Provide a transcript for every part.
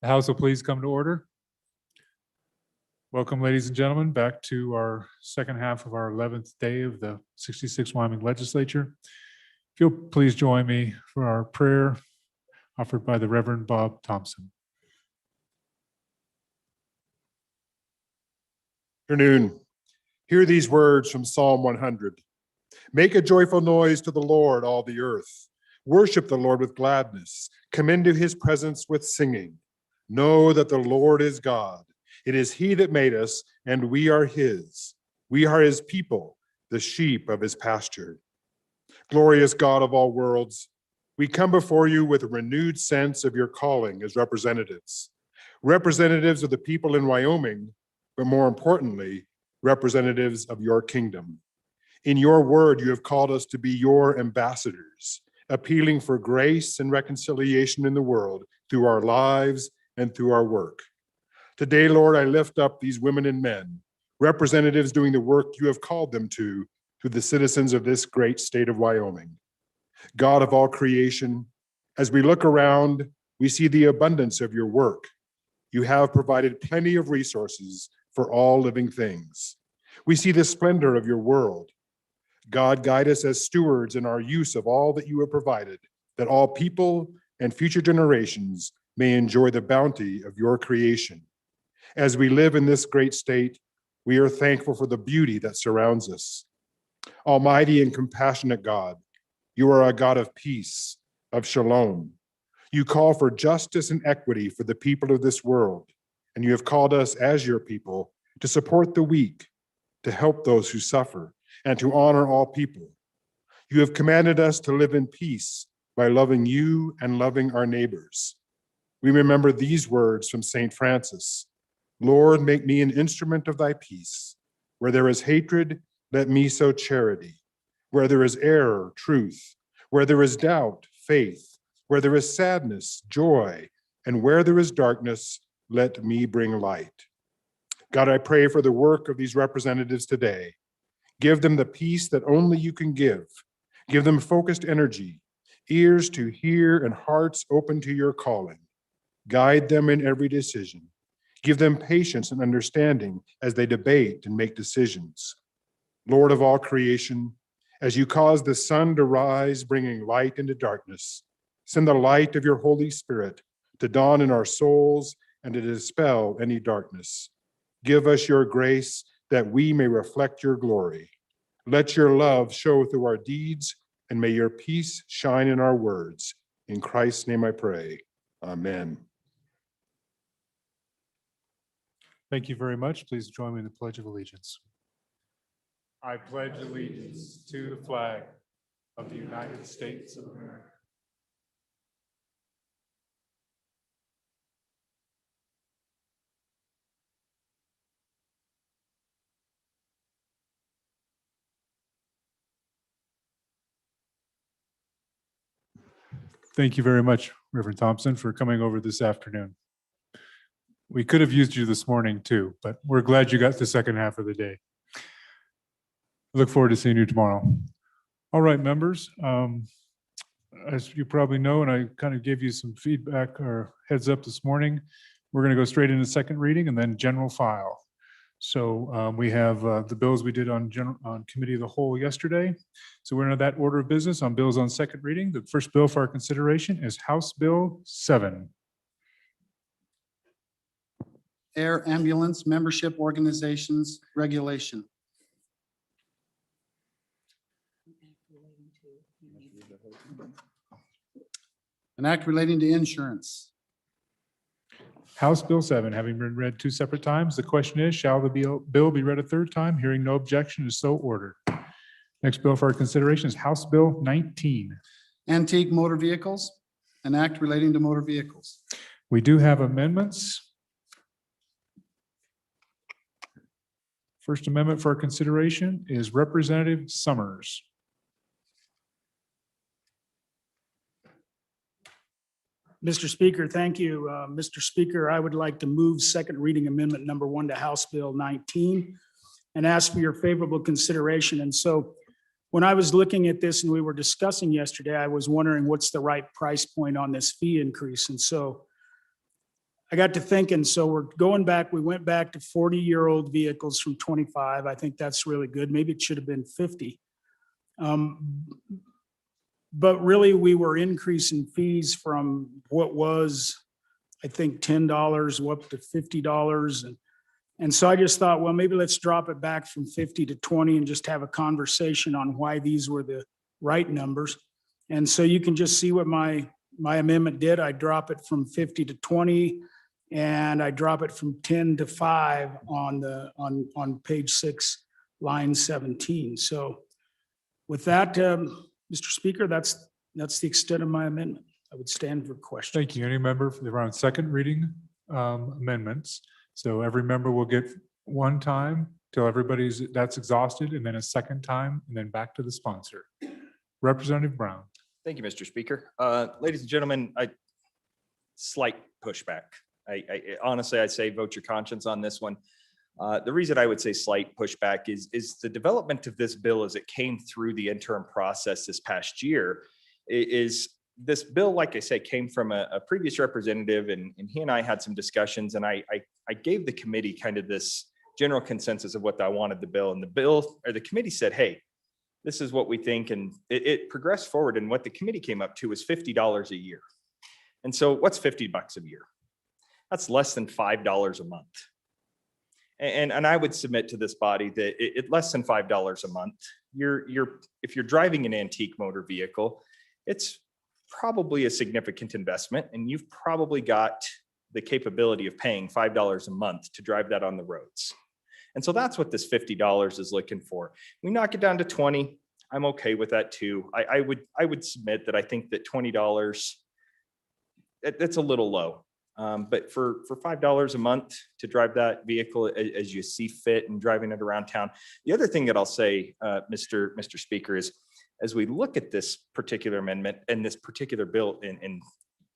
The House will please come to order. Welcome, ladies and gentlemen, back to our second half of our 11th day of the 66th Wyoming Legislature. If you'll please join me for our prayer offered by the Reverend Bob Thompson. Afternoon. Hear these words from Psalm 100. Make a joyful noise to the Lord, all the earth. Worship the Lord with gladness. Come into his presence with singing. Know that the Lord is God. It is he that made us, and we are his. We are his people, the sheep of his pasture. Glorious God of all worlds, we come before you with a renewed sense of your calling as representatives. Representatives of the people in Wyoming, but more importantly, representatives of your kingdom. In your word, you have called us to be your ambassadors, appealing for grace and reconciliation in the world through our lives and through our work. Today, Lord, I lift up these women and men, representatives doing the work you have called them to the citizens of this great state of Wyoming. God of all creation, as we look around, we see the abundance of your work. You have provided plenty of resources for all living things. We see the splendor of your world. God, guide us as stewards in our use of all that you have provided, that all people and future generations may enjoy the bounty of your creation. As we live in this great state, we are thankful for the beauty that surrounds us. Almighty and compassionate God, you are a God of peace, of shalom. You call for justice and equity for the people of this world, and you have called us as your people to support the weak, to help those who suffer, and to honor all people. You have commanded us to live in peace by loving you and loving our neighbors. We remember these words from St. Francis. Lord, make me an instrument of thy peace. Where there is hatred, let me sow charity. Where there is error, truth. Where there is doubt, faith. Where there is sadness, joy. And where there is darkness, let me bring light. God, I pray for the work of these representatives today. Give them the peace that only you can give. Give them focused energy, ears to hear and hearts open to your calling. Guide them in every decision. Give them patience and understanding as they debate and make decisions. Lord of all creation, as you cause the sun to rise, bringing light into darkness, send the light of your Holy Spirit to dawn in our souls and to dispel any darkness. Give us your grace that we may reflect your glory. Let your love show through our deeds, and may your peace shine in our words. In Christ's name I pray. Amen. Thank you very much. Please join me in the Pledge of Allegiance. I pledge allegiance to the flag of the United States of America. Thank you very much, Reverend Thompson, for coming over this afternoon. We could have used you this morning too, but we're glad you got the second half of the day. Look forward to seeing you tomorrow. All right, members. As you probably know, and I kind of gave you some feedback or heads up this morning, we're going to go straight into second reading and then general file. So we have the bills we did on committee of the whole yesterday. So we're in that order of business on bills on second reading. The first bill for our consideration is House Bill 7. Air Ambulance Membership Organizations Regulation. An act relating to insurance. House Bill 7, having been read two separate times, the question is, shall the bill be read a third time? Hearing no objection, is so ordered. Next bill for our consideration is House Bill 19. Antique motor vehicles. An act relating to motor vehicles. We do have amendments. First amendment for our consideration is Representative Summers. Mr. Speaker, thank you. Mr. Speaker, I would like to move second reading amendment number 1 to House Bill 19 and ask for your favorable consideration. And so when I was looking at this and we were discussing yesterday, I was wondering what's the right price point on this fee increase. And so I got to thinking, so we went back to 40-year-old vehicles from 25. I think that's really good. Maybe it should have been 50. But really, we were increasing fees from what was, I think, $10 up to $50. And so I just thought, well, maybe let's drop it back from 50 to 20 and just have a conversation on why these were the right numbers. And so you can just see what my amendment did. I drop it from 50 to 20, and I drop it from 10 to 5 on page 6, line 17. So with that, Mr. Speaker, that's the extent of my amendment. I would stand for questions. Thank you. Any member for around second reading amendments? So every member will get one time till that's exhausted, and then a second time, and then back to the sponsor. Representative Brown. Thank you, Mr. Speaker. Ladies and gentlemen, slight pushback. I honestly, I'd say vote your conscience on this one. The reason I would say slight pushback is the development of this bill as it came through the interim process this past year. Is this bill, like I said, came from a previous representative, and he and I had some discussions, and I gave the committee kind of this general consensus of what I wanted the bill, and the committee said, hey, this is what we think, and it progressed forward, and what the committee came up to was $50 a year. And so what's $50 a year? That's less than $5 a month. And I would submit to this body that it less than $5 a month, if you're driving an antique motor vehicle, it's probably a significant investment, and you've probably got the capability of paying $5 a month to drive that on the roads. And so that's what this $50 is looking for. We knock it down to 20. I'm okay with that too. I would submit that I think that $20, that's a little low. But for $5 a month to drive that vehicle as you see fit and driving it around town. The other thing that I'll say, Mr. Speaker, is as we look at this particular amendment and this particular bill in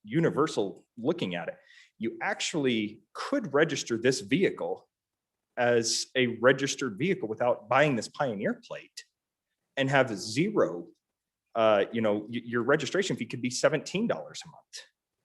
universal looking at it, you actually could register this vehicle as a registered vehicle without buying this Pioneer plate and have zero, your registration fee could be $17 a month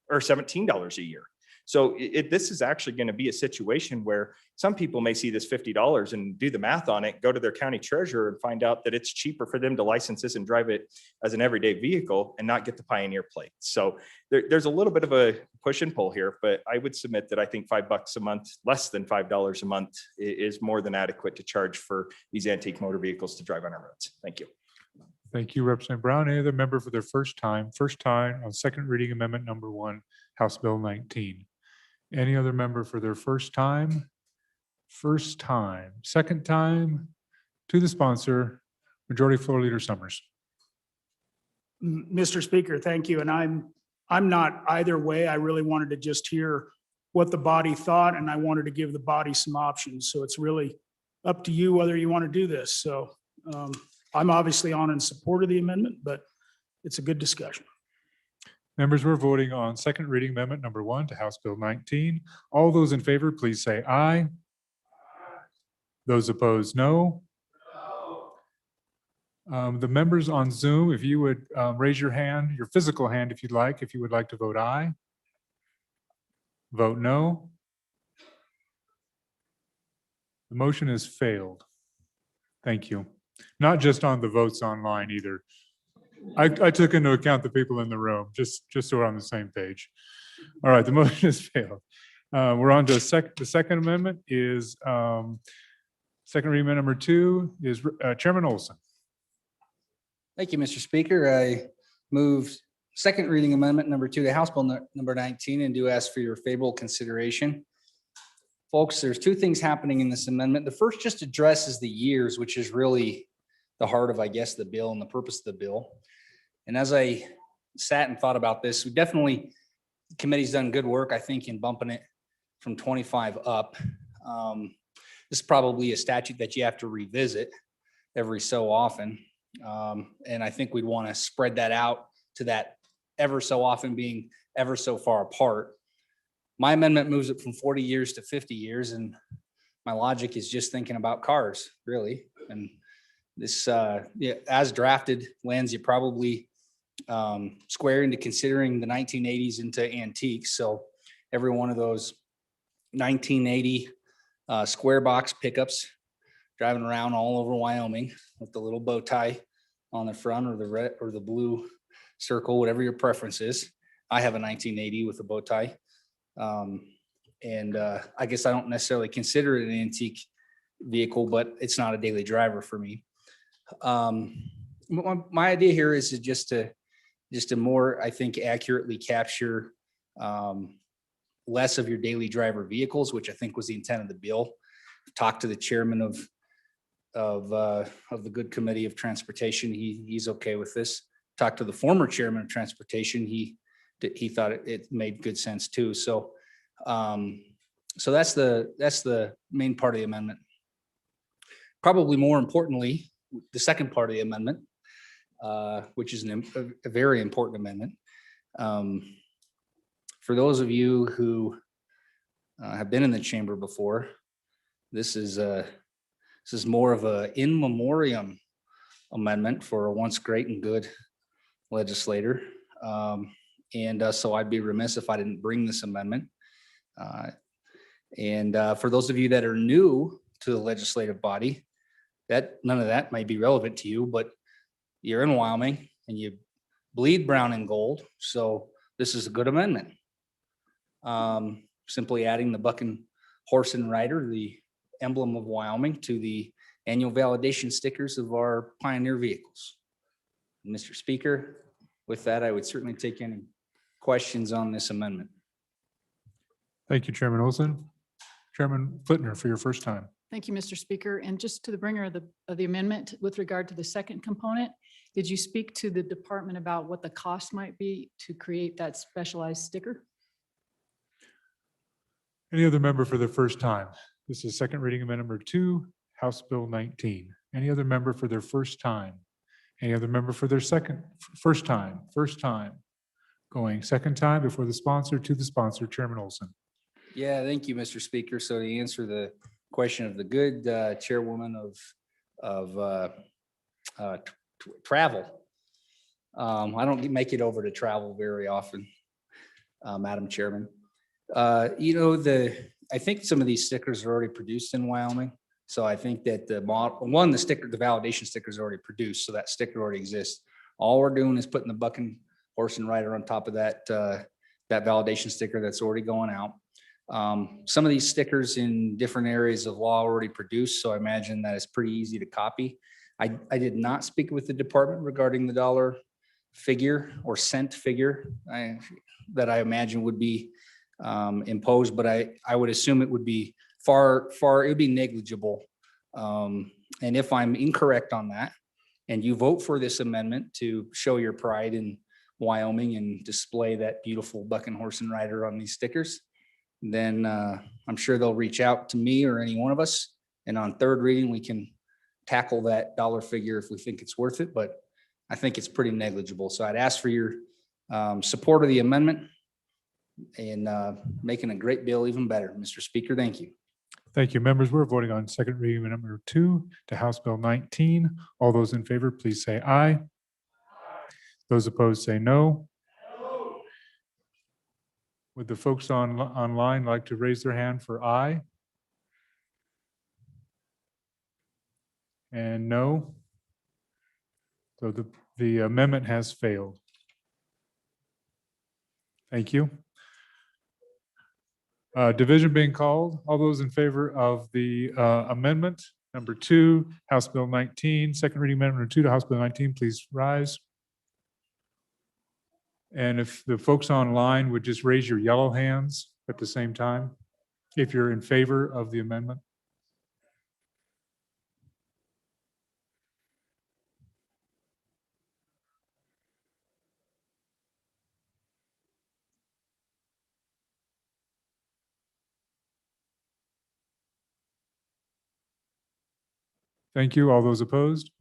or $17 a year. So this is actually going to be a situation where some people may see this $50 and do the math on it, go to their county treasurer and find out that it's cheaper for them to license this and drive it as an everyday vehicle and not get the Pioneer plate. So there's a little bit of a push and pull here, but I would submit that I think $5 a month, less than $5 a month, is more than adequate to charge for these antique motor vehicles to drive on our roads. Thank you. Thank you, Representative Brown. Any other member for their first time on second reading amendment number 1, House Bill 19? Any other member for their first time? Second time to the sponsor, Majority Floor Leader Summers. Mr. Speaker, thank you. And I'm not either way. I really wanted to just hear what the body thought, and I wanted to give the body some options. So it's really up to you whether you want to do this. So I'm obviously in support of the amendment, but it's a good discussion. Members, we're voting on second reading amendment number 1 to House Bill 19. All those in favor, please say aye. Those opposed, no. The members on Zoom, if you would raise your hand, your physical hand, if you'd like, if you would like to vote aye. Vote no. The motion has failed. Thank you. Not just on the votes online either. I took into account the people in the room, just so we're on the same page. All right, the motion has failed. We're on to the second amendment is second reading amendment number 2 is Chairman Olson. Thank you, Mr. Speaker. I move second reading amendment number 2 to House Bill number 19 and do ask for your favorable consideration. Folks, there's 2 things happening in this amendment. The first just addresses the years, which is really the heart of, I guess, the bill and the purpose of the bill. And as I sat and thought about this, the committee's done good work, I think, in bumping it from 25 up. This is probably a statute that you have to revisit every so often. And I think we'd want to spread that out to that ever so often being ever so far apart. My amendment moves it from 40 years to 50 years. And my logic is just thinking about cars, really. And this, as drafted, lands you probably square into considering the 1980s into antiques. So every one of those 1980 square box pickups driving around all over Wyoming with the little bow tie on the front, or the red or the blue circle, whatever your preference is. I have a 1980 with a bow tie. And I guess I don't necessarily consider it an antique vehicle, but it's not a daily driver for me. My idea here is just to more, I think, accurately capture less of your daily driver vehicles, which I think was the intent of the bill. Talked to the chairman of the good committee of transportation. He's okay with this. Talked to the former chairman of transportation. He thought it made good sense too. So that's the main part of the amendment. Probably more importantly, the second part of the amendment, which is a very important amendment. For those of you who have been in the chamber before, this is more of a in memoriam amendment for a once great and good legislator. So I'd be remiss if I didn't bring this amendment. For those of you that are new to the legislative body, that none of that might be relevant to you, but you're in Wyoming and you bleed brown and gold. So this is a good amendment. Simply adding the buck and horse and rider, the emblem of Wyoming, to the annual validation stickers of our Pioneer vehicles. Mr. Speaker, with that, I would certainly take any questions on this amendment. Thank you, Chairman Olson. Chairman Flitner, for your first time. Thank you, Mr. Speaker. And just to the bringer of the amendment with regard to the second component, did you speak to the department about what the cost might be to create that specialized sticker? Any other member for the first time? This is second reading amendment number 2, House Bill 19. Any other member for their first time? Any other member for their first time? Going second time before the sponsor, to the sponsor, Chairman Olson. Yeah, thank you, Mr. Speaker. So to answer the question of the good chairwoman of travel, I don't make it over to travel very often, Madam Chairman. I think some of these stickers are already produced in Wyoming. So I think that the validation sticker is already produced. So that sticker already exists. All we're doing is putting the buck and horse and rider on top of that validation sticker that's already going out. Some of these stickers in different areas of law already produced. So I imagine that it's pretty easy to copy. I did not speak with the department regarding the dollar figure or cent figure that I imagine would be imposed, but I would assume it would be it would be negligible. And if I'm incorrect on that, and you vote for this amendment to show your pride in Wyoming and display that beautiful buck and horse and rider on these stickers, then I'm sure they'll reach out to me or any one of us. And on third reading, we can tackle that dollar figure if we think it's worth it, but I think it's pretty negligible. So I'd ask for your support of the amendment and making a great bill even better. Mr. Speaker, thank you. Thank you, members. We're voting on second reading amendment number 2 to House Bill 19. All those in favor, please say aye. Those opposed say no. Would the folks online like to raise their hand for aye? And no. So the amendment has failed. Thank you. Division being called. All those in favor of the amendment number 2, House Bill 19, second reading amendment number 2 to House Bill 19, please rise. And if the folks online would just raise your yellow hands at the same time, if you're in favor of the amendment. Thank you. All those opposed?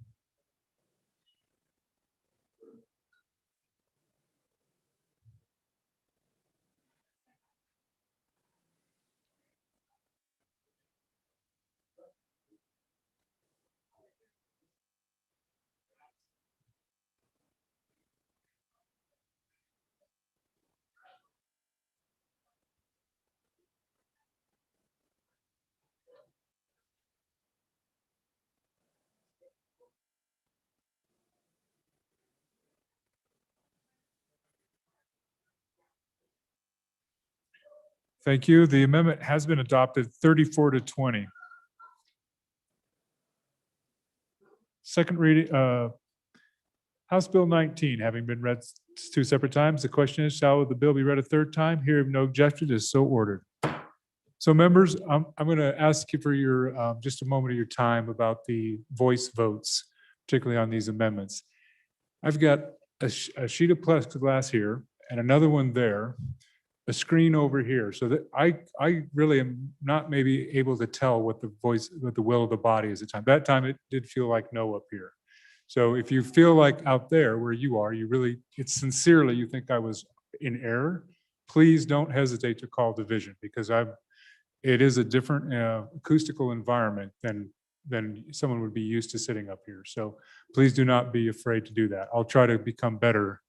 Thank you. The amendment has been adopted 34-20. Second reading, House Bill 19, having been read two separate times, the question is, shall the bill be read a third time? Hearing no objection, is so ordered. So members, I'm going to ask you for your, just a moment of your time about the voice votes, particularly on these amendments. I've got a sheet of plexiglass here and another one there, a screen over here, so that I really am not maybe able to tell what the will of the body is at the time. That time it did feel like no up here. So if you feel like out there where you are, it's sincerely, you think I was in error, please don't hesitate to call division, because it is a different acoustical environment than someone would be used to sitting up here. So please do not be afraid to do that. I'll try to become better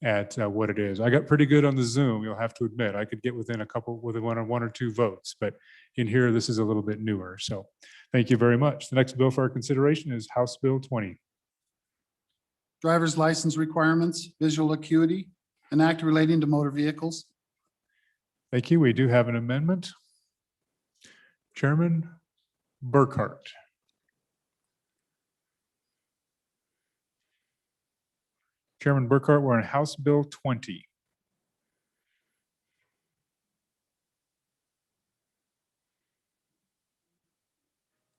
at what it is. I got pretty good on the Zoom, you'll have to admit. I could get within one or two votes, but in here, this is a little bit newer. So thank you very much. The next bill for our consideration is House Bill 20. Driver's license requirements, visual acuity, an act relating to motor vehicles. Thank you. We do have an amendment. Chairman Burkhart. Chairman Burkhart, we're on House Bill 20.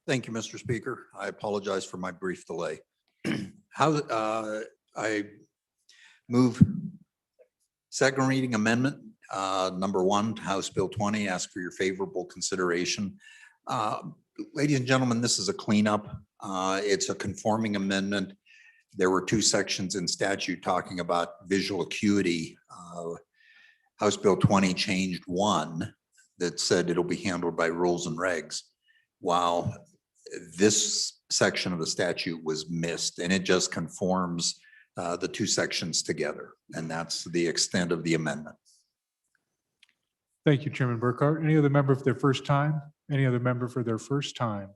Thank you, Mr. Speaker. I apologize for my brief delay. I move second reading amendment number 1 to House Bill 20. Ask for your favorable consideration. Ladies and gentlemen, this is a cleanup. It's a conforming amendment. There were 2 sections in statute talking about visual acuity. House Bill 20 changed 1 that said it'll be handled by rules and regs, while this section of the statute was missed, and it just conforms the 2 sections together. And that's the extent of the amendment. Thank you, Chairman Burkhart. Any other member for their first time? Any other member for their first time?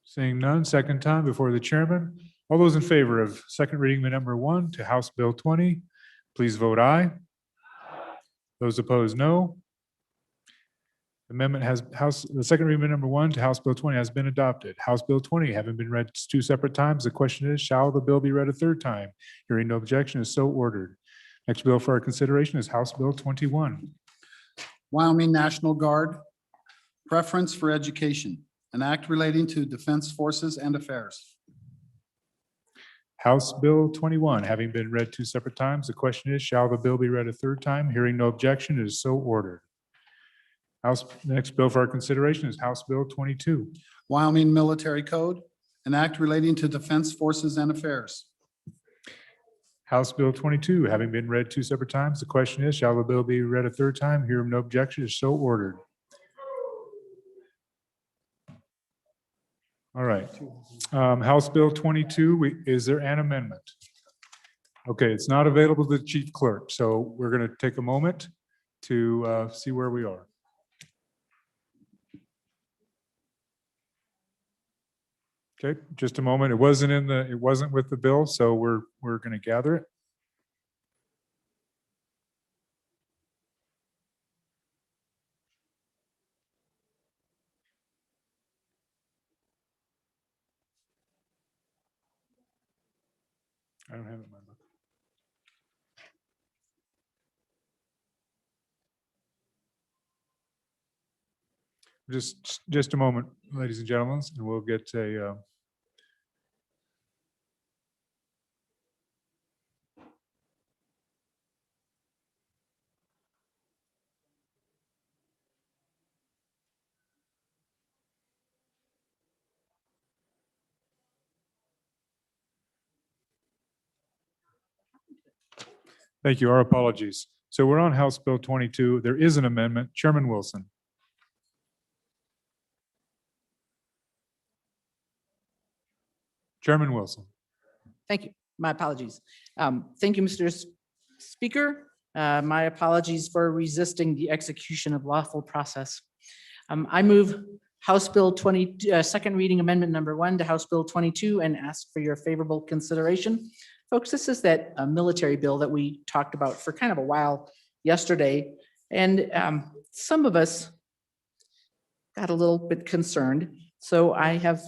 Seeing none, second time before the chairman. All those in favor of second reading number 1 to House Bill 20, please vote aye. Those opposed, no. The second reading number 1 to House Bill 20 has been adopted. House Bill 20 having been read 2 separate times, the question is, shall the bill be read a third time? Hearing no objection, is so ordered. Next bill for our consideration is House Bill 21. Wyoming National Guard, preference for education, an act relating to defense forces and affairs. House Bill 21 having been read 2 separate times, the question is, shall the bill be read a third time? Hearing no objection, it is so ordered. The next bill for our consideration is House Bill 22. Wyoming Military Code, an act relating to defense forces and affairs. House Bill 22 having been read 2 separate times, the question is, shall the bill be read a third time? Hearing no objection, is so ordered. All right. House Bill 22, is there an amendment? Okay, it's not available to the chief clerk, so we're going to take a moment to see where we are. Okay, just a moment. It wasn't with the bill, so we're going to gather it. I don't have it in my book. Just a moment, ladies and gentlemen, and we'll get a Thank you. Our apologies. So we're on House Bill 22. There is an amendment. Chairman Wilson. Chairman Wilson. Thank you. My apologies. Thank you, Mr. Speaker. My apologies for resisting the execution of lawful process. I move House Bill 20, second reading amendment number 1 to House Bill 22 and ask for your favorable consideration. Folks, this is that military bill that we talked about for kind of a while yesterday. And some of us got a little bit concerned. So I have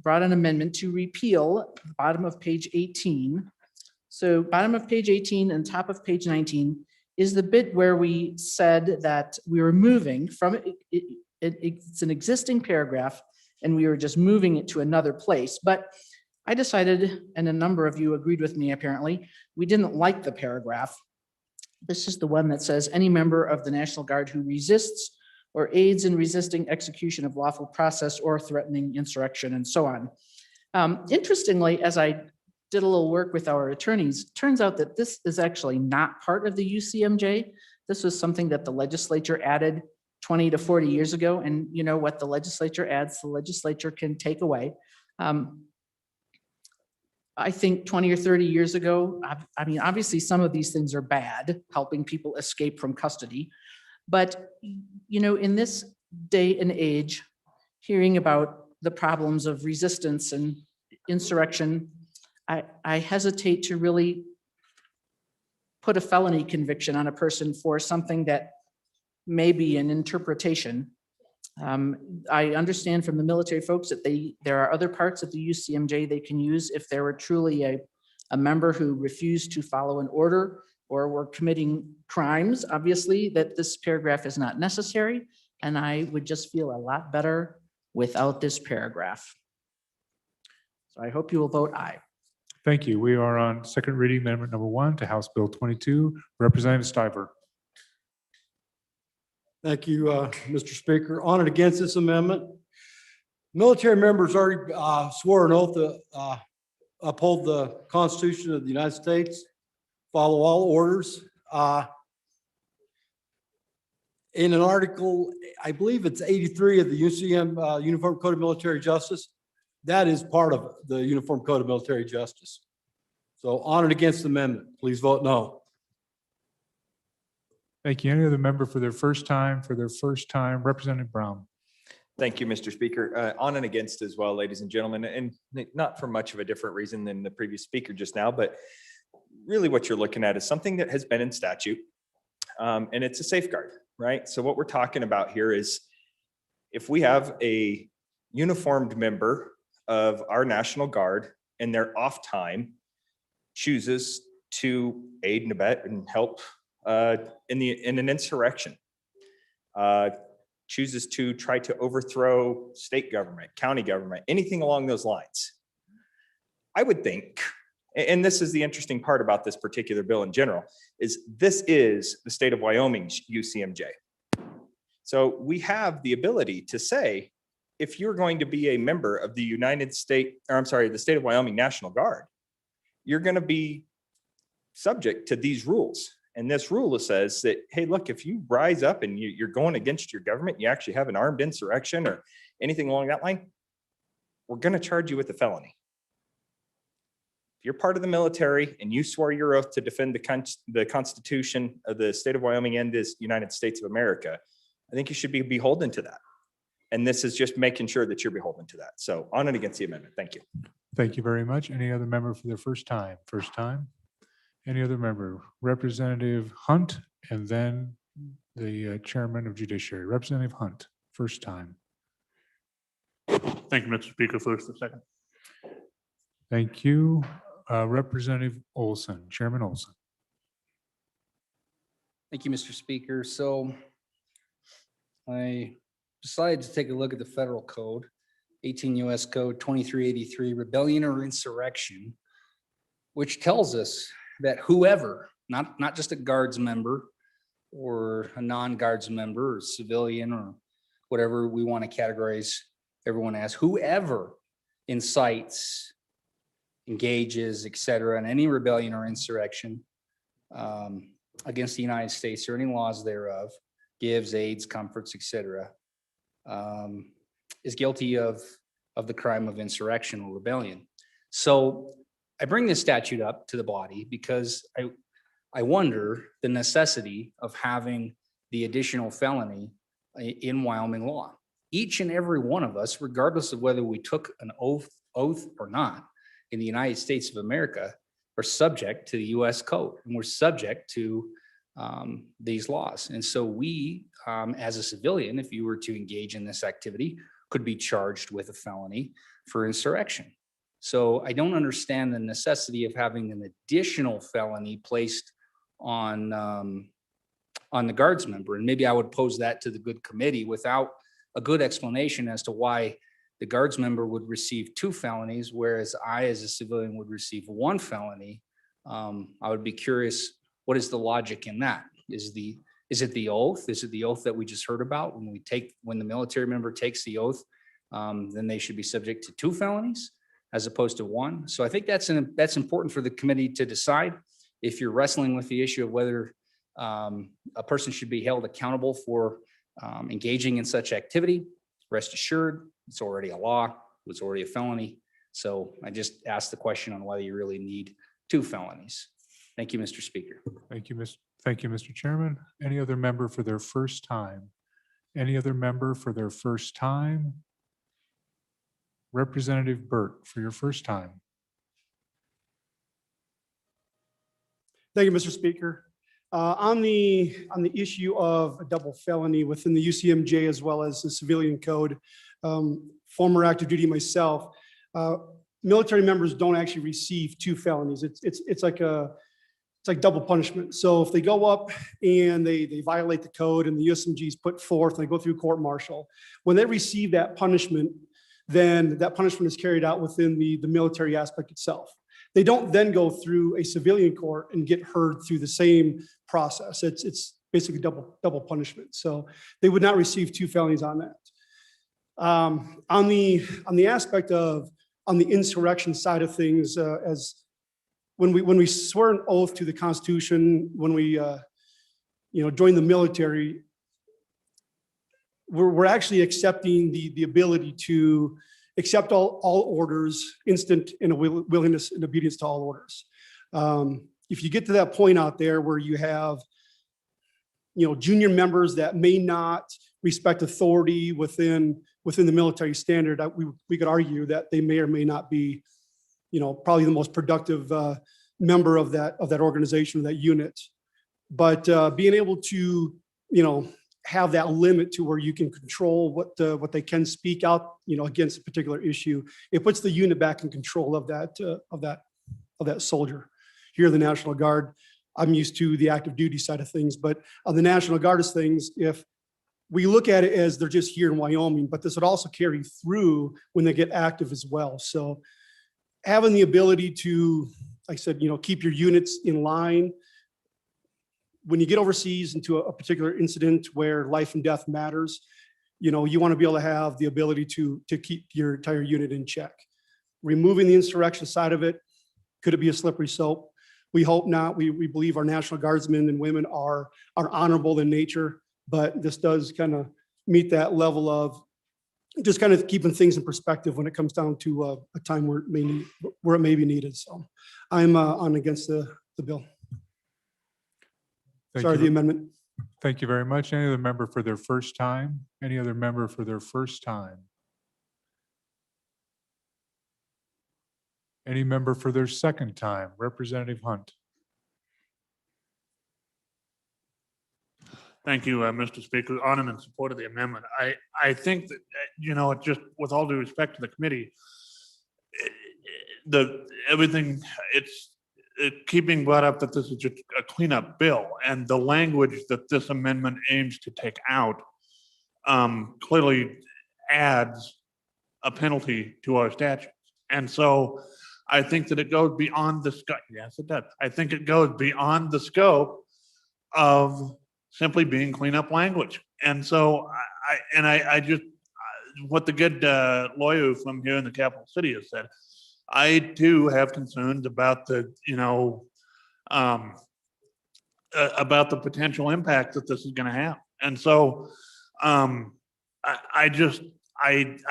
brought an amendment to repeal the bottom of page 18. So bottom of page 18 and top of page 19 is the bit where we said that we were moving from, it's an existing paragraph and we were just moving it to another place. But I decided, and a number of you agreed with me apparently, we didn't like the paragraph. This is the one that says, any member of the National Guard who resists or aids in resisting execution of lawful process or threatening insurrection and so on. Interestingly, as I did a little work with our attorneys, turns out that this is actually not part of the UCMJ. This was something that the legislature added 20 to 40 years ago. And you know what the legislature adds, the legislature can take away. I think 20 or 30 years ago, I mean, obviously some of these things are bad, helping people escape from custody. But, you know, in this day and age, hearing about the problems of resistance and insurrection, I hesitate to really put a felony conviction on a person for something that may be an interpretation. I understand from the military folks that there are other parts of the UCMJ they can use if there were truly a member who refused to follow an order or were committing crimes, obviously, that this paragraph is not necessary. And I would just feel a lot better without this paragraph. So I hope you will vote aye. Thank you. We are on second reading amendment number 1 to House Bill 22. Representative Stiver. Thank you, Mr. Speaker. On and against this amendment. Military members already swore an oath to uphold the Constitution of the United States, follow all orders. In an article, I believe it's 83 of the UCM Uniform Code of Military Justice, that is part of the Uniform Code of Military Justice. So on and against the amendment, please vote no. Thank you. Any other member for their first time? Representative Brown. Thank you, Mr. Speaker. On and against as well, ladies and gentlemen, and not for much of a different reason than the previous speaker just now, but really what you're looking at is something that has been in statute, and it's a safeguard, right? So what we're talking about here is if we have a uniformed member of our National Guard and their off time chooses to aid and abet and help in an insurrection, chooses to try to overthrow state government, county government, anything along those lines. I would think, and this is the interesting part about this particular bill in general, is this is the state of Wyoming's UCMJ. So we have the ability to say, if you're going to be a member of the the state of Wyoming National Guard, you're going to be subject to these rules. And this rule says that, hey, look, if you rise up and you're going against your government, you actually have an armed insurrection or anything along that line, we're going to charge you with a felony. If you're part of the military and you swore your oath to defend the Constitution of the state of Wyoming and this United States of America, I think you should be beholden to that. And this is just making sure that you're beholden to that. So on and against the amendment. Thank you. Thank you very much. Any other member for their first time? Any other member? Representative Hunt, and then the chairman of Judiciary. Representative Hunt, first time. Thank you, Mr. Speaker. First and second. Thank you. Representative Olson, Chairman Olson. Thank you, Mr. Speaker. So I decided to take a look at the federal code, 18 U.S. Code 2383, rebellion or insurrection, which tells us that whoever, not just a guards member or a non-guards member or civilian or whatever we want to categorize everyone as, whoever incites, engages, et cetera, in any rebellion or insurrection against the United States or any laws thereof, gives, aids, comforts, et cetera, is guilty of the crime of insurrection or rebellion. So I bring this statute up to the body because I wonder the necessity of having the additional felony in Wyoming law. Each and every one of us, regardless of whether we took an oath or not in the United States of America, are subject to the US code, and we're subject to these laws. And so we, as a civilian, if you were to engage in this activity, could be charged with a felony for insurrection. So I don't understand the necessity of having an additional felony placed on the guards member. And maybe I would pose that to the good committee without a good explanation as to why the guards member would receive 2 felonies, whereas I, as a civilian, would receive 1 felony. I would be curious, what is the logic in that? Is it the oath? Is it the oath that we just heard about? When the military member takes the oath, then they should be subject to 2 felonies as opposed to 1. So I think that's important for the committee to decide. If you're wrestling with the issue of whether a person should be held accountable for engaging in such activity, rest assured, it's already a law, it was already a felony. So I just asked the question on whether you really need 2 felonies. Thank you, Mr. Speaker. Thank you, Mr. Chairman. Any other member for their first time? Any other member for their first time? Representative Burt, for your first time. Thank you, Mr. Speaker. On the issue of a double felony within the UCMJ as well as the civilian code, former active duty myself, military members don't actually receive 2 felonies. It's like double punishment. So if they go up and they violate the code and the USMG is put forth and they go through court martial, when they receive that punishment, then that punishment is carried out within the military aspect itself. They don't then go through a civilian court and get heard through the same process. It's basically double punishment. So they would not receive 2 felonies on that. On the aspect of on the insurrection side of things, as when we swear an oath to the Constitution, when we join the military, we're actually accepting the ability to accept all orders, instant in a willingness and obedience to all orders. If you get to that point out there where you have, junior members that may not respect authority within the military standard, we could argue that they may or may not be, probably the most productive member of that organization, of that unit. But being able to, have that limit to where you can control what they can speak out, against a particular issue, it puts the unit back in control of that soldier. Here in the National Guard, I'm used to the active duty side of things, but on the National Guard of things, if we look at it as they're just here in Wyoming, but this would also carry through when they get active as well. So having the ability to, like I said, keep your units in line. When you get overseas into a particular incident where life and death matters, you want to be able to have the ability to keep your entire unit in check. Removing the insurrection side of it, could it be a slippery slope? We hope not. We believe our National Guardsmen and women are honorable in nature, but this does kind of meet that level of just kind of keeping things in perspective when it comes down to a time where it may be needed. So I'm on against the bill. Sorry, the amendment. Thank you very much. Any other member for their first time? Any other member for their first time? Any member for their second time? Representative Hunt. Thank you, Mr. Speaker. On and in support of the amendment. I think that, just with all due respect to the committee, it's keeping brought up that this is just a cleanup bill, and the language that this amendment aims to take out clearly adds a penalty to our statutes. And so I think that it goes beyond the scope. Yes, it does. I think it goes beyond the scope of simply being cleanup language. And so I just, what the good lawyer from here in the capital city has said, I too have concerns about about the potential impact that this is going to have. And so I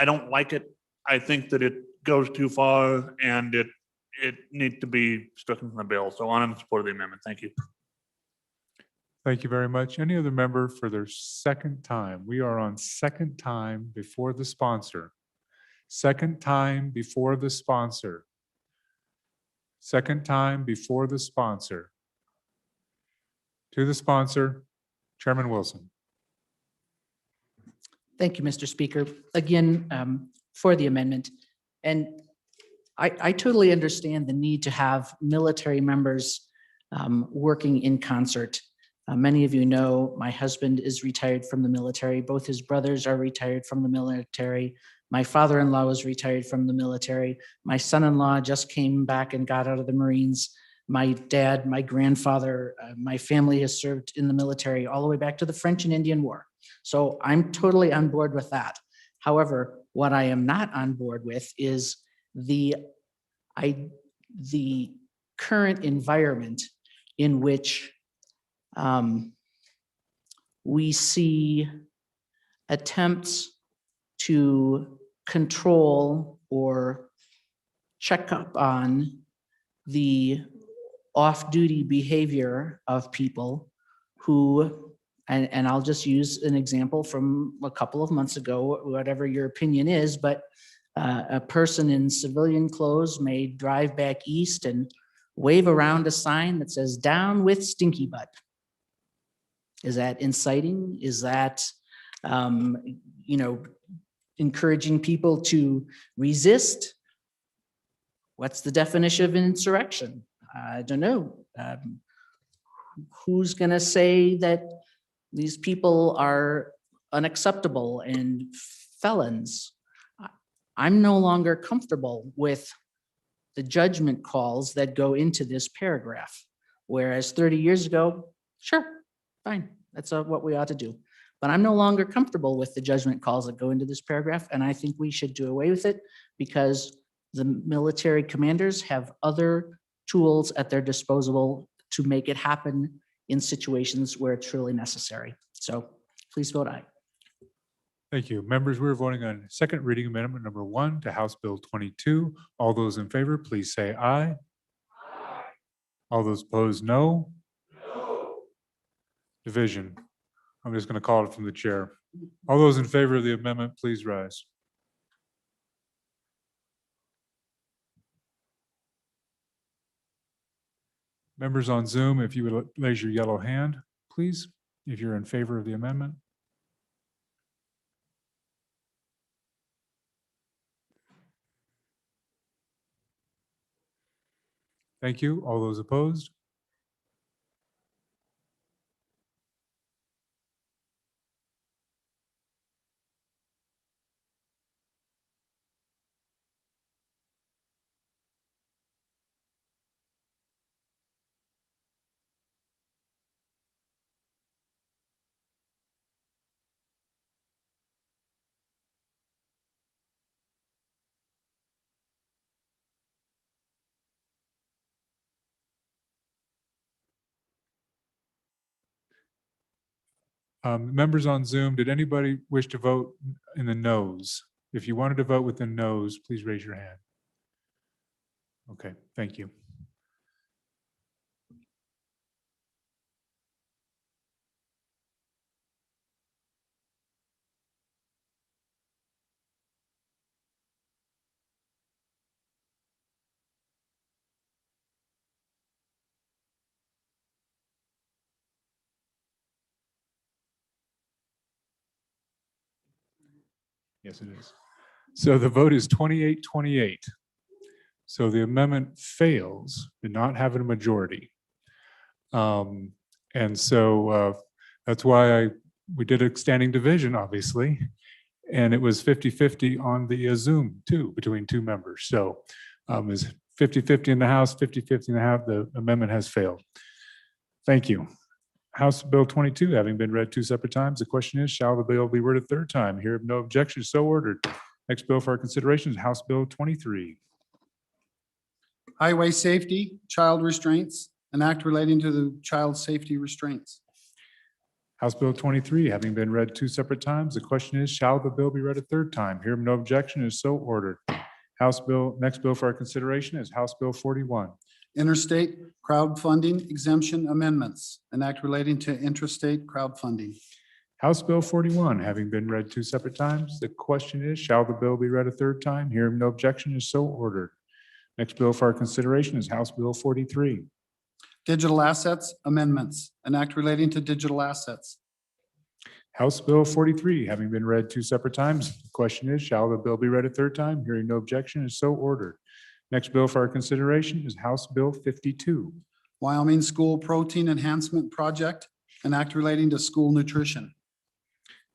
don't like it. I think that it goes too far and it needs to be stricken from the bill. So on in support of the amendment. Thank you. Thank you very much. Any other member for their second time? We are on second time before the sponsor. Second time before the sponsor. Second time before the sponsor. To the sponsor, Chairman Wilson. Thank you, Mr. Speaker. Again, for the amendment. And I totally understand the need to have military members working in concert. Many of you know my husband is retired from the military. Both his brothers are retired from the military. My father-in-law was retired from the military. My son-in-law just came back and got out of the Marines. My dad, my grandfather, my family has served in the military all the way back to the French and Indian War. So I'm totally on board with that. However, what I am not on board with is the current environment in which we see attempts to control or check up on the off-duty behavior of people who, and I'll just use an example from a couple of months ago, whatever your opinion is, but a person in civilian clothes may drive back east and wave around a sign that says "Down with Stinky Butt." Is that inciting? Is that, encouraging people to resist? What's the definition of insurrection? I don't know. Who's going to say that these people are unacceptable and felons? I'm no longer comfortable with the judgment calls that go into this paragraph. Whereas 30 years ago, sure, fine, that's what we ought to do. But I'm no longer comfortable with the judgment calls that go into this paragraph, and I think we should do away with it because the military commanders have other tools at their disposal to make it happen in situations where it's truly necessary. So please vote aye. Thank you. Members, we're voting on second reading amendment number 1 to House Bill 22. All those in favor, please say aye. All those opposed, no. Division. I'm just going to call it from the chair. All those in favor of the amendment, please rise. Members on Zoom, if you would raise your yellow hand, please, if you're in favor of the amendment. Thank you. All those opposed? Members on Zoom, did anybody wish to vote in the noes? If you wanted to vote with the noes, please raise your hand. Okay, thank you. Yes, it is. So the vote is 28-28. So the amendment fails, did not have a majority. And so that's why we did a standing division, obviously. And it was 50-50 on the Zoom too, between two members. So is 50-50 in the House, 50-50 in the House, the amendment has failed. Thank you. House Bill 22 having been read 2 separate times. The question is, shall the bill be read a third time? Here, no objection, so ordered. Next bill for our consideration is House Bill 23. Highway safety, child restraints, an act relating to the child safety restraints. House Bill 23 having been read 2 separate times. The question is, shall the bill be read a third time? Here, no objection, is so ordered. Next bill for our consideration is House Bill 41. Interstate crowdfunding exemption amendments, an act relating to interstate crowdfunding. House Bill 41 having been read 2 separate times. The question is, shall the bill be read a third time? Here, no objection, is so ordered. Next bill for our consideration is House Bill 43. Digital assets amendments, an act relating to digital assets. House Bill 43, having been read two separate times. The question is, shall the bill be read a third time? Hearing no objection is so ordered. Next bill for our consideration is House Bill 52. Wyoming School Protein Enhancement Project, an act relating to school nutrition.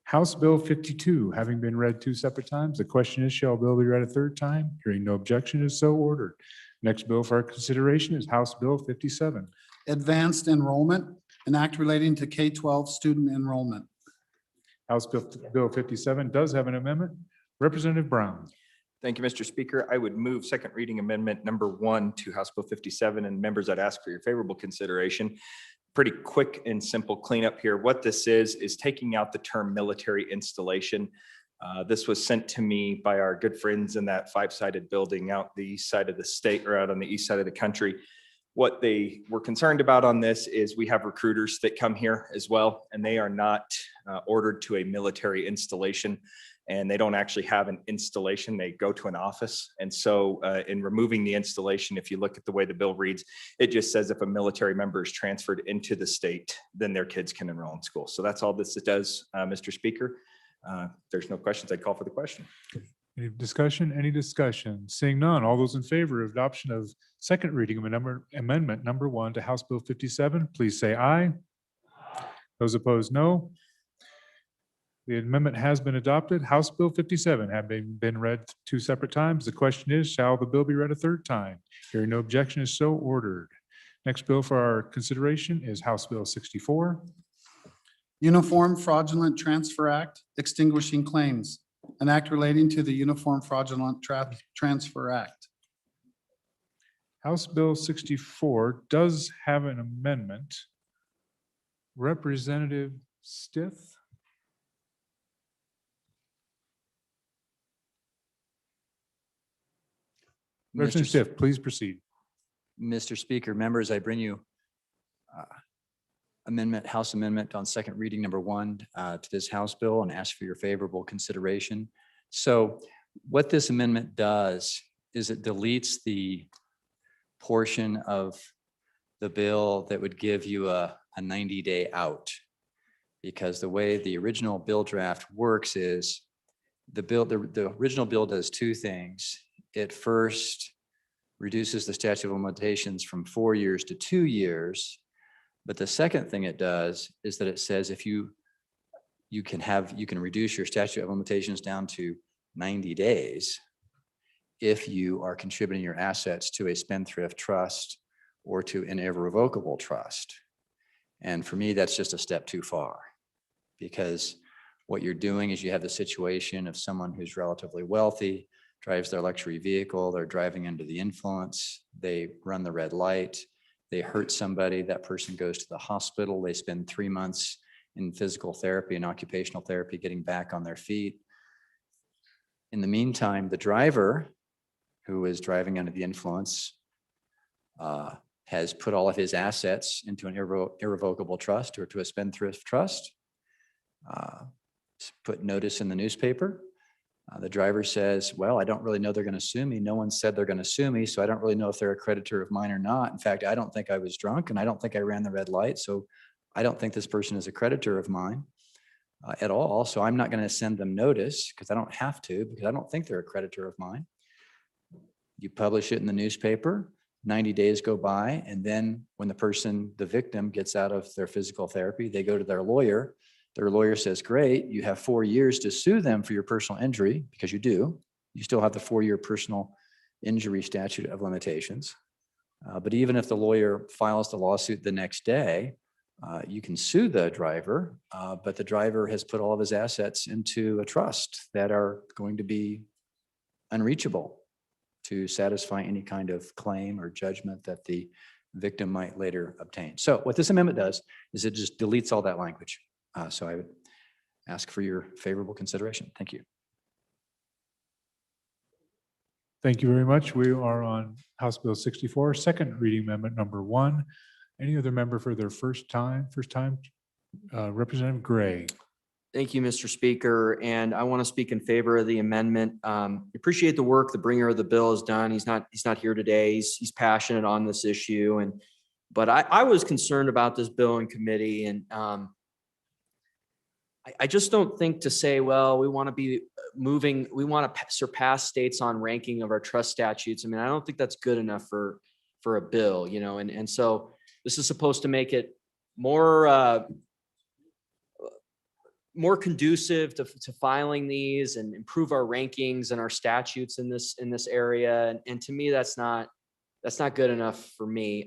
House Bill 52, having been read two separate times. The question is, shall the bill be read a third time? Hearing no objection is so ordered. Next bill for our consideration is House Bill 57. Advanced enrollment, an act relating to K-12 student enrollment. House Bill 57 does have an amendment. Representative Brown. Thank you, Mr. Speaker. I would move second reading amendment number 1 to House Bill 57. And members, I'd ask for your favorable consideration. Pretty quick and simple cleanup here. What this is taking out the term military installation. This was sent to me by our good friends in that 5-sided building out the east side of the state, or out on the east side of the country. What they were concerned about on this is we have recruiters that come here as well, and they are not ordered to a military installation, and they don't actually have an installation. They go to an office. And so in removing the installation, if you look at the way the bill reads, it just says if a military member is transferred into the state, then their kids can enroll in school. So that's all this does, Mr. Speaker. If there's no questions, I'd call for the question. Any discussion? Any discussion? Seeing none, all those in favor of adoption of second reading of amendment number 1 to House Bill 57, please say aye. Those opposed, no. The amendment has been adopted. House Bill 57 having been read two separate times. The question is, shall the bill be read a third time? Hearing no objection is so ordered. Next bill for our consideration is House Bill 64. Uniform Fraudulent Transfer Act, extinguishing claims, an act relating to the Uniform Fraudulent Transfer Act. House Bill 64 does have an amendment. Representative Stith. Representative Stith, please proceed. Mr. Speaker, members, I bring you House Amendment on second reading number 1 to this House bill and ask for your favorable consideration. So what this amendment does is it deletes the portion of the bill that would give you a 90-day out. Because the way the original bill draft works is the original bill does two things. It first reduces the statute of limitations from 4 years to 2 years. But the second thing it does is that it says if you can reduce your statute of limitations down to 90 days if you are contributing your assets to a spendthrift trust or to an irrevocable trust. And for me, that's just a step too far, because what you're doing is you have the situation of someone who's relatively wealthy, drives their luxury vehicle, they're driving under the influence, they run the red light, they hurt somebody, that person goes to the hospital, they spend 3 months in physical therapy and occupational therapy getting back on their feet. In the meantime, the driver who is driving under the influence has put all of his assets into an irrevocable trust or to a spendthrift trust, put notice in the newspaper. The driver says, well, I don't really know they're going to sue me. No one said they're going to sue me, so I don't really know if they're a creditor of mine or not. In fact, I don't think I was drunk and I don't think I ran the red light, so I don't think this person is a creditor of mine at all. So I'm not going to send them notice because I don't have to, because I don't think they're a creditor of mine. You publish it in the newspaper, 90 days go by, and then when the victim gets out of their physical therapy, they go to their lawyer. Their lawyer says, great, you have 4 years to sue them for your personal injury, because you do. You still have the 4-year personal injury statute of limitations. But even if the lawyer files the lawsuit the next day, you can sue the driver, but the driver has put all of his assets into a trust that are going to be unreachable to satisfy any kind of claim or judgment that the victim might later obtain. So what this amendment does is it just deletes all that language. So I would ask for your favorable consideration. Thank you. Thank you very much. We are on House Bill 64, second reading amendment number 1. Any other member for their first time? Representative Gray. Thank you, Mr. Speaker. And I want to speak in favor of the amendment. Appreciate the work the bringer of the bill has done. He's not here today. He's passionate on this issue. And But I was concerned about this bill in committee, and I just don't think to say, well, we want to be moving, we want to surpass states on ranking of our trust statutes. I mean, I don't think that's good enough for a bill, you know, and so this is supposed to make it more more conducive to filing these and improve our rankings and our statutes in this area. And to me, that's not good enough for me.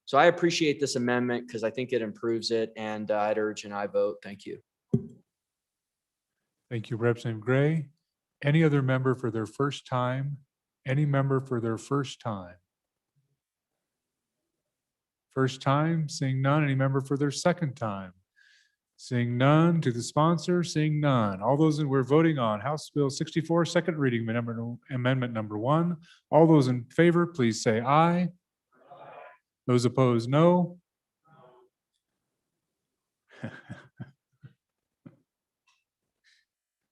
So I appreciate this amendment because I think it improves it, and I'd urge an aye vote. Thank you. Thank you, Representative Gray. Any other member for their first time? Any member for their first time? First time, seeing none. Any member for their second time? Seeing none. To the sponsor, seeing none. All those, we're voting on House Bill 64, second reading, amendment number 1. All those in favor, please say aye. Those opposed, no.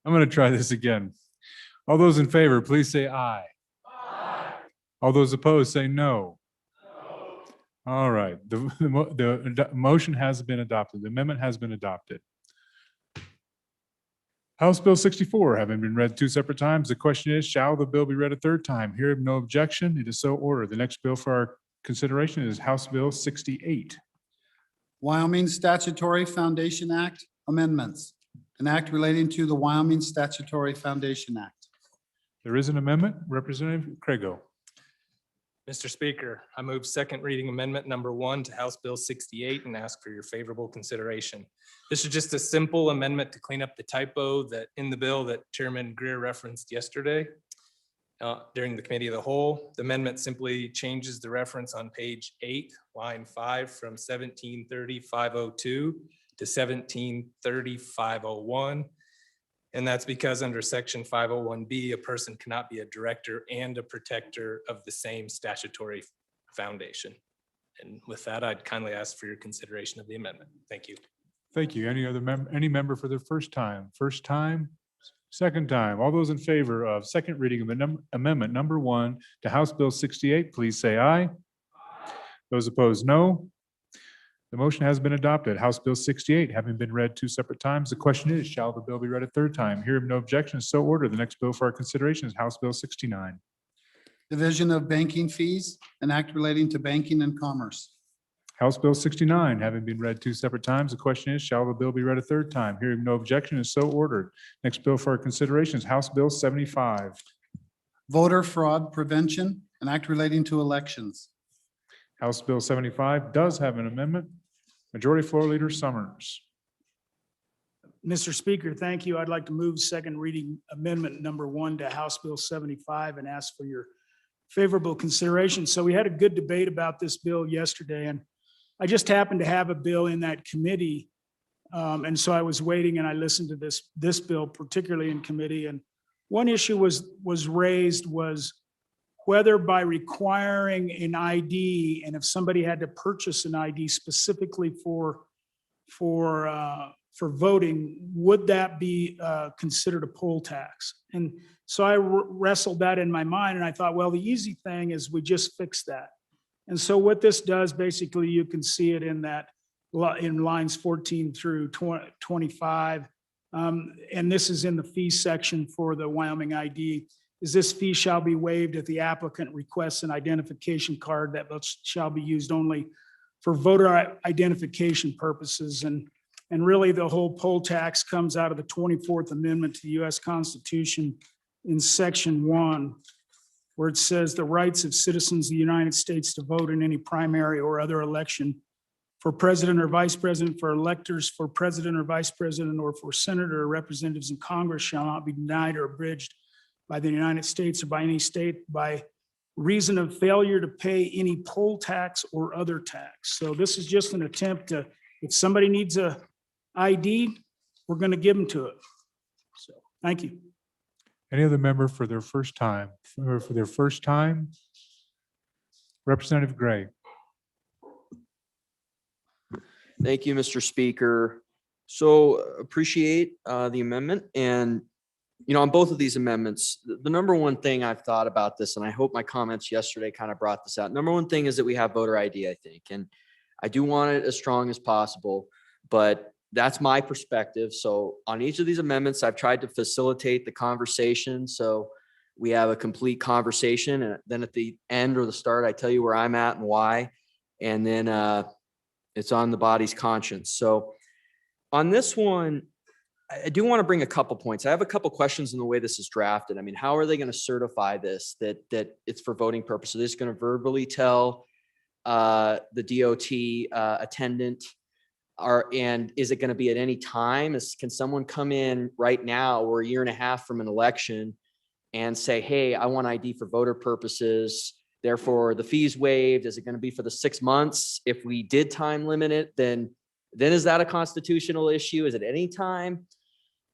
I'm going to try this again. All those in favor, please say aye. Aye. All those opposed, say no. No. All right. The motion has been adopted. The amendment has been adopted. House Bill 64 having been read 2 separate times. The question is, shall the bill be read a third time? Hearing no objection, it is so ordered. The next bill for our consideration is House Bill 68. Wyoming Statutory Foundation Act amendments. An act relating to the Wyoming Statutory Foundation Act. There is an amendment. Representative Craigo. Mr. Speaker, I move second reading amendment number 1 to House Bill 68 and ask for your favorable consideration. This is just a simple amendment to clean up the typo that in the bill that Chairman Greer referenced yesterday during the committee of the whole. The amendment simply changes the reference on page 8, line 5 from 1730-502 to 1730-501. And that's because under section 501B, a person cannot be a director and a protector of the same statutory foundation. And with that, I'd kindly ask for your consideration of the amendment. Thank you. Thank you. Any other any member for their first time? First time? Second time? All those in favor of second reading of amendment number 1 to House Bill 68, please say aye. Aye. Those opposed, no. The motion has been adopted. House Bill 68 having been read 2 separate times. The question is, shall the bill be read a third time? Hearing no objection, so ordered. The next bill for our consideration is House Bill 69. Division of Banking Fees, an act relating to banking and commerce. House Bill 69 having been read 2 separate times. The question is, shall the bill be read a third time? Hearing no objection, is so ordered. Next bill for our consideration is House Bill 75. Voter Fraud Prevention, an act relating to elections. House Bill 75 does have an amendment. Majority Floor Leader Summers. Mr. Speaker, thank you. I'd like to move second reading amendment number 1 to House Bill 75 and ask for your favorable consideration. So we had a good debate about this bill yesterday, and I just happened to have a bill in that committee. And so I was waiting and I listened to this bill, particularly in committee. And one issue was raised was whether by requiring an ID, and if somebody had to purchase an ID specifically for voting, would that be considered a poll tax? And so I wrestled that in my mind, and I thought, well, the easy thing is we just fix that. And so what this does, basically, you can see it in lines 14 through 25. And this is in the fee section for the Wyoming ID. Is this fee shall be waived if the applicant requests an identification card that shall be used only for voter identification purposes. And really the whole poll tax comes out of the 24th Amendment to the U.S. Constitution in section 1, where it says the rights of citizens of the United States to vote in any primary or other election for president or vice president, for electors for president or vice president, or for senator or representatives in Congress shall not be denied or abridged by the United States or by any state by reason of failure to pay any poll tax or other tax. So this is just an attempt to, if somebody needs a ID, we're going to give them to it. So thank you. Any other member for their first time? For their first time? Representative Gray. Thank you, Mr. Speaker. So appreciate the amendment. And, you know, on both of these amendments, the number one thing I've thought about this, and I hope my comments yesterday kind of brought this out. Number one thing is that we have voter ID, I think. And I do want it as strong as possible, but that's my perspective. So on each of these amendments, I've tried to facilitate the conversation. So we have a complete conversation, and then at the end or the start, I tell you where I'm at and why. And then it's on the body's conscience. So on this one, I do want to bring a couple points. I have a couple questions in the way this is drafted. I mean, how are they going to certify this, that it's for voting purposes? Are they just going to verbally tell the DOT attendant, and is it going to be at any time? Can someone come in right now or a year and a half from an election and say, hey, I want ID for voter purposes, therefore the fees waived? Is it going to be for the 6 months? If we did time limit it, then is that a constitutional issue? Is it any time?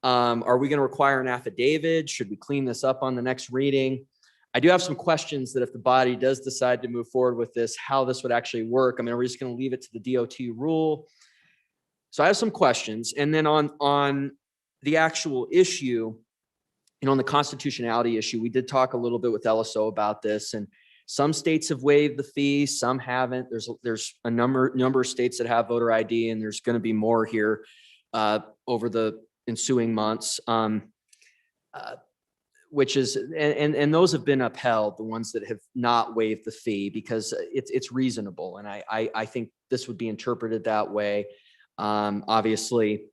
Are we going to require an affidavit? Should we clean this up on the next reading? I do have some questions that if the body does decide to move forward with this, how this would actually work. I mean, are we just going to leave it to the DOT rule? So I have some questions. And then on the actual issue, on the constitutionality issue, we did talk a little bit with LSO about this, and some states have waived the fee, some haven't. There's a number of states that have voter ID, and there's going to be more here over the ensuing months, which is, and those have been upheld, the ones that have not waived the fee, because it's reasonable. And I think this would be interpreted that way. Obviously,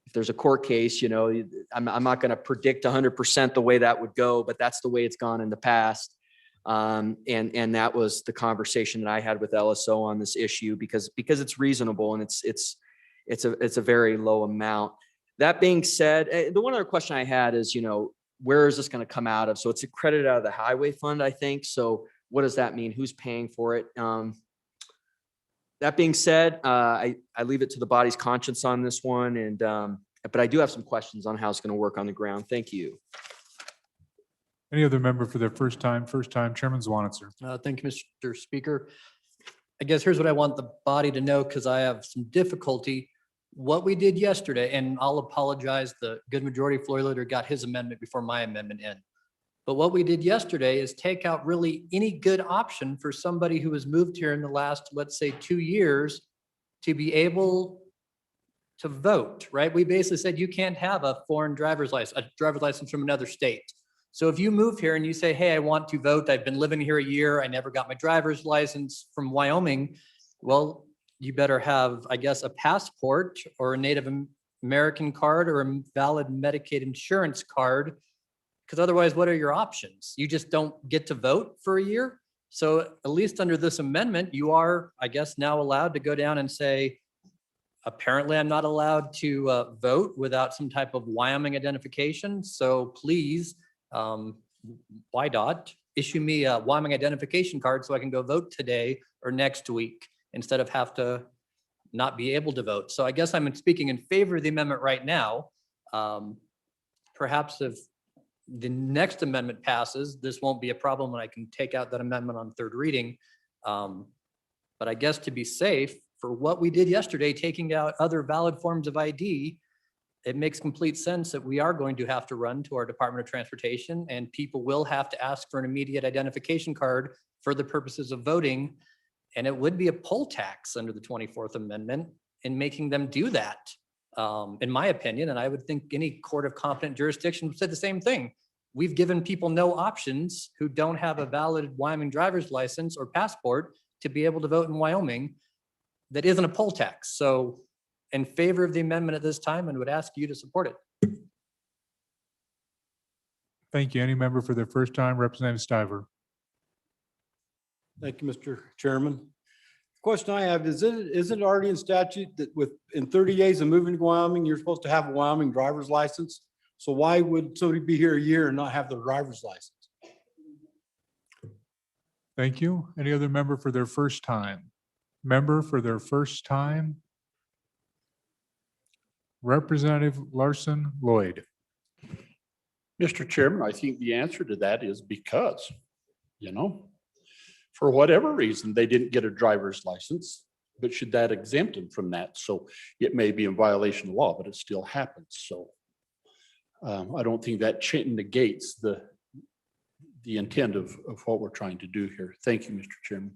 if there's a court case, I'm not going to predict 100% the way that would go, but that's the way it's gone in the past. And that was the conversation that I had with LSO on this issue, because it's reasonable and it's a very low amount. That being said, the one other question I had is, where is this going to come out of? So it's accredited out of the highway fund, I think. So what does that mean? Who's paying for it? That being said, I leave it to the body's conscience on this one. And, but I do have some questions on how it's going to work on the ground. Thank you. Any other member for their first time? Chairman Zwanitzer. Thank you, Mr. Speaker. I guess here's what I want the body to know, because I have some difficulty. What we did yesterday, and I'll apologize, the good majority floor leader got his amendment before my amendment in. But what we did yesterday is take out really any good option for somebody who has moved here in the last, let's say, 2 years to be able to vote, right? We basically said you can't have a foreign driver's license from another state. So if you move here and you say, hey, I want to vote, I've been living here a year, I never got my driver's license from Wyoming, well, you better have, I guess, a passport or a Native American card or a valid Medicaid insurance card, because otherwise, what are your options? You just don't get to vote for a year. So at least under this amendment, you are, I guess, now allowed to go down and say, apparently I'm not allowed to vote without some type of Wyoming identification. So please, YDOT, issue me a Wyoming identification card so I can go vote today or next week instead of have to not be able to vote. So I guess I'm speaking in favor of the amendment right now. Perhaps if the next amendment passes, this won't be a problem and I can take out that amendment on third reading. But I guess to be safe, for what we did yesterday, taking out other valid forms of ID, it makes complete sense that we are going to have to run to our Department of Transportation, and people will have to ask for an immediate identification card for the purposes of voting. And it would be a poll tax under the 24th Amendment in making them do that, in my opinion. And I would think any court of competent jurisdiction would say the same thing. We've given people no options who don't have a valid Wyoming driver's license or passport to be able to vote in Wyoming. That isn't a poll tax. So in favor of the amendment at this time, and would ask you to support it. Thank you. Any member for their first time? Representative Stiver. Thank you, Mr. Chairman. Question I have is it already in statute that in 30 days of moving to Wyoming, you're supposed to have a Wyoming driver's license? So why would somebody be here a year and not have the driver's license? Thank you. Any other member for their first time? Member for their first time? Representative Larson Lloyd. Mr. Chairman, I think the answer to that is because, for whatever reason, they didn't get a driver's license, but should that exempt them from that? So it may be in violation of law, but it still happens. So I don't think that negates the intent of what we're trying to do here. Thank you, Mr. Chairman.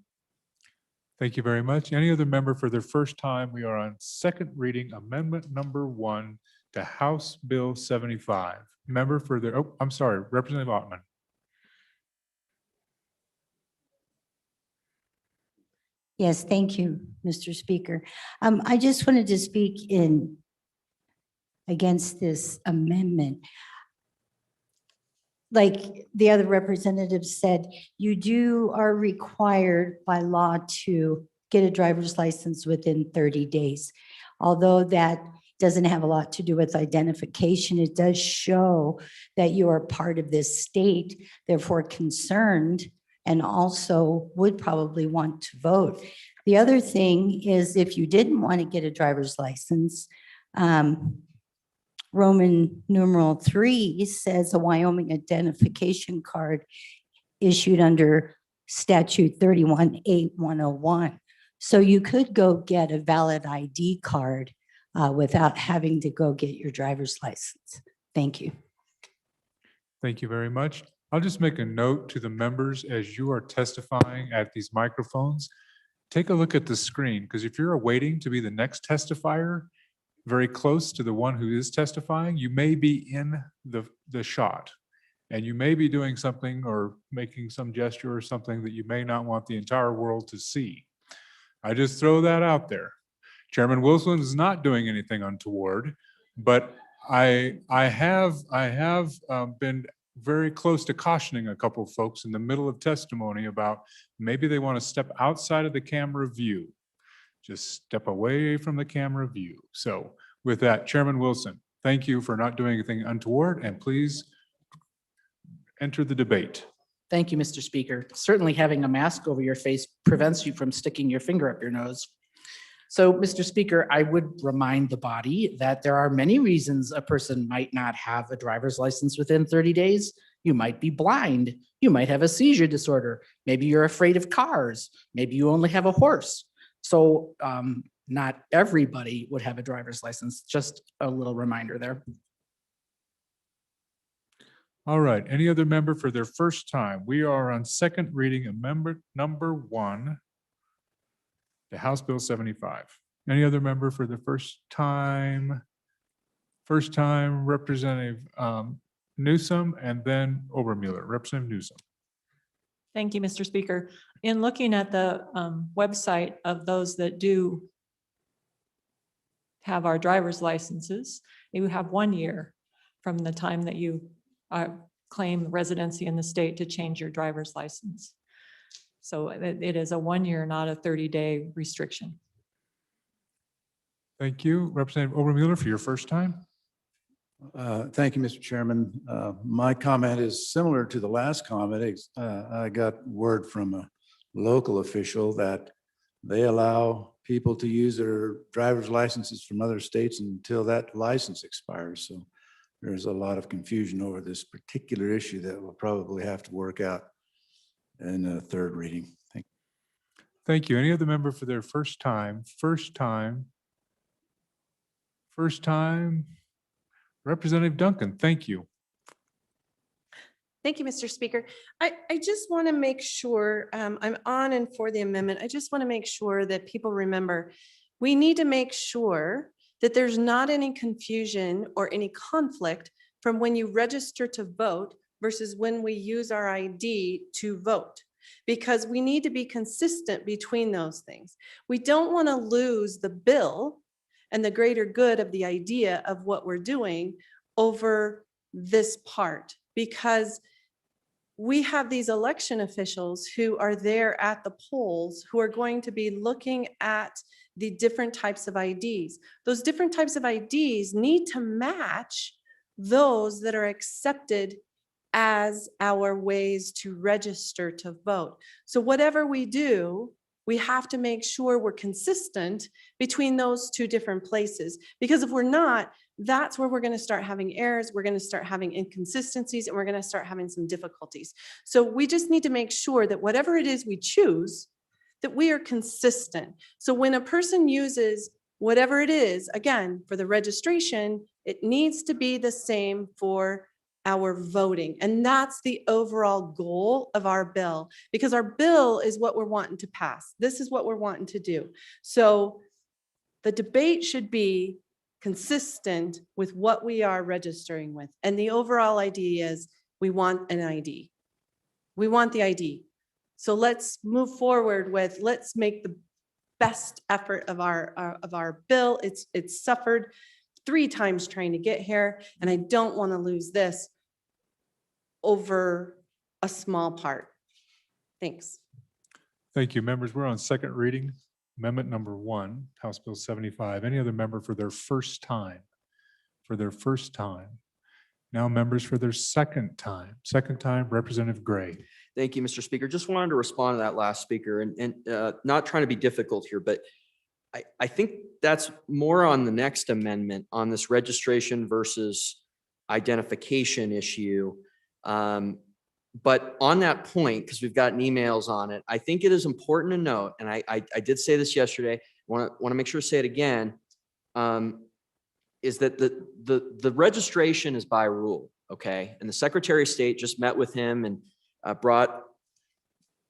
Thank you very much. Any other member for their first time? We are on second reading amendment number 1 to House Bill 75. Member for their, oh, I'm sorry, Representative Ottman. Yes, thank you, Mr. Speaker. I just wanted to speak in against this amendment. Like the other representatives said, you are required by law to get a driver's license within 30 days. Although that doesn't have a lot to do with identification, it does show that you are part of this state, therefore concerned, and also would probably want to vote. The other thing is if you didn't want to get a driver's license, Roman numeral 3 says a Wyoming identification card issued under statute 318101. So you could go get a valid ID card without having to go get your driver's license. Thank you. Thank you very much. I'll just make a note to the members as you are testifying at these microphones. Take a look at the screen, because if you're waiting to be the next testifier, very close to the one who is testifying, you may be in the shot. And you may be doing something or making some gesture or something that you may not want the entire world to see. I just throw that out there. Chairman Wilson is not doing anything untoward, but I have been very close to cautioning a couple of folks in the middle of testimony about maybe they want to step outside of the camera view. Just step away from the camera view. So with that, Chairman Wilson, thank you for not doing anything untoward, and please enter the debate. Thank you, Mr. Speaker. Certainly having a mask over your face prevents you from sticking your finger up your nose. So, Mr. Speaker, I would remind the body that there are many reasons a person might not have a driver's license within 30 days. You might be blind. You might have a seizure disorder. Maybe you're afraid of cars. Maybe you only have a horse. So not everybody would have a driver's license. Just a little reminder there. All right, any other member for their first time? We are on second reading amendment number 1 to House Bill 75. Any other member for the first time? First time, Representative Newsom, and then Obermuller. Representative Newsom. Thank you, Mr. Speaker. In looking at the website of those that do have our driver's licenses, you have 1 year from the time that you claim residency in the state to change your driver's license. So it is a 1 year, not a 30-day restriction. Thank you. Representative Obermuller for your first time. Thank you, Mr. Chairman. My comment is similar to the last comment. I got word from a local official that they allow people to use their driver's licenses from other states until that license expires. So there's a lot of confusion over this particular issue that we'll probably have to work out in a third reading. Thank you. Thank you. Any other member for their first time? First time. Representative Duncan, thank you. Thank you, Mr. Speaker. I just want to make sure I'm on and for the amendment. I just want to make sure that people remember we need to make sure that there's not any confusion or any conflict from when you register to vote versus when we use our ID to vote, because we need to be consistent between those things. We don't want to lose the bill and the greater good of the idea of what we're doing over this part, because we have these election officials who are there at the polls who are going to be looking at the different types of IDs. Those different types of IDs need to match those that are accepted as our ways to register to vote. So whatever we do, we have to make sure we're consistent between those two different places, because if we're not, that's where we're going to start having errors, we're going to start having inconsistencies, and we're going to start having some difficulties. So we just need to make sure that whatever it is we choose, that we are consistent. So when a person uses whatever it is, again, for the registration, it needs to be the same for our voting. And that's the overall goal of our bill, because our bill is what we're wanting to pass. This is what we're wanting to do. So the debate should be consistent with what we are registering with. And the overall idea is we want an ID. We want the ID. So let's move forward with, let's make the best effort of our bill. It's suffered 3 times trying to get here, and I don't want to lose this over a small part. Thanks. Thank you, members. We're on second reading, amendment number 1, House Bill 75. Any other member for their first time? For their first time. Now members for their second time. Second time, Representative Gray. Thank you, Mr. Speaker. Just wanted to respond to that last speaker and not trying to be difficult here, but I think that's more on the next amendment on this registration versus identification issue. But on that point, because we've gotten emails on it, I think it is important to note, and I did say this yesterday, want to make sure to say it again, is that the registration is by rule, okay? And the Secretary of State just met with him and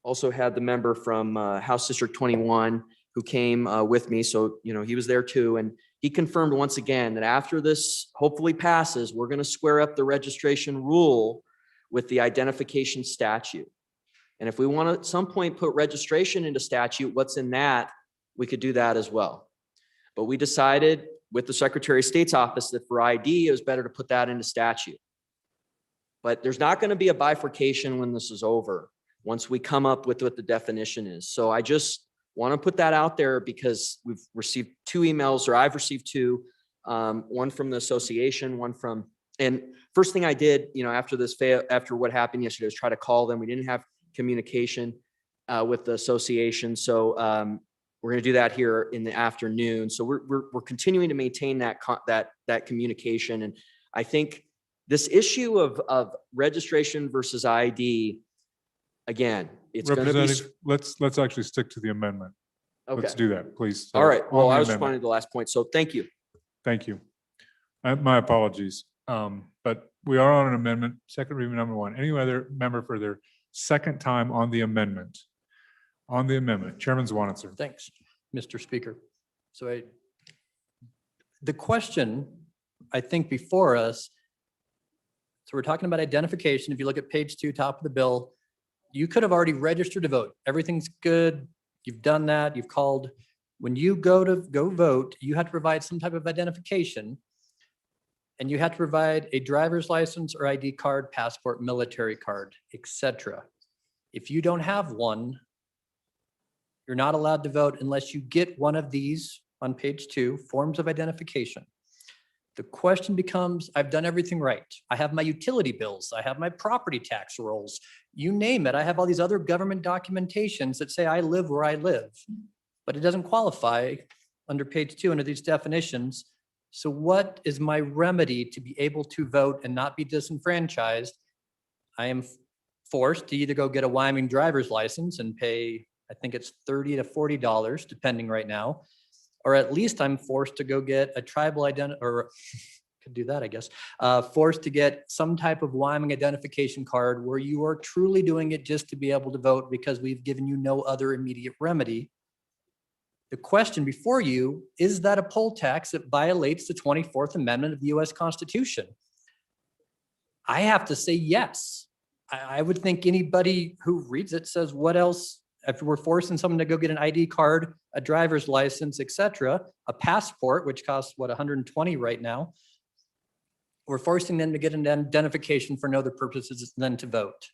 also had the member from House District 21 who came with me. So, he was there too. And he confirmed once again that after this hopefully passes, we're going to square up the registration rule with the identification statute. And if we want to at some point put registration into statute, what's in that, we could do that as well. But we decided with the Secretary of State's office that for ID, it was better to put that into statute. But there's not going to be a bifurcation when this is over, once we come up with what the definition is. So I just want to put that out there because we've received 2 emails, or I've received 2, one from the association, one from, and first thing I did, after what happened yesterday was try to call them. We didn't have communication with the association. So we're going to do that here in the afternoon. So we're continuing to maintain that communication. And I think this issue of registration versus ID, again, it's going to be. Representative, let's actually stick to the amendment. Okay. Let's do that, please. All right. Well, On the I was amendment. responding to the last point. So thank you. Thank you. My apologies. But we are on an amendment, second reading number 1. Any other member for their second time on the amendment? On the amendment, Chairman Zwanitzer. Thanks, Mr. Speaker. So the question, I think, before us, so we're talking about identification. If you look at page 2, top of the bill, you could have already registered to vote. Everything's good. You've done that. You've called. When you go vote, you have to provide some type of identification, and you have to provide a driver's license or ID card, passport, military card, etc. If you don't have one, you're not allowed to vote unless you get one of these on page 2, forms of identification. The question becomes, I've done everything right. I have my utility bills. I have my property tax rolls. You name it. I have all these other government documentations that say I live where I live, but it doesn't qualify under page 2 under these definitions. So what is my remedy to be able to vote and not be disenfranchised? I am forced to either go get a Wyoming driver's license and pay, I think it's $30 to $40, depending right now, or at least I'm forced to go get a tribal or could do that, I guess, forced to get some type of Wyoming identification card where you are truly doing it just to be able to vote because we've given you no other immediate remedy. The question before you, is that a poll tax that violates the 24th Amendment of the US Constitution? I have to say yes. I would think anybody who reads it says, what else? If we're forcing someone to go get an ID card, a driver's license, etc., a passport, which costs what, $120 right now, we're forcing them to get an identification for no other purposes than to vote.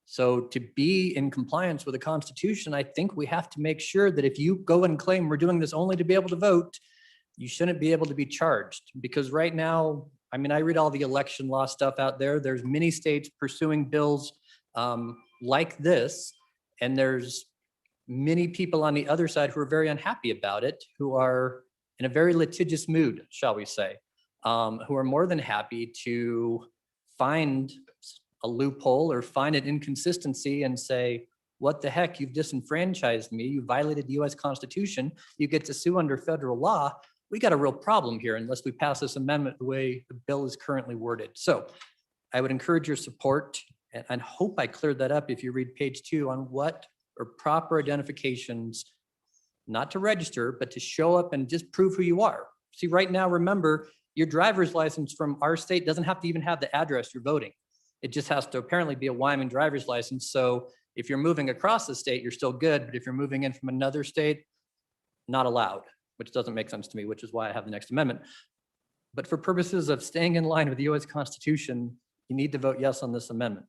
So to be in compliance with the Constitution, I think we have to make sure that if you go and claim we're doing this only to be able to vote, you shouldn't be able to be charged. Because right now, I mean, I read all the election law stuff out there. There's many states pursuing bills like this, and there's many people on the other side who are very unhappy about it, who are in a very litigious mood, shall we say, who are more than happy to find a loophole or find an inconsistency and say, what the heck, you've disenfranchised me, you violated the US Constitution, you get to sue under federal law. We got a real problem here unless we pass this amendment the way the bill is currently worded. So I would encourage your support and hope I cleared that up if you read page 2 on what are proper identifications, not to register, but to show up and just prove who you are. See, right now, remember, your driver's license from our state doesn't have to even have the address you're voting. It just has to apparently be a Wyoming driver's license. So if you're moving across the state, you're still good. But if you're moving in from another state, not allowed, which doesn't make sense to me, which is why I have the next amendment. But for purposes of staying in line with the US Constitution, you need to vote yes on this amendment.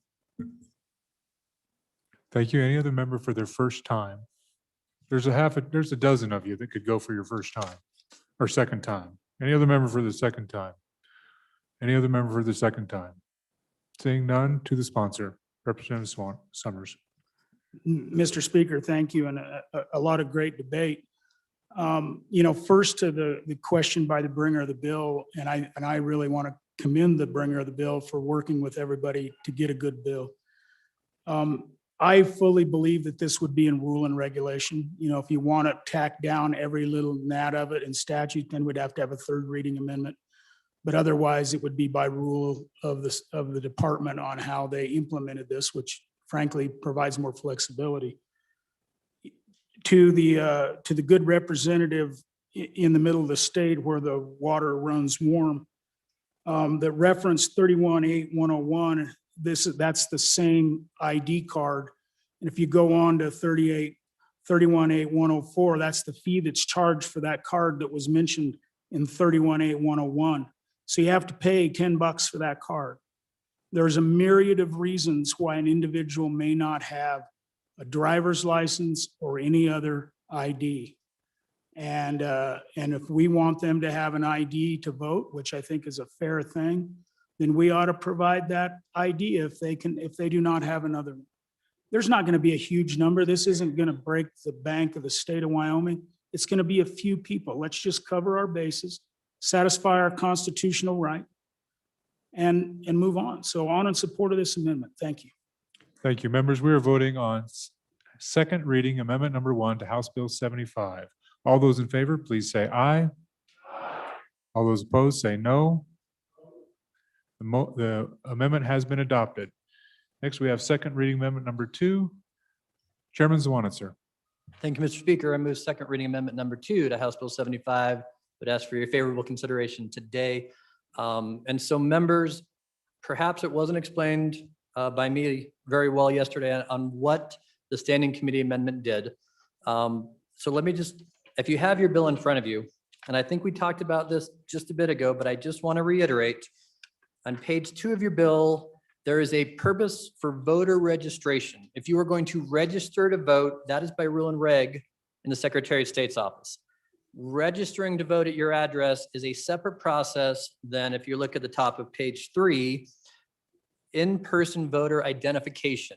Thank you. Any other member for their first time? There's a dozen of you that could go for your first time or second time. Any other member for the second time? Any other member for the second time? Seeing none, to the sponsor, Representative Summers. Mr. Speaker, thank you, and a lot of great debate. First to the question by the bringer of the bill, and I really want to commend the bringer of the bill for working with everybody to get a good bill. I fully believe that this would be in rule and regulation. If you want to tack down every little gnat of it in statute, then we'd have to have a third reading amendment. But otherwise, it would be by rule of the department on how they implemented this, which frankly provides more flexibility. To the good representative in the middle of the state where the water runs warm, the reference 31.8.101, that's the same ID card. And if you go on to 31.8.104, that's the fee that's charged for that card that was mentioned in 31.8.101. So you have to pay $10 for that card. There's a myriad of reasons why an individual may not have a driver's license or any other ID. And if we want them to have an ID to vote, which I think is a fair thing, then we ought to provide that ID if they do not have another. There's not going to be a huge number. This isn't going to break the bank of the state of Wyoming. It's going to be a few people. Let's just cover our bases, satisfy our constitutional right, and move on. So on in support of this amendment. Thank you. Thank you. Members, we are voting on second reading amendment number 1 to House Bill 75. All those in favor, please say aye. All those opposed, say no. The amendment has been adopted. Next, we have second reading amendment number 2. Chairman Zwanitzer. Thank you, Mr. Speaker. I move second reading amendment number 2 to House Bill 75, but ask for your favorable consideration today. And so members, perhaps it wasn't explained by me very well yesterday on what the standing committee amendment did. So let me just, if you have your bill in front of you, and I think we talked about this just a bit ago, but I just want to reiterate, on page 2 of your bill, there is a purpose for voter registration. If you are going to register to vote, that is by rule and reg in the Secretary of State's office. Registering to vote at your address is a separate process than if you look at the top of page 3, in-person voter identification,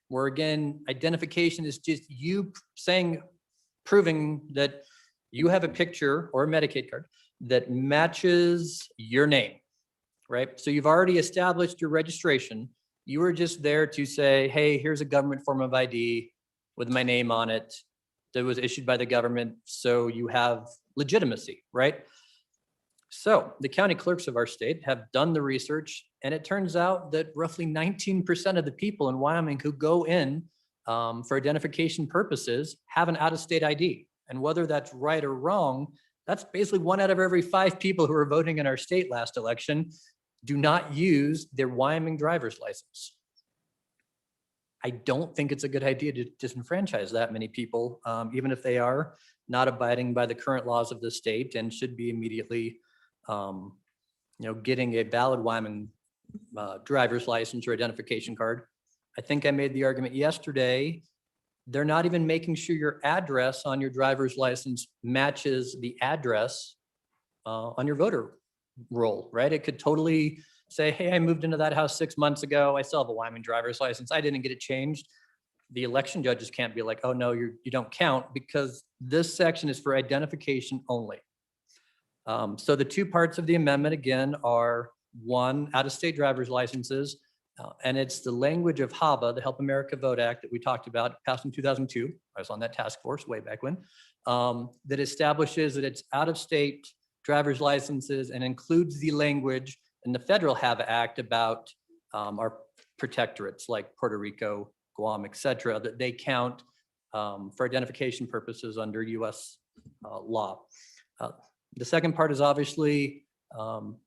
where again, identification is just you proving that you have a picture or a Medicaid card that matches your name, right? So you've already established your registration. You were just there to say, hey, here's a government form of ID with my name on it that was issued by the government. So you have legitimacy, right? So the county clerks of our state have done the research, and it turns out that roughly 19% of the people in Wyoming who go in for identification purposes have an out-of-state ID. And whether that's right or wrong, that's basically 1 out of every 5 people who are voting in our state last election do not use their Wyoming driver's license. I don't think it's a good idea to disenfranchise that many people, even if they are not abiding by the current laws of the state and should be immediately getting a valid Wyoming driver's license or identification card. I think I made the argument yesterday, they're not even making sure your address on your driver's license matches the address on your voter roll, right? It could totally say, hey, I moved into that house 6 months ago. I still have a Wyoming driver's license. I didn't get it changed. The election judges can't be like, oh no, you don't count, because this section is for identification only. So the 2 parts of the amendment again are 1, out-of-state driver's licenses, and it's the language of HAVA, the Help America Vote Act that we talked about, passed in 2002. I was on that task force way back when, that establishes that it's out-of-state driver's licenses and includes the language in the federal HAVA Act about our protectorates like Puerto Rico, Guam, et cetera, that they count for identification purposes under US law. The second part is obviously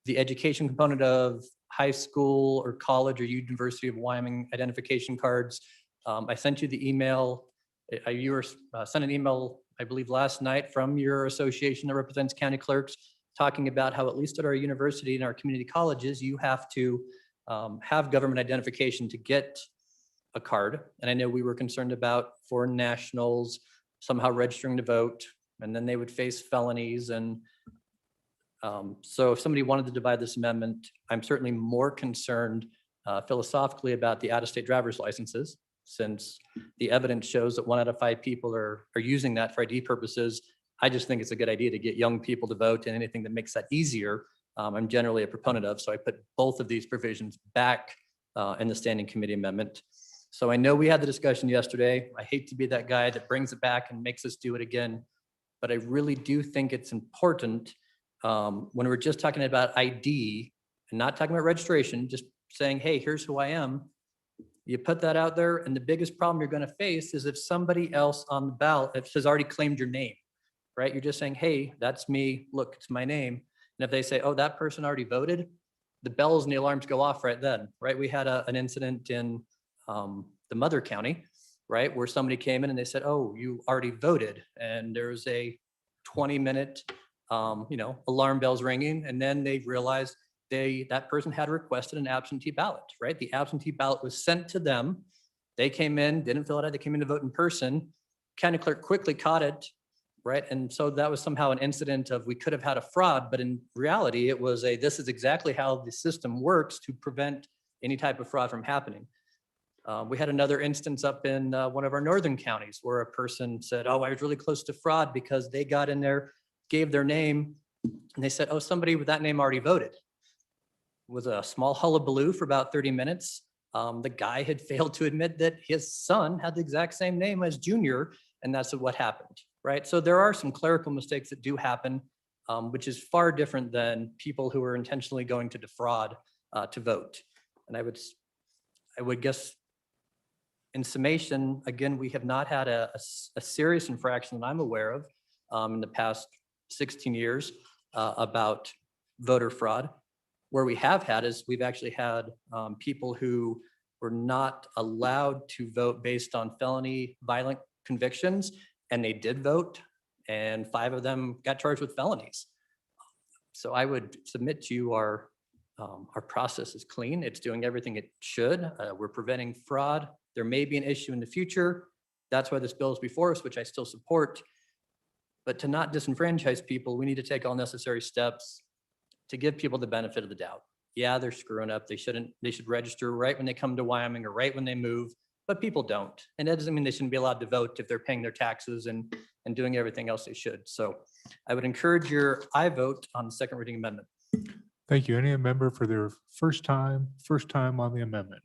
the education component of high school or college or University of Wyoming identification cards. I sent you the email. You were sent an email, I believe, last night from your association that represents county clerks, talking about how at least at our university and our community colleges, you have to have government identification to get a card. And I know we were concerned about foreign nationals somehow registering to vote, and then they would face felonies. And so if somebody wanted to divide this amendment, I'm certainly more concerned philosophically about the out-of-state driver's licenses, since the evidence shows that 1 out of 5 people are using that for ID purposes. I just think it's a good idea to get young people to vote, and anything that makes that easier, I'm generally a proponent of. So I put both of these provisions back in the standing committee amendment. So I know we had the discussion yesterday. I hate to be that guy that brings it back and makes us do it again, but I really do think it's important when we're just talking about ID and not talking about registration, just saying, hey, here's who I am. You put that out there, and the biggest problem you're going to face is if somebody else on the ballot has already claimed your name, right? You're just saying, hey, that's me. Look, it's my name. And if they say, oh, that person already voted, the bells and the alarms go off right then, right? We had an incident in the Mother County, right, where somebody came in and they said, oh, you already voted. And there's a 20-minute, alarm bells ringing. And then they realized that person had requested an absentee ballot, right? The absentee ballot was sent to them. They came in, didn't fill it out. They came in to vote in person. County clerk quickly caught it, right? And so that was somehow an incident of we could have had a fraud, but in reality, it was this is exactly how the system works to prevent any type of fraud from happening. We had another instance up in one of our northern counties where a person said, oh, I was really close to fraud because they got in there, gave their name, and they said, oh, somebody with that name already voted. It was a small hullabaloo for about 30 minutes. The guy had failed to admit that his son had the exact same name as Junior, and that's what happened, right? So there are some clerical mistakes that do happen, which is far different than people who are intentionally going to defraud to vote. And I would guess, in summation, again, we have not had a serious infraction that I'm aware of in the past 16 years about voter fraud. Where we have had is we've actually had people who were not allowed to vote based on felony violent convictions, and they did vote, and 5 of them got charged with felonies. So I would submit to you our process is clean. It's doing everything it should. We're preventing fraud. There may be an issue in the future. That's why this bill is before us, which I still support. But to not disenfranchise people, we need to take all necessary steps to give people the benefit of the doubt. Yeah, they're screwing up. They should register right when they come to Wyoming or right when they move, but people don't. And that doesn't mean they shouldn't be allowed to vote if they're paying their taxes and doing everything else they should. So I would encourage your I vote on the second reading amendment. Thank you. Any member for their first time on the amendment?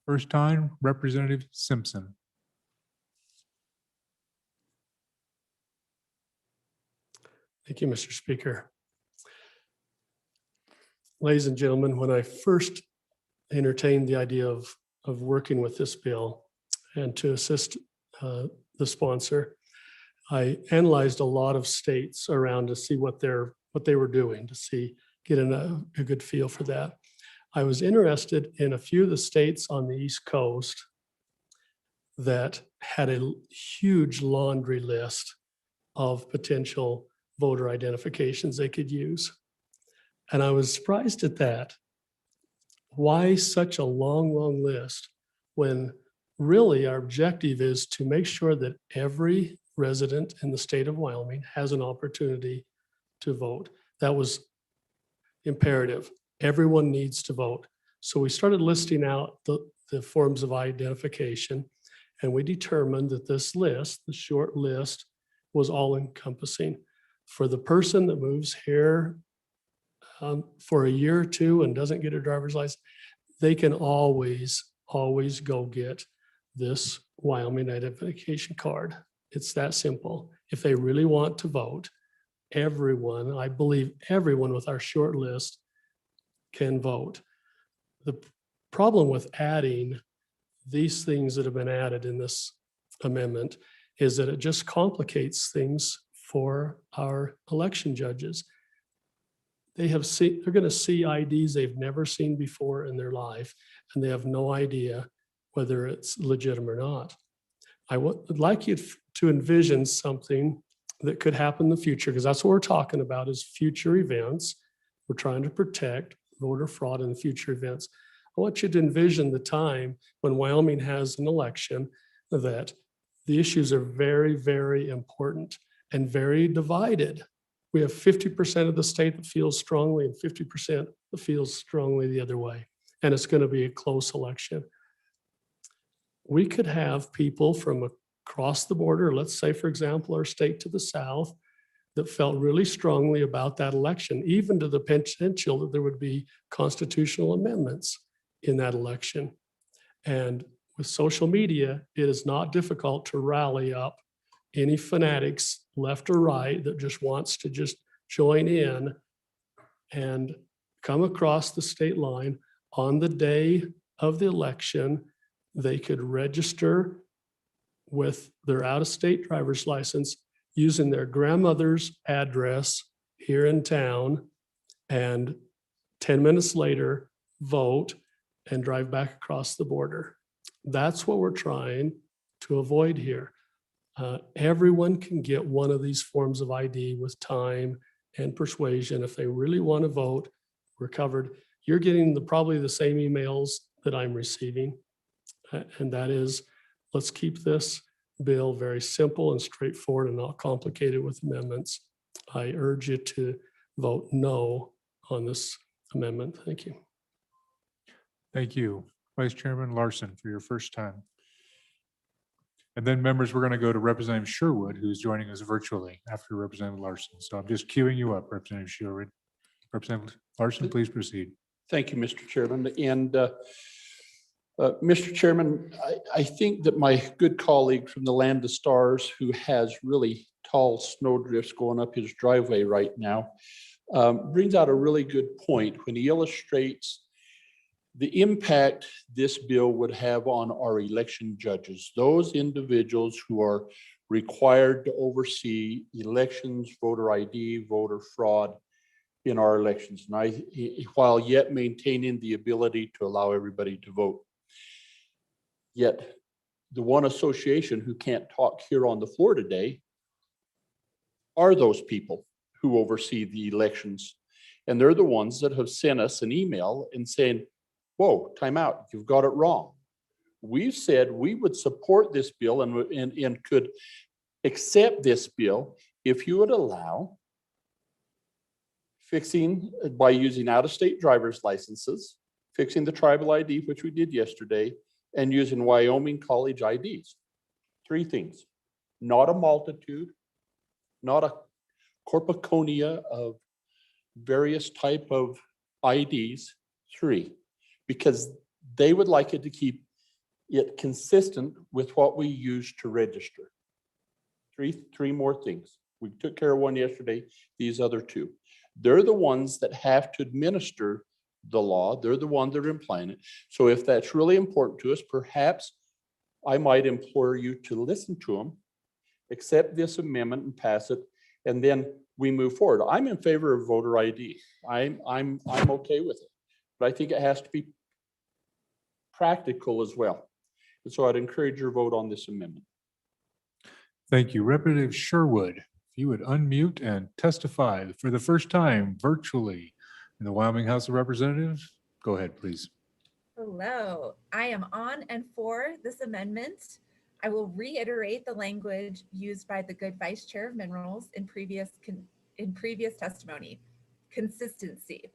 First time, Representative Simpson. Thank you, Mr. Speaker. Ladies and gentlemen, when I first entertained the idea of working with this bill and to assist the sponsor, I analyzed a lot of states around to see what they were doing, to get a good feel for that. I was interested in a few of the states on the East Coast that had a huge laundry list of potential voter identifications they could use. And I was surprised at that. Why such a long list when really our objective is to make sure that every resident in the state of Wyoming has an opportunity to vote? That was imperative. Everyone needs to vote. So we started listing out the forms of identification, and we determined that this list, the short list, was all encompassing. For the person that moves here for a year or two and doesn't get a driver's license, they can always go get this Wyoming identification card. It's that simple. If they really want to vote, everyone, I believe everyone with our short list can vote. The problem with adding these things that have been added in this amendment is that it just complicates things for our election judges. They're going to see IDs they've never seen before in their life, and they have no idea whether it's legitimate or not. I would like you to envision something that could happen in the future, because that's what we're talking about is future events. We're trying to protect voter fraud in future events. I want you to envision the time when Wyoming has an election that the issues are very, very important and very divided. We have 50% of the state that feels strongly and 50% that feels strongly the other way. And it's going to be a close election. We could have people from across the border, let's say, for example, our state to the south, that felt really strongly about that election, even to the potential that there would be constitutional amendments in that election. And with social media, it is not difficult to rally up any fanatics, left or right, that just wants to just join in and come across the state line on the day of the election. They could register with their out-of-state driver's license using their grandmother's address here in town, and 10 minutes later, vote and drive back across the border. That's what we're trying to avoid here. Everyone can get one of these forms of ID with time and persuasion. If they really want to vote, we're covered. You're getting probably the same emails that I'm receiving. And that is, let's keep this bill very simple and straightforward and not complicated with amendments. I urge you to vote no on this amendment. Thank you. Thank you. Vice Chairman Larson for your first time. And then members, we're going to go to Representative Sherwood, who's joining us virtually after Representative Larson. So I'm just queuing you up, Representative Sherwood. Representative Larson, please proceed. Thank you, Mr. Chairman. And Mr. Chairman, I think that my good colleague from the Land of Stars, who has really tall snowdrifts going up his driveway right now, brings out a really good point when he illustrates the impact this bill would have on our election judges, those individuals who are required to oversee elections, voter ID, voter fraud in our elections, and while yet maintaining the ability to allow everybody to vote. Yet the one association who can't talk here on the floor today are those people who oversee the elections. And they're the ones that have sent us an email and saying, whoa, time out, you've got it wrong. We've said we would support this bill and could accept this bill if you would allow fixing by using out-of-state driver's licenses, fixing the tribal ID, which we did yesterday, and using Wyoming college IDs. Three things: not a multitude, not a corpusconia of various type of IDs. Three, because they would like it to keep it consistent with what we use to register. Three more things. We took care of one yesterday, these other two. They're the ones that have to administer the law. They're the ones that are implying it. So if that's really important to us, perhaps I might implore you to listen to them, accept this amendment and pass it, and then we move forward. I'm in favor of voter ID. I'm okay with it, but I think it has to be practical as well. And so I'd encourage your vote on this amendment. Thank you. Representative Sherwood, if you would unmute and testify for the first time virtually in the Wyoming House of Representatives, go ahead, please. Hello, I am on and for this amendment. I will reiterate the language used by the good Vice Chair of Minerals in previous testimony. Consistency.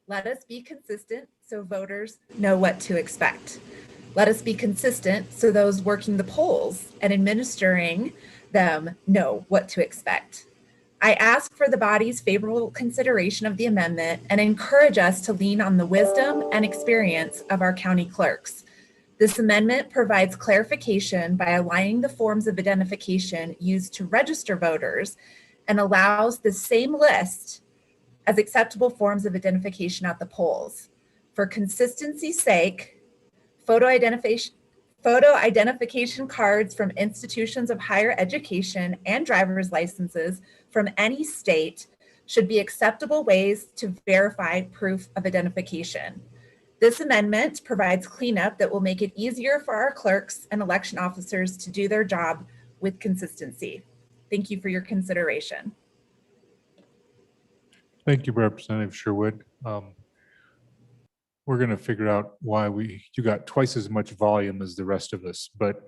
Let us be consistent so voters know what to expect. Let us be consistent so those working the polls and administering them know what to expect. I ask for the body's favorable consideration of the amendment and encourage us to lean on the wisdom and experience of our county clerks. This amendment provides clarification by aligning the forms of identification used to register voters and allows the same list as acceptable forms of identification at the polls. For consistency's sake, photo identification cards from institutions of higher education and driver's licenses from any state should be acceptable ways to verify proof of identification. This amendment provides cleanup that will make it easier for our clerks and election officers to do their job with consistency. Thank you for your consideration. Thank you, Representative Sherwood. We're going to figure out why you got twice as much volume as the rest of us, but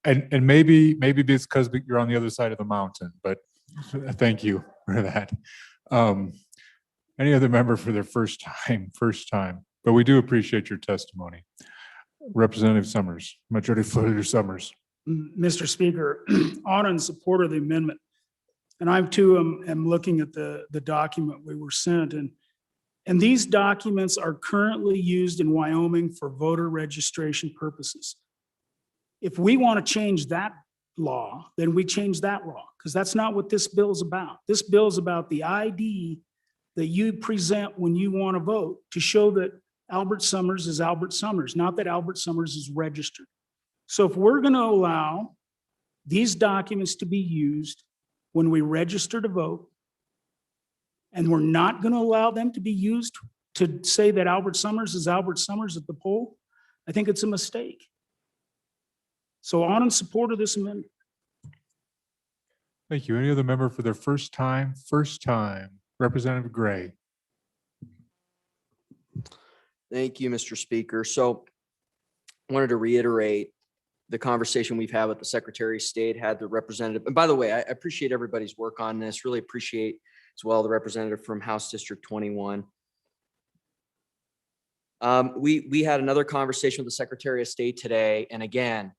and maybe it's because you're on the other side of the mountain, but thank you for that. Any other member for their first time, but we do appreciate your testimony. Representative Summers, Majority Leader Summers. Mr. Speaker, on and support of the amendment. And I too am looking at the document we were sent, and these documents are currently used in Wyoming for voter registration purposes. If we want to change that law, then we change that law, because that's not what this bill is about. This bill is about the ID that you present when you want to vote to show that Albert Summers is Albert Summers, not that Albert Summers is registered. So if we're going to allow these documents to be used when we register to vote, and we're not going to allow them to be used to say that Albert Summers is Albert Summers at the poll, I think it's a mistake. So on in support of this amendment. Thank you. Any other member for their first time? Representative Gray. Thank you, Mr. Speaker. So I wanted to reiterate the conversation we've had with the Secretary of State, had the representative. And by the way, I appreciate everybody's work on this. Really appreciate as well the representative from House District 21. We had another conversation with the Secretary of State today. And again,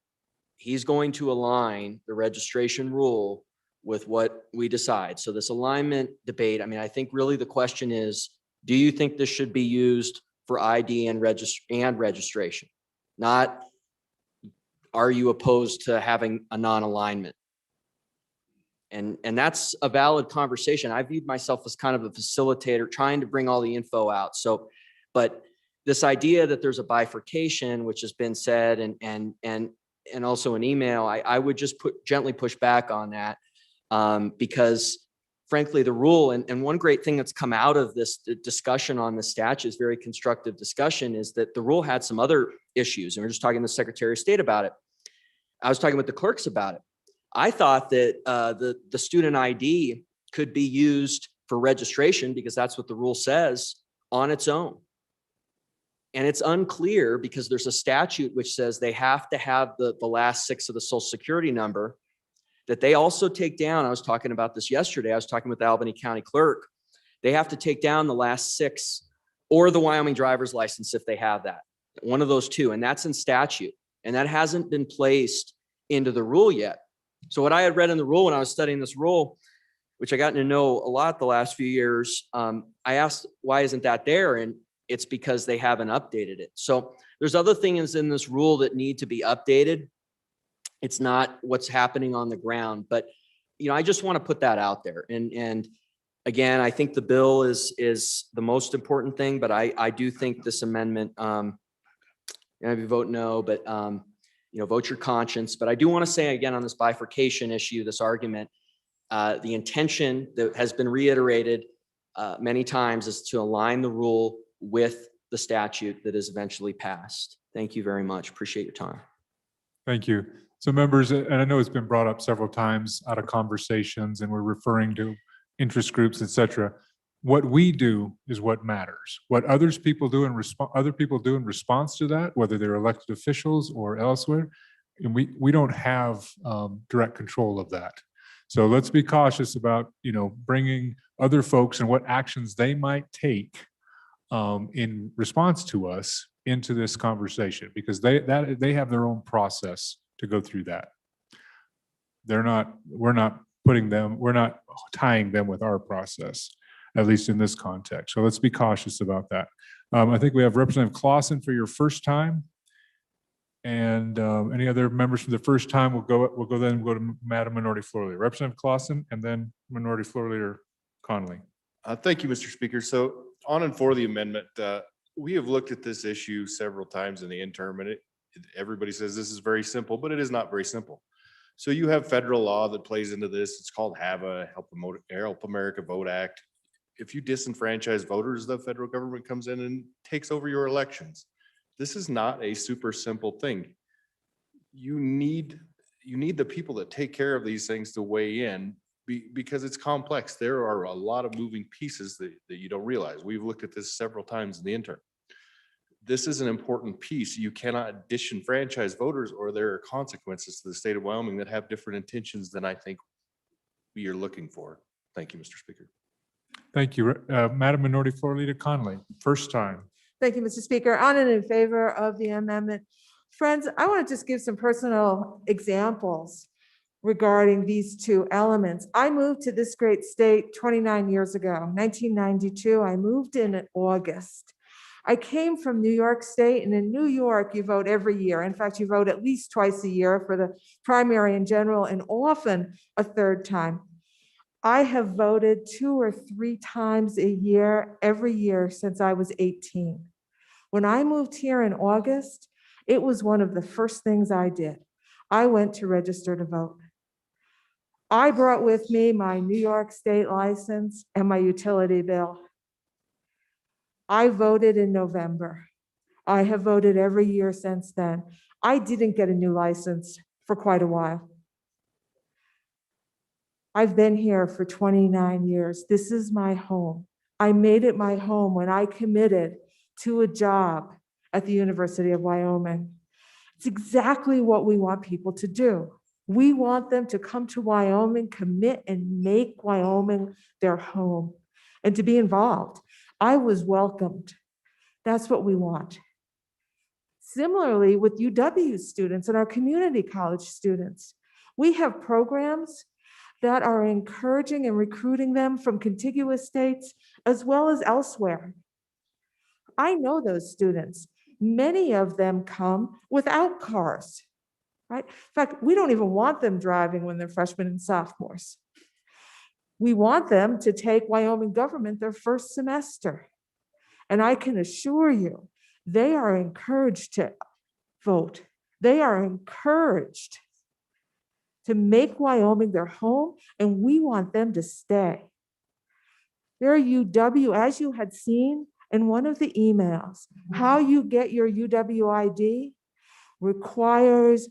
he's going to align the registration rule with what we decide. So this alignment debate, I mean, I think really the question is, do you think this should be used for ID and registration? Not, are you opposed to having a non-alignment? And that's a valid conversation. I viewed myself as kind of a facilitator trying to bring all the info out. So, but this idea that there's a bifurcation, which has been said, and also an email, I would just gently push back on that. Because frankly, the rule, and one great thing that's come out of this discussion on the statute, is very constructive discussion, is that the rule had some other issues. And we're just talking to the Secretary of State about it. I was talking with the clerks about it. I thought that the student ID could be used for registration because that's what the rule says on its own. And it's unclear because there's a statute which says they have to have the last 6 of the Social Security number, that they also take down. I was talking about this yesterday. I was talking with the Albany County Clerk. They have to take down the last 6 or the Wyoming driver's license if they have that. One of those two, and that's in statute. And that hasn't been placed into the rule yet. So what I had read in the rule when I was studying this rule, which I gotten to know a lot the last few years, I asked, why isn't that there? And it's because they haven't updated it. So there's other things in this rule that need to be updated. It's not what's happening on the ground, but I just want to put that out there. And again, I think the bill is the most important thing, but I do think this amendment, if you vote no, but vote your conscience. But I do want to say again on this bifurcation issue, this argument, the intention that has been reiterated many times is to align the rule with the statute that is eventually passed. Thank you very much. Appreciate your time. Thank you. So members, and I know it's been brought up several times out of conversations, and we're referring to interest groups, et cetera. What we do is what matters. What other people do in response to that, whether they're elected officials or elsewhere, and we don't have direct control of that. So let's be cautious about bringing other folks and what actions they might take in response to us into this conversation, because they have their own process to go through that. We're not tying them with our process, at least in this context. So let's be cautious about that. I think we have Representative Clausen for your first time. And any other members from the first time, we'll go to Madam Minority Floor Leader, Representative Clausen, and then Minority Floor Leader Conley. Thank you, Mr. Speaker. So on and for the amendment, we have looked at this issue several times in the interim, and everybody says this is very simple, but it is not very simple. So you have federal law that plays into this. It's called HAVA, Help America Vote Act. If you disenfranchise voters, the federal government comes in and takes over your elections. This is not a super simple thing. You need the people that take care of these things to weigh in because it's complex. There are a lot of moving pieces that you don't realize. We've looked at this several times in the interim. This is an important piece. You cannot disenfranchise voters, or there are consequences to the state of Wyoming that have different intentions than I think we are looking for. Thank you, Mr. Speaker. Thank you. Madam Minority Floor Leader Conley, first time. Thank you, Mr. Speaker. On and in favor of the amendment. Friends, I want to just give some personal examples regarding these two elements. I moved to this great state 29 years ago, 1992. I moved in August. I came from New York State, and in New York, you vote every year. In fact, you vote at least twice a year for the primary and general, and often a third time. I have voted 2 or 3 times a year, every year since I was 18. When I moved here in August, it was one of the first things I did. I went to register to vote. I brought with me my New York State license and my utility bill. I voted in November. I have voted every year since then. I didn't get a new license for quite a while. I've been here for 29 years. This is my home. I made it my home when I committed to a job at the University of Wyoming. It's exactly what we want people to do. We want them to come to Wyoming, commit, and make Wyoming their home, and to be involved. I was welcomed. That's what we want. Similarly, with UW students and our community college students, we have programs that are encouraging and recruiting them from contiguous states as well as elsewhere. I know those students. Many of them come without cars, right? In fact, we don't even want them driving when they're freshmen and sophomores. We want them to take Wyoming government their first semester. And I can assure you, they are encouraged to vote. They are encouraged to make Wyoming their home, and we want them to stay. Their UW, as you had seen in one of the emails, how you get your UW ID requires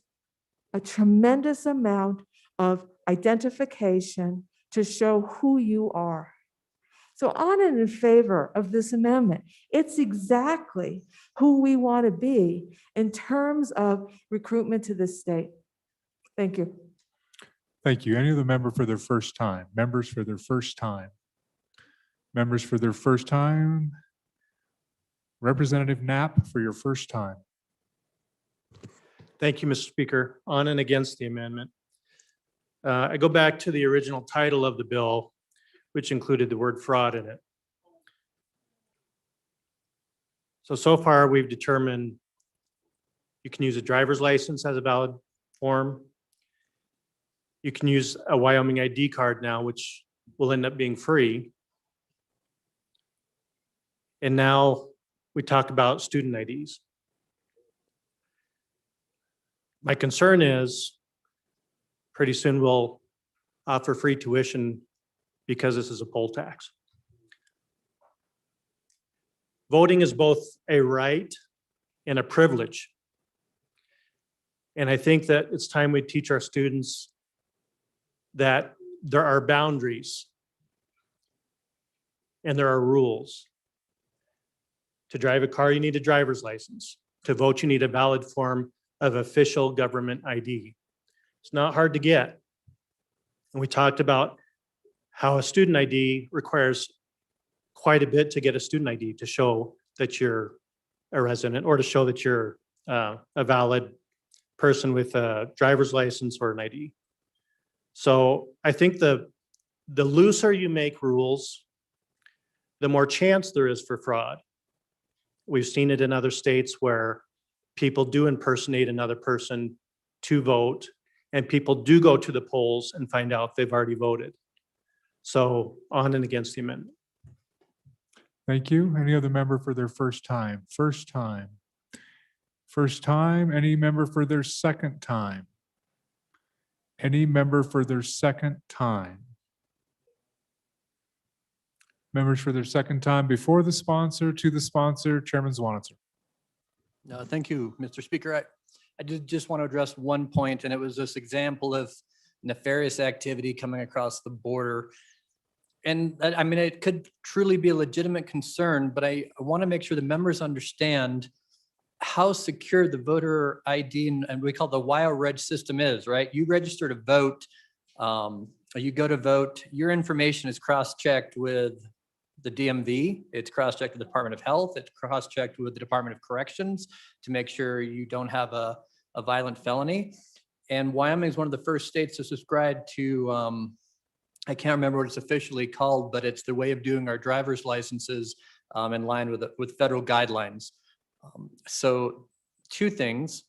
a tremendous amount of identification to show who you are. So on and in favor of this amendment, it's exactly who we want to be in terms of recruitment to this state. Thank you. Thank you. Any other member for their first time? Members for their first time? Members for their first time? Representative Knapp for your first time. Thank you, Mr. Speaker. On and against the amendment. I go back to the original title of the bill, which included the word fraud in it. So far we've determined you can use a driver's license as a valid form. You can use a Wyoming ID card now, which will end up being free. And now we talk about student IDs. My concern is pretty soon we'll offer free tuition because this is a poll tax. Voting is both a right and a privilege. And I think that it's time we teach our students that there are boundaries and there are rules. To drive a car, you need a driver's license. To vote, you need a valid form of official government ID. It's not hard to get. And we talked about how a student ID requires quite a bit to get a student ID to show that you're a resident or to show that you're a valid person with a driver's license or an ID. So I think the looser you make rules, the more chance there is for fraud. We've seen it in other states where people do impersonate another person to vote, and people do go to the polls and find out they've already voted. So on and against the amendment. Thank you. Any other member for their first time? First time. First time. Any member for their second time? Any member for their second time? Members for their second time before the sponsor, to the sponsor, Chairman Zwanitzer. No, thank you, Mr. Speaker. I did just want to address one point, and it was this example of nefarious activity coming across the border. And I mean, it could truly be a legitimate concern, but I want to make sure the members understand how secure the voter ID and we call the WIO-Reg system is, right? You register to vote, or you go to vote, your information is cross-checked with the DMV, it's cross-checked with the Department of Health, it's cross-checked with the Department of Corrections to make sure you don't have a violent felony. And Wyoming is one of the first states to subscribe to, I can't remember what it's officially called, but it's the way of doing our driver's licenses in line with federal guidelines. So two things,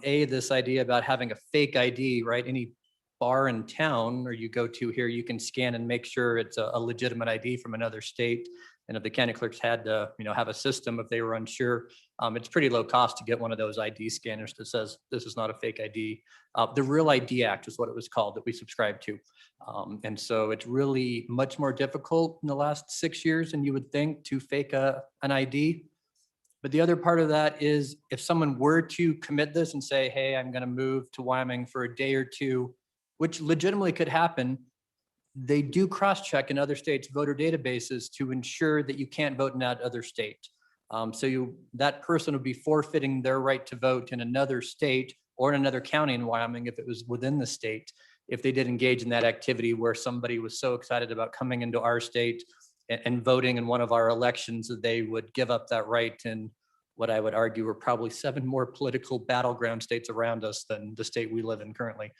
this idea about having a fake ID, right? Any bar in town or you go to here, you can scan and make sure it's a legitimate ID from another state. And if the county clerks had to, have a system, if they were unsure, it's pretty low cost to get one of those ID scanners that says this is not a fake ID. The Real ID Act is what it was called that we subscribe to. And so it's really much more difficult in the last 6 years than you would think to fake an ID. But the other part of that is if someone were to commit this and say, hey, I'm going to move to Wyoming for a day or two, which legitimately could happen, they do cross-check in other states' voter databases to ensure that you can't vote in that other state. So that person would be forfeiting their right to vote in another state or in another county in Wyoming if it was within the state, if they did engage in that activity where somebody was so excited about coming into our state and voting in one of our elections that they would give up that right in what I would argue are probably 7 more political battleground states around us than the state we live in currently.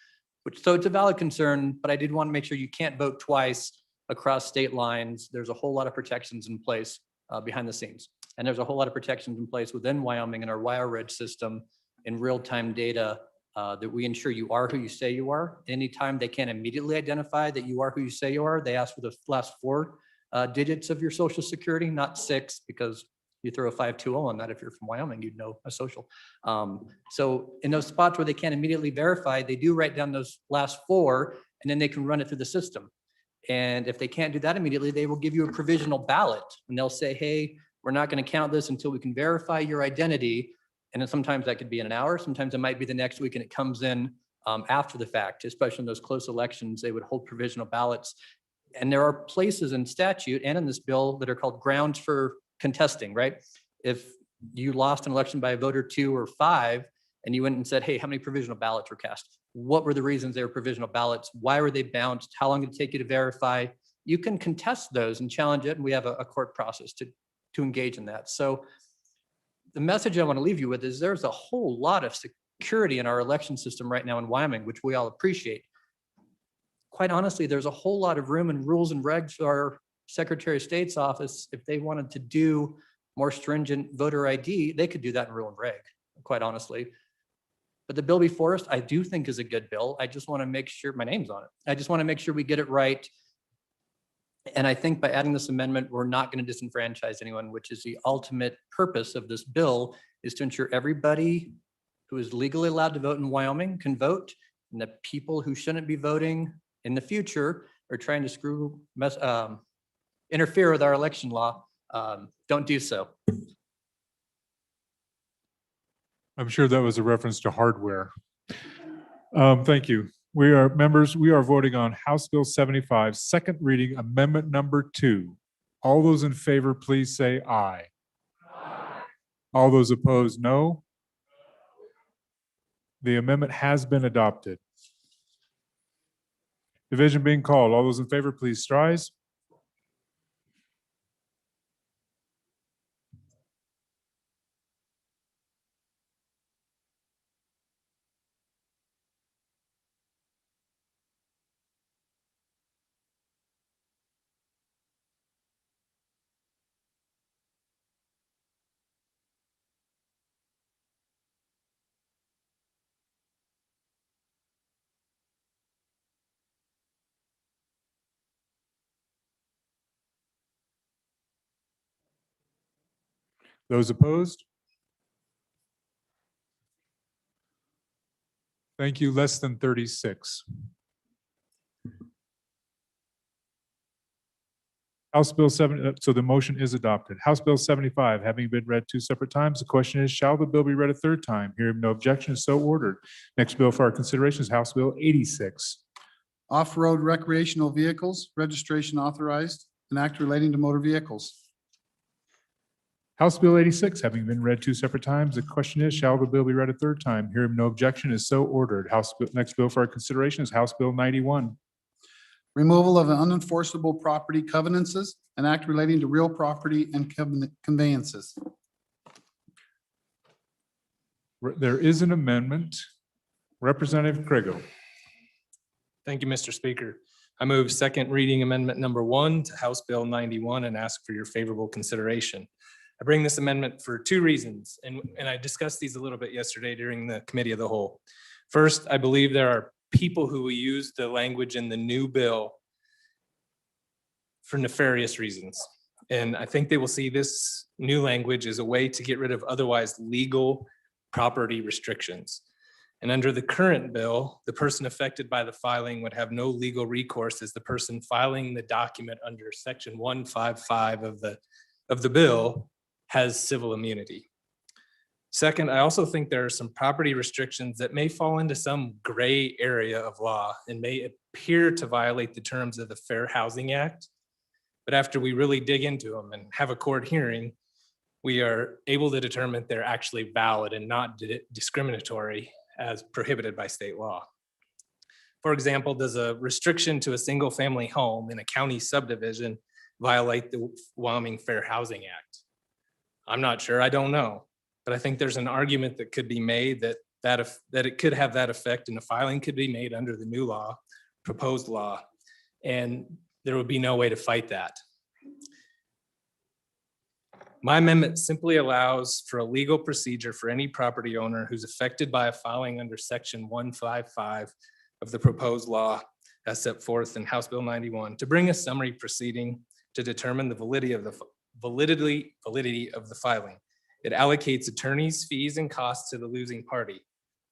So it's a valid concern, but I did want to make sure you can't vote twice across state lines. There's a whole lot of protections in place behind the scenes. And there's a whole lot of protections in place within Wyoming and our WIO-Reg system in real-time data that we ensure you are who you say you are. Anytime they can't immediately identify that you are who you say you are, they ask for the last 4 digits of your social security, not 6, because you throw a 520 on that. If you're from Wyoming, you'd know a social. So in those spots where they can't immediately verify, they do write down those last 4, and then they can run it through the system. And if they can't do that immediately, they will give you a provisional ballot, and they'll say, hey, we're not going to count this until we can verify your identity. And then sometimes that could be in an hour. Sometimes it might be the next week, and it comes in after the fact, especially in those close elections, they would hold provisional ballots. And there are places in statute and in this bill that are called grounds for contesting, right? If you lost an election by a vote or 2 or 5, and you went and said, hey, how many provisional ballots were cast? What were the reasons they were provisional ballots? Why were they bounced? How long did it take you to verify? You can contest those and challenge it, and we have a court process to engage in that. So the message I want to leave you with is there's a whole lot of security in our election system right now in Wyoming, which we all appreciate. Quite honestly, there's a whole lot of room and rules and regs for our Secretary of State's office. If they wanted to do more stringent voter ID, they could do that in rule and reg, quite honestly. But the bill before us, I do think is a good bill. I just want to make sure my name's on it. I just want to make sure we get it right. And I think by adding this amendment, we're not going to disenfranchise anyone, which is the ultimate purpose of this bill, is to ensure everybody who is legally allowed to vote in Wyoming can vote, and the people who shouldn't be voting in the future or trying to interfere with our election law, don't do so. I'm sure that was a reference to hardware. Thank you. We are voting on House Bill 75, second reading, amendment number 2. All those in favor, please say aye. Aye. All those opposed, no. The amendment has been adopted. Division being called. All those in favor, please rise. Those opposed? Thank you. Less than 36. House Bill 7, so the motion is adopted. House Bill 75, having been read two separate times, the question is, shall the bill be read a third time? Hearing no objection, is so ordered. Next bill for our consideration is House Bill 86. Off-road recreational vehicles, registration authorized, an act relating to motor vehicles. House Bill 86, having been read two separate times, the question is, shall the bill be read a third time? Hearing no objection, is so ordered. Next bill for our consideration is House Bill 91. Removal of unenforceable property covenances, an act relating to real property and conveyances. There is an amendment. Representative Craigo. Thank you, Mr. Speaker. I move second reading amendment number 1 to House Bill 91 and ask for your favorable consideration. I bring this amendment for two reasons, and I discussed these a little bit yesterday during the committee of the whole. First, I believe there are people who will use the language in the new bill for nefarious reasons. And I think they will see this new language as a way to get rid of otherwise legal property restrictions. And under the current bill, the person affected by the filing would have no legal recourse as the person filing the document under section 155 of the bill has civil immunity. Second, I also think there are some property restrictions that may fall into some gray area of law and may appear to violate the terms of the Fair Housing Act. But after we really dig into them and have a court hearing, we are able to determine they're actually valid and not discriminatory as prohibited by state law. For example, does a restriction to a single family home in a county subdivision violate the Wyoming Fair Housing Act? I'm not sure, I don't know. But I think there's an argument that could be made that it could have that effect and the filing could be made under the new law, proposed law, and there would be no way to fight that. My amendment simply allows for a legal procedure for any property owner who's affected by a filing under section 155 of the proposed law as set forth in House Bill 91 to bring a summary proceeding to determine the validity of the filing. It allocates attorneys' fees and costs to the losing party,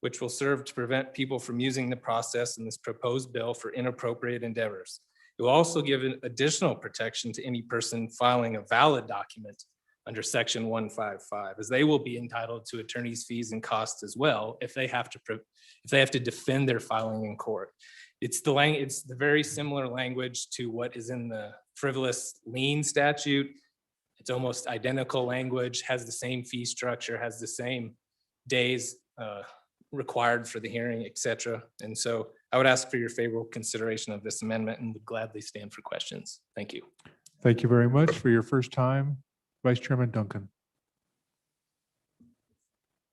which will serve to prevent people from using the process in this proposed bill for inappropriate endeavors. It will also give an additional protection to any person filing a valid document under section 155, as they will be entitled to attorneys' fees and costs as well if they have to defend their filing in court. It's the very similar language to what is in the frivolous lien statute. It's almost identical language, has the same fee structure, has the same days required for the hearing, et cetera. And so I would ask for your favorable consideration of this amendment and would gladly stand for questions. Thank you. Thank you very much. For your first time, Vice Chairman Duncan.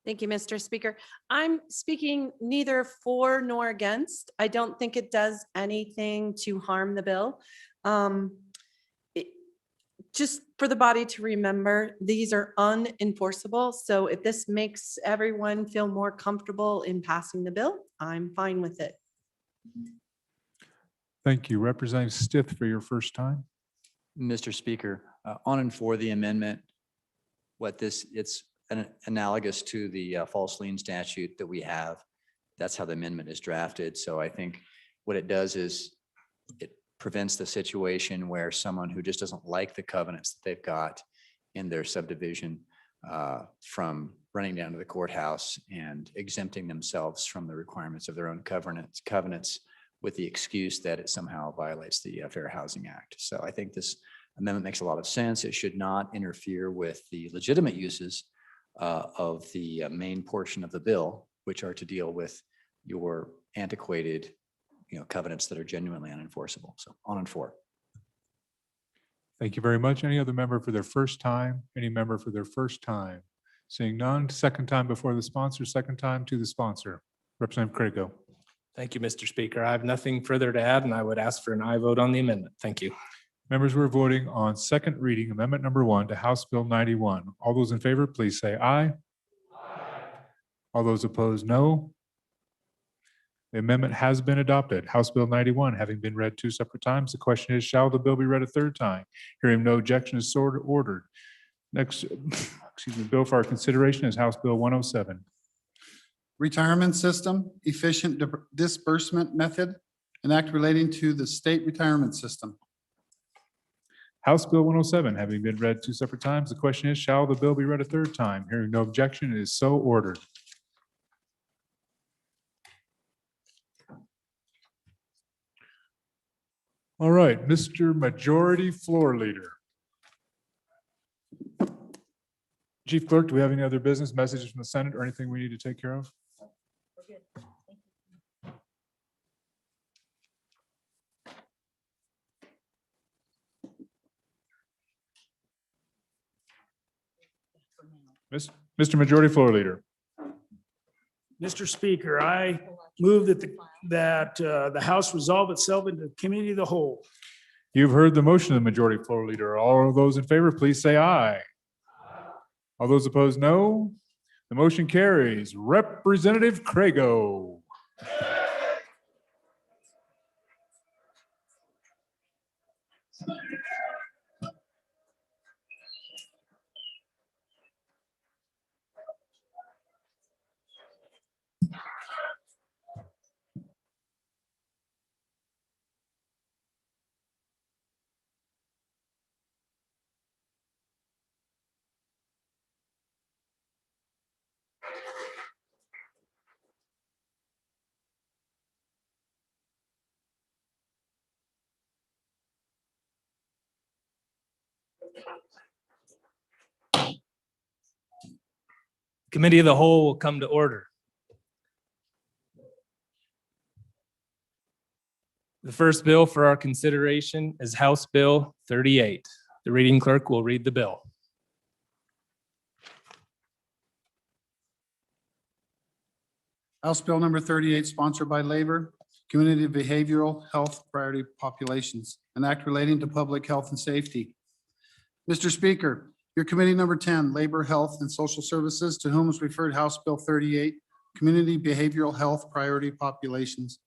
Thank you, Mr. Speaker. I'm speaking neither for nor against. I don't think it does anything to harm the bill. Just for the body to remember, these are unenforceable. So if this makes everyone feel more comfortable in passing the bill, I'm fine with it. Thank you. Representative Stith for your first time. Mr. Speaker, on and for the amendment, it's analogous to the false lien statute that we have. That's how the amendment is drafted. So I think what it does is it prevents the situation where someone who just doesn't like the covenants that they've got in their subdivision from running down to the courthouse and exempting themselves from the requirements of their own covenants with the excuse that it somehow violates the Fair Housing Act. So I think this amendment makes a lot of sense. It should not interfere with the legitimate uses of the main portion of the bill, which are to deal with your antiquated covenants that are genuinely unenforceable. So on and for. Thank you very much. Any other member for their first time? Any member for their first time? Seeing none, second time before the sponsor, second time to the sponsor. Representative Craigo. Thank you, Mr. Speaker. I have nothing further to add and I would ask for an aye vote on the amendment. Thank you. Members, we're voting on second reading amendment number 1 to House Bill 91. All those in favor, please say aye. All those opposed, no. The amendment has been adopted. House Bill 91 having been read two separate times. The question is, shall the bill be read a third time? Hearing no objection is so ordered. Next, excuse me, bill for our consideration is House Bill 107. Retirement System, Efficient Disbursement Method, an act relating to the state retirement system. House Bill 107, having been read two separate times, the question is, shall the bill be read a third time? Hearing no objection, it is so ordered. All right, Mr. Majority Floor Leader. Chief Clerk, do we have any other business messages from the Senate or anything we need to take care of? Mr. Majority Floor Leader. Mr. Speaker, I move that the House resolve itself into committee of the whole. You've heard the motion of the Majority Floor Leader. All of those in favor, please say aye. All those opposed, no. The motion carries. Representative Crago. Committee of the Whole will come to order. The first bill for our consideration is House Bill 38. The reading clerk will read the bill. House Bill number 38, sponsored by Labor, Community Behavioral Health Priority Populations, an act relating to public health and safety. Mr. Speaker, your committee number 10, Labor, Health, and Social Services, to whom is referred House Bill 38, Community Behavioral Health Priority Populations.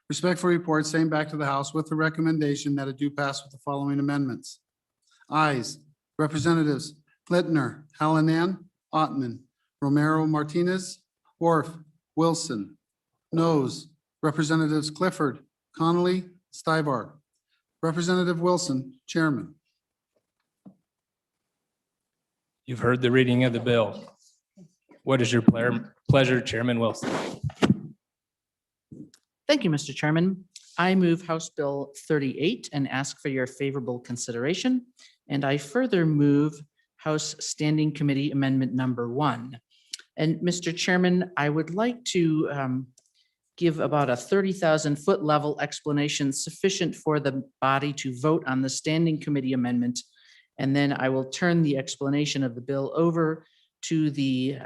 Respectful report, same back to the House with the recommendation that it do pass with the following amendments. Ayes, Representatives Littner, Hallinan, Ottman, Romero Martinez, Worf, Wilson. Noes, Representatives Clifford, Connolly, Stivar. Representative Wilson, Chairman. You've heard the reading of the bill. What is your pleasure, Chairman Wilson? Thank you, Mr. Chairman. I move House Bill 38 and ask for your favorable consideration. And I further move House Standing Committee Amendment number 1. And Mr. Chairman, I would like to give about a 30,000-foot level explanation sufficient for the body to vote on the Standing Committee Amendment. And then I will turn the explanation of the bill over to the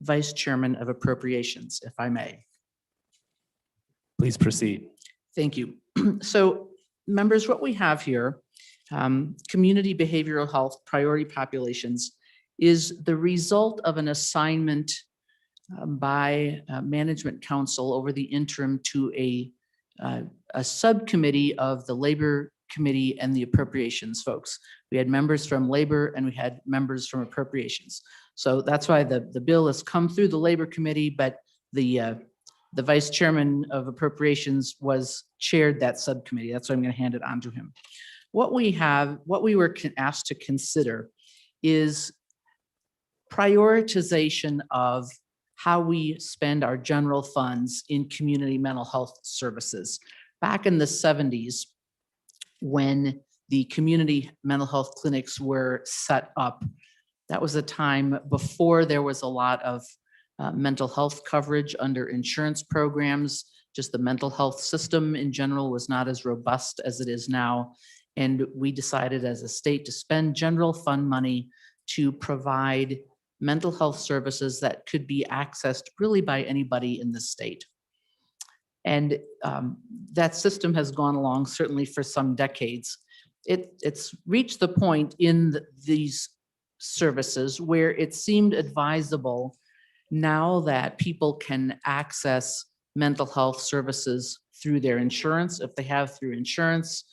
Vice Chairman of Appropriations, if I may. Please proceed. Thank you. So, members, what we have here, community behavioral health priority populations, is the result of an assignment by Management Council over the interim to a subcommittee of the Labor Committee and the Appropriations folks. We had members from Labor and we had members from Appropriations. So that's why the bill has come through the Labor Committee, but the Vice Chairman of Appropriations chaired that subcommittee. That's why I'm going to hand it on to him. What we were asked to consider is prioritization of how we spend our general funds in community mental health services. Back in the 70s, when the community mental health clinics were set up, that was a time before there was a lot of mental health coverage under insurance programs. Just the mental health system in general was not as robust as it is now. And we decided as a state to spend general fund money to provide mental health services that could be accessed really by anybody in the state. And that system has gone along certainly for some decades. It's reached the point in these services where it seemed advisable, now that people can access mental health services through their insurance, if they have through insurance,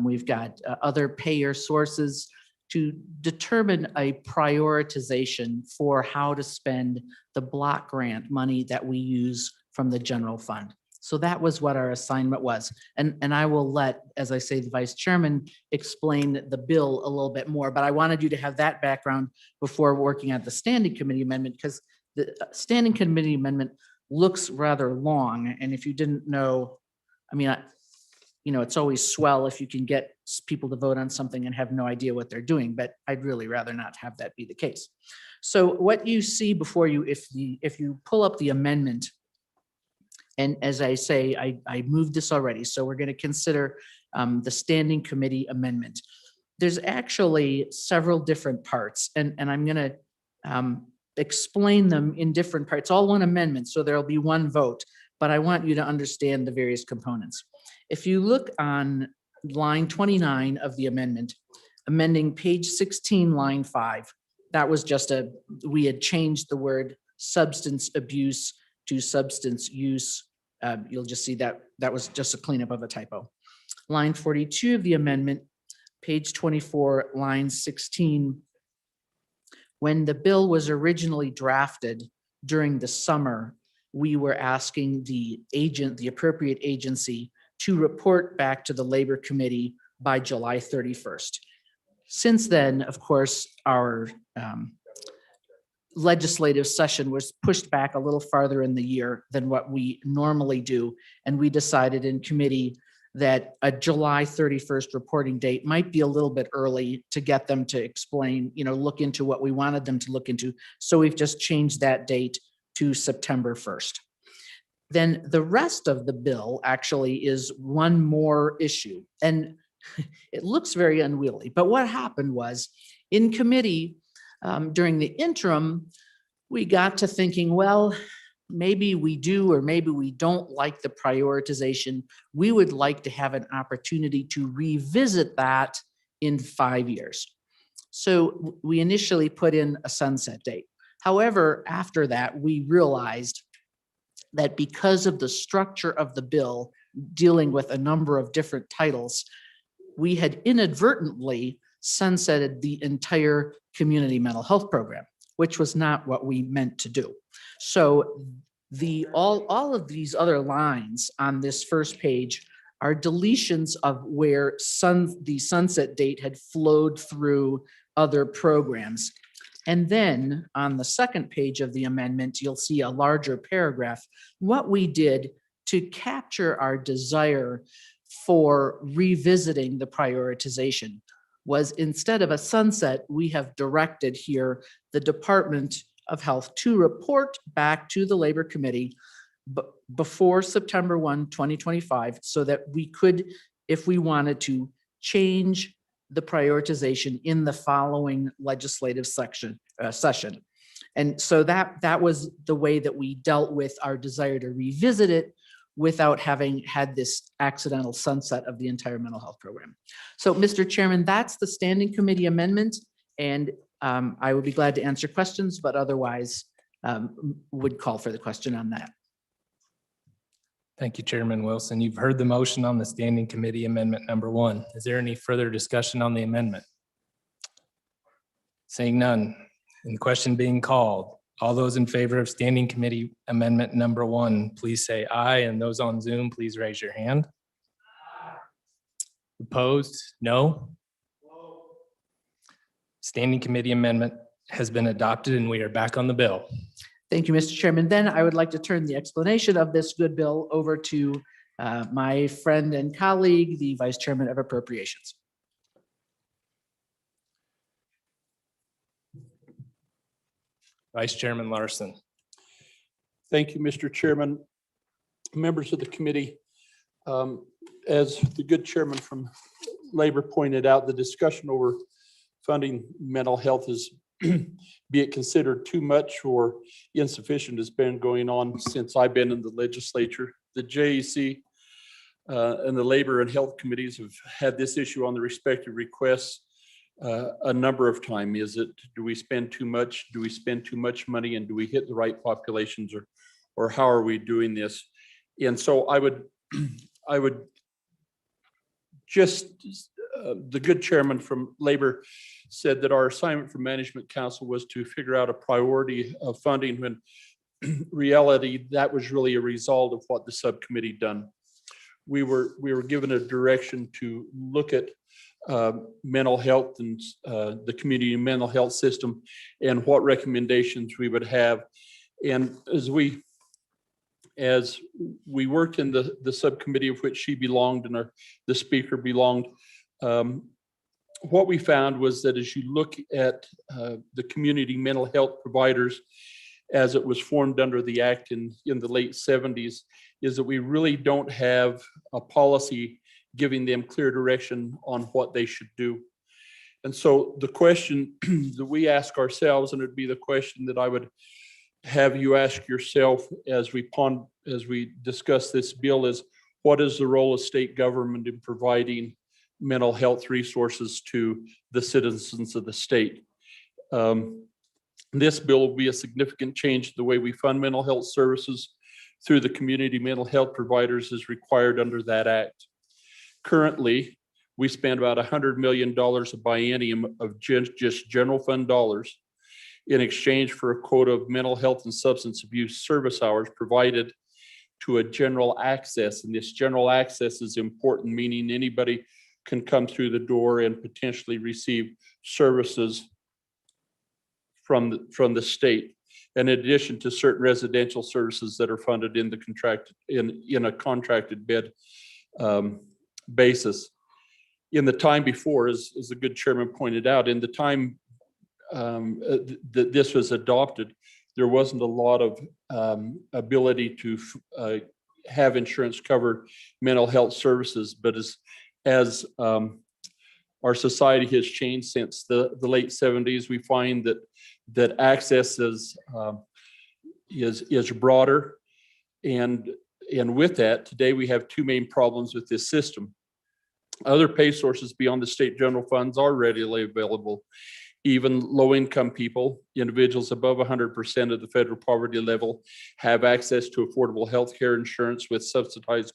we've got other payer sources, to determine a prioritization for how to spend the block grant money that we use from the general fund. So that was what our assignment was. And I will let, as I say, the vice chairman explain the bill a little bit more, but I wanted you to have that background before working at the standing committee amendment, because the standing committee amendment looks rather long. And if you didn't know, I mean, it's always swell if you can get people to vote on something and have no idea what they're doing, but I'd really rather not have that be the case. So what you see before you, if you pull up the amendment, and as I say, I moved this already, so we're going to consider the standing committee amendment. There's actually several different parts, and I'm going to explain them in different parts, all one amendment, so there'll be one vote, but I want you to understand the various components. If you look on line 29 of the amendment, amending page 16, line 5, that was just we had changed the word substance abuse to substance use. You'll just see that was just a cleanup of a typo. Line 42 of the amendment, page 24, line 16. When the bill was originally drafted during the summer, we were asking the appropriate agency to report back to the Labor Committee by July 31st. Since then, of course, our legislative session was pushed back a little farther in the year than what we normally do. And we decided in committee that a July 31st reporting date might be a little bit early to get them to explain, look into what we wanted them to look into. So we've just changed that date to September 1st. Then the rest of the bill actually is one more issue. And it looks very unwieldy, but what happened was in committee, during the interim, we got to thinking, well, maybe we do or maybe we don't like the prioritization. We would like to have an opportunity to revisit that in 5 years. So we initially put in a sunset date. However, after that, we realized that because of the structure of the bill dealing with a number of different titles, we had inadvertently sunsetted the entire community mental health program, which was not what we meant to do. So all of these other lines on this first page are deletions of where the sunset date had flowed through other programs. And then on the second page of the amendment, you'll see a larger paragraph. What we did to capture our desire for revisiting the prioritization was, instead of a sunset, we have directed here the Department of Health to report back to the Labor Committee before September 1, 2025, so that we could, if we wanted to, change the prioritization in the following legislative session. And so that was the way that we dealt with our desire to revisit it without having had this accidental sunset of the entire mental health program. So, Mr. Chairman, that's the standing committee amendment, and I would be glad to answer questions, but otherwise would call for the question on that. Thank you, Chairman Wilson. You've heard the motion on the standing committee amendment number 1. Is there any further discussion on the amendment? Seeing none, and the question being called, all those in favor of standing committee amendment number 1, please say aye, and those on Zoom, please raise your hand. Opposed? No. Standing committee amendment has been adopted and we are back on the bill. Thank you, Mr. Chairman. Then I would like to turn the explanation of this good bill over to my friend and colleague, the Vice Chairman of Appropriations. Vice Chairman Larson. Thank you, Mr. Chairman. Members of the committee, as the good chairman from Labor pointed out, the discussion over funding mental health is, be it considered too much or insufficient, has been going on since I've been in the legislature. The JEC and the Labor and Health Committees have had this issue on the respective requests a number of times. Do we spend too much? Do we spend too much money? And do we hit the right populations, or how are we doing this? And so I would just the good chairman from Labor said that our assignment from Management Council was to figure out a priority of funding, when reality, that was really a result of what the subcommittee done. We were given a direction to look at mental health and the community mental health system and what recommendations we would have. And as we worked in the subcommittee of which she belonged and the speaker belonged, what we found was that as you look at the community mental health providers as it was formed under the act in the late 70s, is that we really don't have a policy giving them clear direction on what they should do. And so the question that we ask ourselves, and it'd be the question that I would have you ask yourself as we discuss this bill, is what is the role of state government in providing mental health resources to the citizens of the state? This bill will be a significant change to the way we fund mental health services through the community mental health providers as required under that act. Currently, we spend about $100 million a biennium of just general fund dollars in exchange for a quota of mental health and substance abuse service hours provided to a general access. And this general access is important, meaning anybody can come through the door and potentially receive services from the state, in addition to certain residential services that are funded in the contract in a contracted bed basis. In the time before, as the good chairman pointed out, in the time that this was adopted, there wasn't a lot of ability to have insurance cover mental health services. But as our society has changed since the late 70s, we find that access is broader. And with that, today we have two main problems with this system. Other pay sources beyond the state general funds are readily available. Even low-income people, individuals above 100% of the federal poverty level, have access to affordable health care insurance with subsidized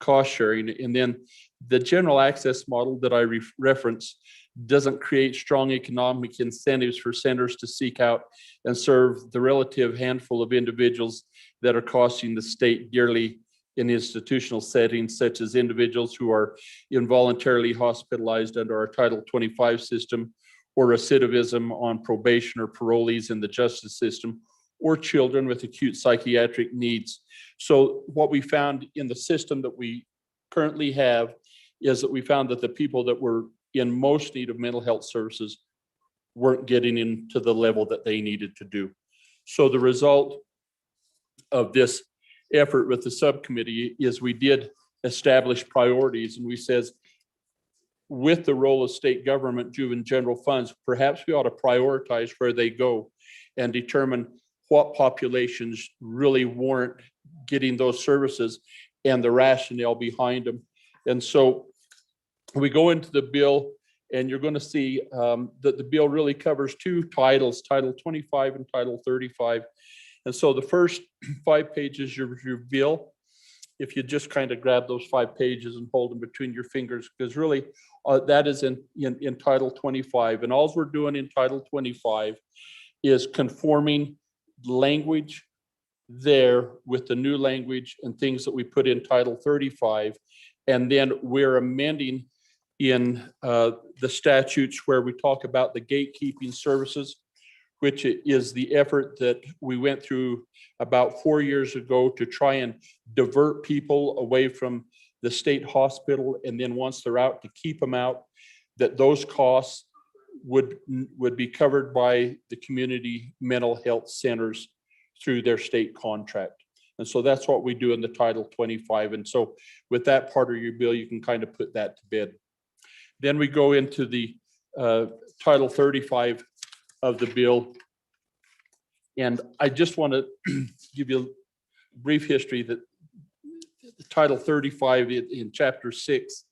cost sharing. And then the general access model that I reference doesn't create strong economic incentives for centers to seek out and serve the relative handful of individuals that are costing the state dearly in institutional settings, such as individuals who are involuntarily hospitalized under our Title 25 system, or recidivism on probation or parolees in the justice system, or children with acute psychiatric needs. So what we found in the system that we currently have is that we found that the people that were in most need of mental health services weren't getting into the level that they needed to do. So the result of this effort with the subcommittee is we did establish priorities, and we says, with the role of state government due in general funds, perhaps we ought to prioritize where they go and determine what populations really warrant getting those services and the rationale behind them. And so we go into the bill, and you're going to see that the bill really covers two titles, Title 25 and Title 35. And so the first 5 pages of your bill, if you just kind of grab those 5 pages and hold them between your fingers, because really that is in Title 25. And all we're doing in Title 25 is conforming language there with the new language and things that we put in Title 35. And then we're amending in the statutes where we talk about the gatekeeping services, which is the effort that we went through about 4 years ago to try and divert people away from the state hospital. And then once they're out, to keep them out, that those costs would be covered by the community mental health centers through their state contract. And so that's what we do in the Title 25. And so with that part of your bill, you can kind of put that to bed. Then we go into the Title 35 of the bill. And I just want to give you a brief history that Title 35 in Chapter 6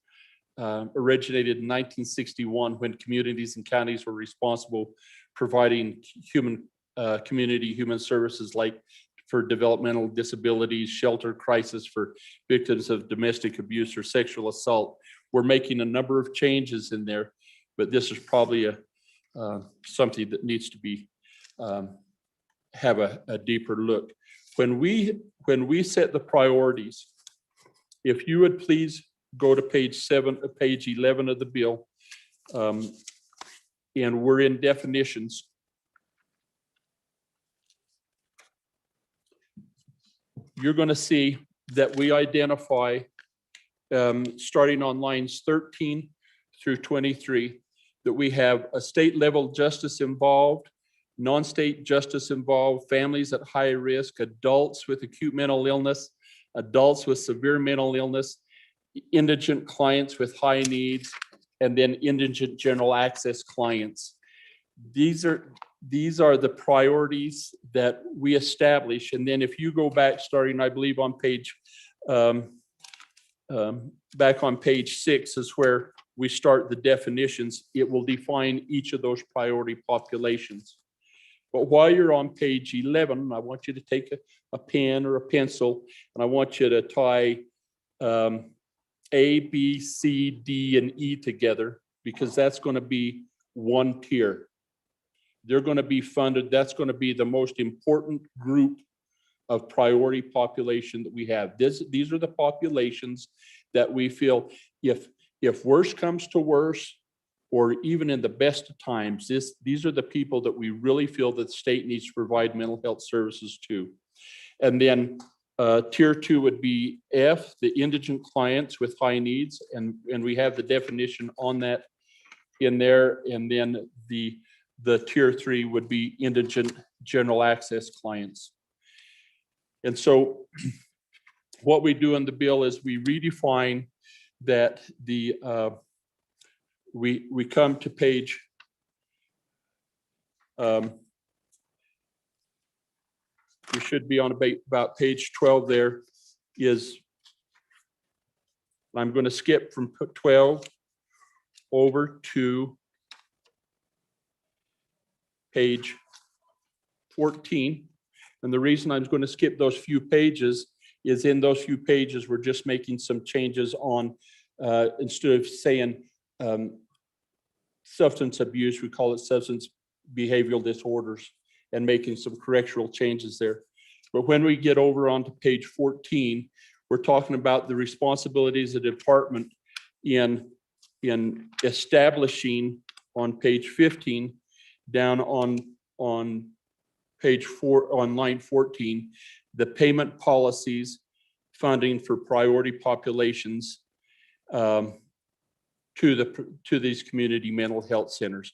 originated in 1961 when communities and counties were responsible providing community human services like for developmental disabilities, shelter, crisis for victims of domestic abuse or sexual assault, we're making a number of changes in there, but this is probably something that needs to be, have a deeper look. When we set the priorities, if you would please go to page 11 of the bill, and we're in definitions. You're going to see that we identify, starting on lines 13 through 23, that we have a state level justice involved, non-state justice involved, families at high risk, adults with acute mental illness, adults with severe mental illness, indigent clients with high needs, and then indigent general access clients. These are the priorities that we establish. And then if you go back, starting, I believe, on page, back on page 6 is where we start the definitions. It will define each of those priority populations. But while you're on page 11, I want you to take a pen or a pencil, and I want you to tie A, B, C, D, and E together, because that's going to be one tier. They're going to be funded. That's going to be the most important group of priority population that we have. These are the populations that we feel, if worse comes to worse, or even in the best of times, these are the people that we really feel that the state needs to provide mental health services to. And then tier 2 would be F, the indigent clients with high needs, and we have the definition on that in there. And then the tier 3 would be indigent general access clients. And so what we do in the bill is we redefine that we come to page we should be on about page 12. There is, I'm going to skip from 12 over to page 14. And the reason I'm going to skip those few pages is in those few pages, we're just making some changes on, instead of saying substance abuse, we call it substance behavioral disorders, and making some correctional changes there. But when we get over onto page 14, we're talking about the responsibilities of the department in establishing on page 15, down on page 4, on line 14, the payment policies, funding for priority populations to these community mental health centers.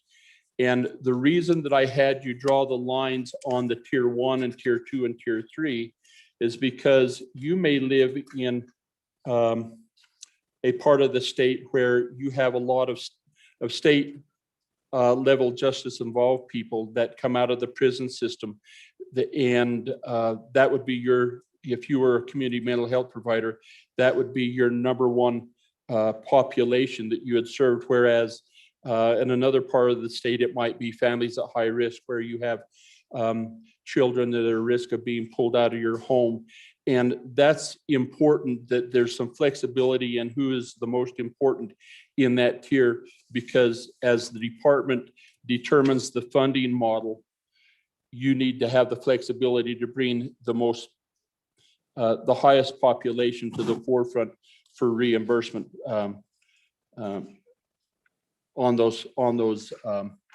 And the reason that I had you draw the lines on the tier 1 and tier 2 and tier 3 is because you may live in a part of the state where you have a lot of state level justice involved people that come out of the prison system. And that would be your, if you were a community mental health provider, that would be your number one population that you had served. Whereas in another part of the state, it might be families at high risk, where you have children that are at risk of being pulled out of your home. And that's important, that there's some flexibility in who is the most important in that tier, because as the department determines the funding model, you need to have the flexibility to bring the most, the highest population to the forefront for reimbursement on those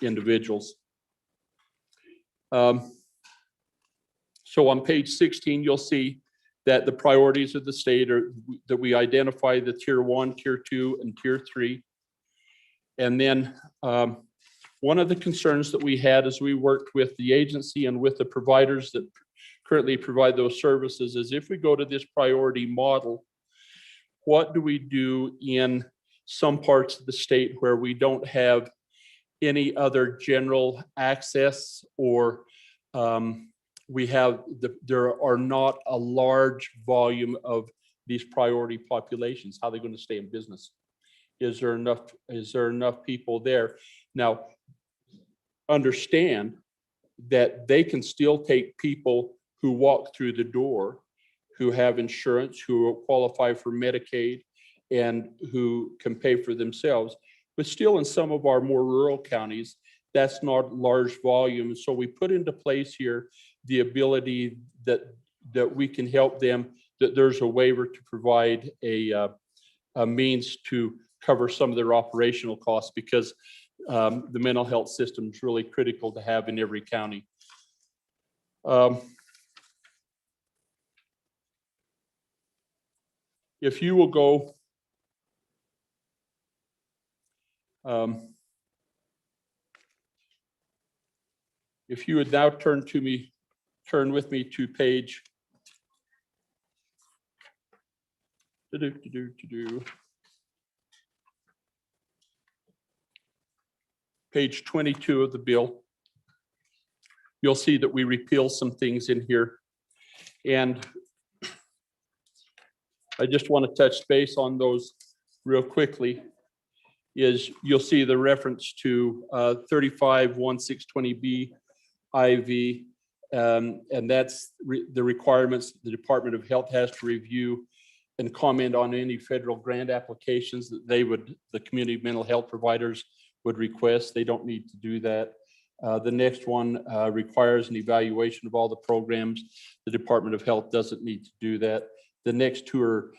individuals. So on page 16, you'll see that the priorities of the state are that we identify the tier 1, tier 2, and tier 3. And then one of the concerns that we had as we worked with the agency and with the providers that currently provide those services is, if we go to this priority model, what do we do in some parts of the state where we don't have any other general access, or there are not a large volume of these priority populations? How are they going to stay in business? Is there enough people there? Now, understand that they can still take people who walk through the door, who have insurance, who qualify for Medicaid, and who can pay for themselves. But still in some of our more rural counties, that's not large volume. So we put into place here the ability that we can help them, that there's a waiver to provide a means to cover some of their operational costs, because the mental health system is really critical to have in every county. If you will go if you would now turn with me to page page 22 of the bill, you'll see that we repeal some things in here. And I just want to touch base on those real quickly. Is you'll see the reference to 35-1620B IV, and that's the requirements the Department of Health has to review and comment on any federal grant applications that the community mental health providers would request. They don't need to do that. The next one requires an evaluation of all the programs. The Department of Health doesn't need to do that. The next two are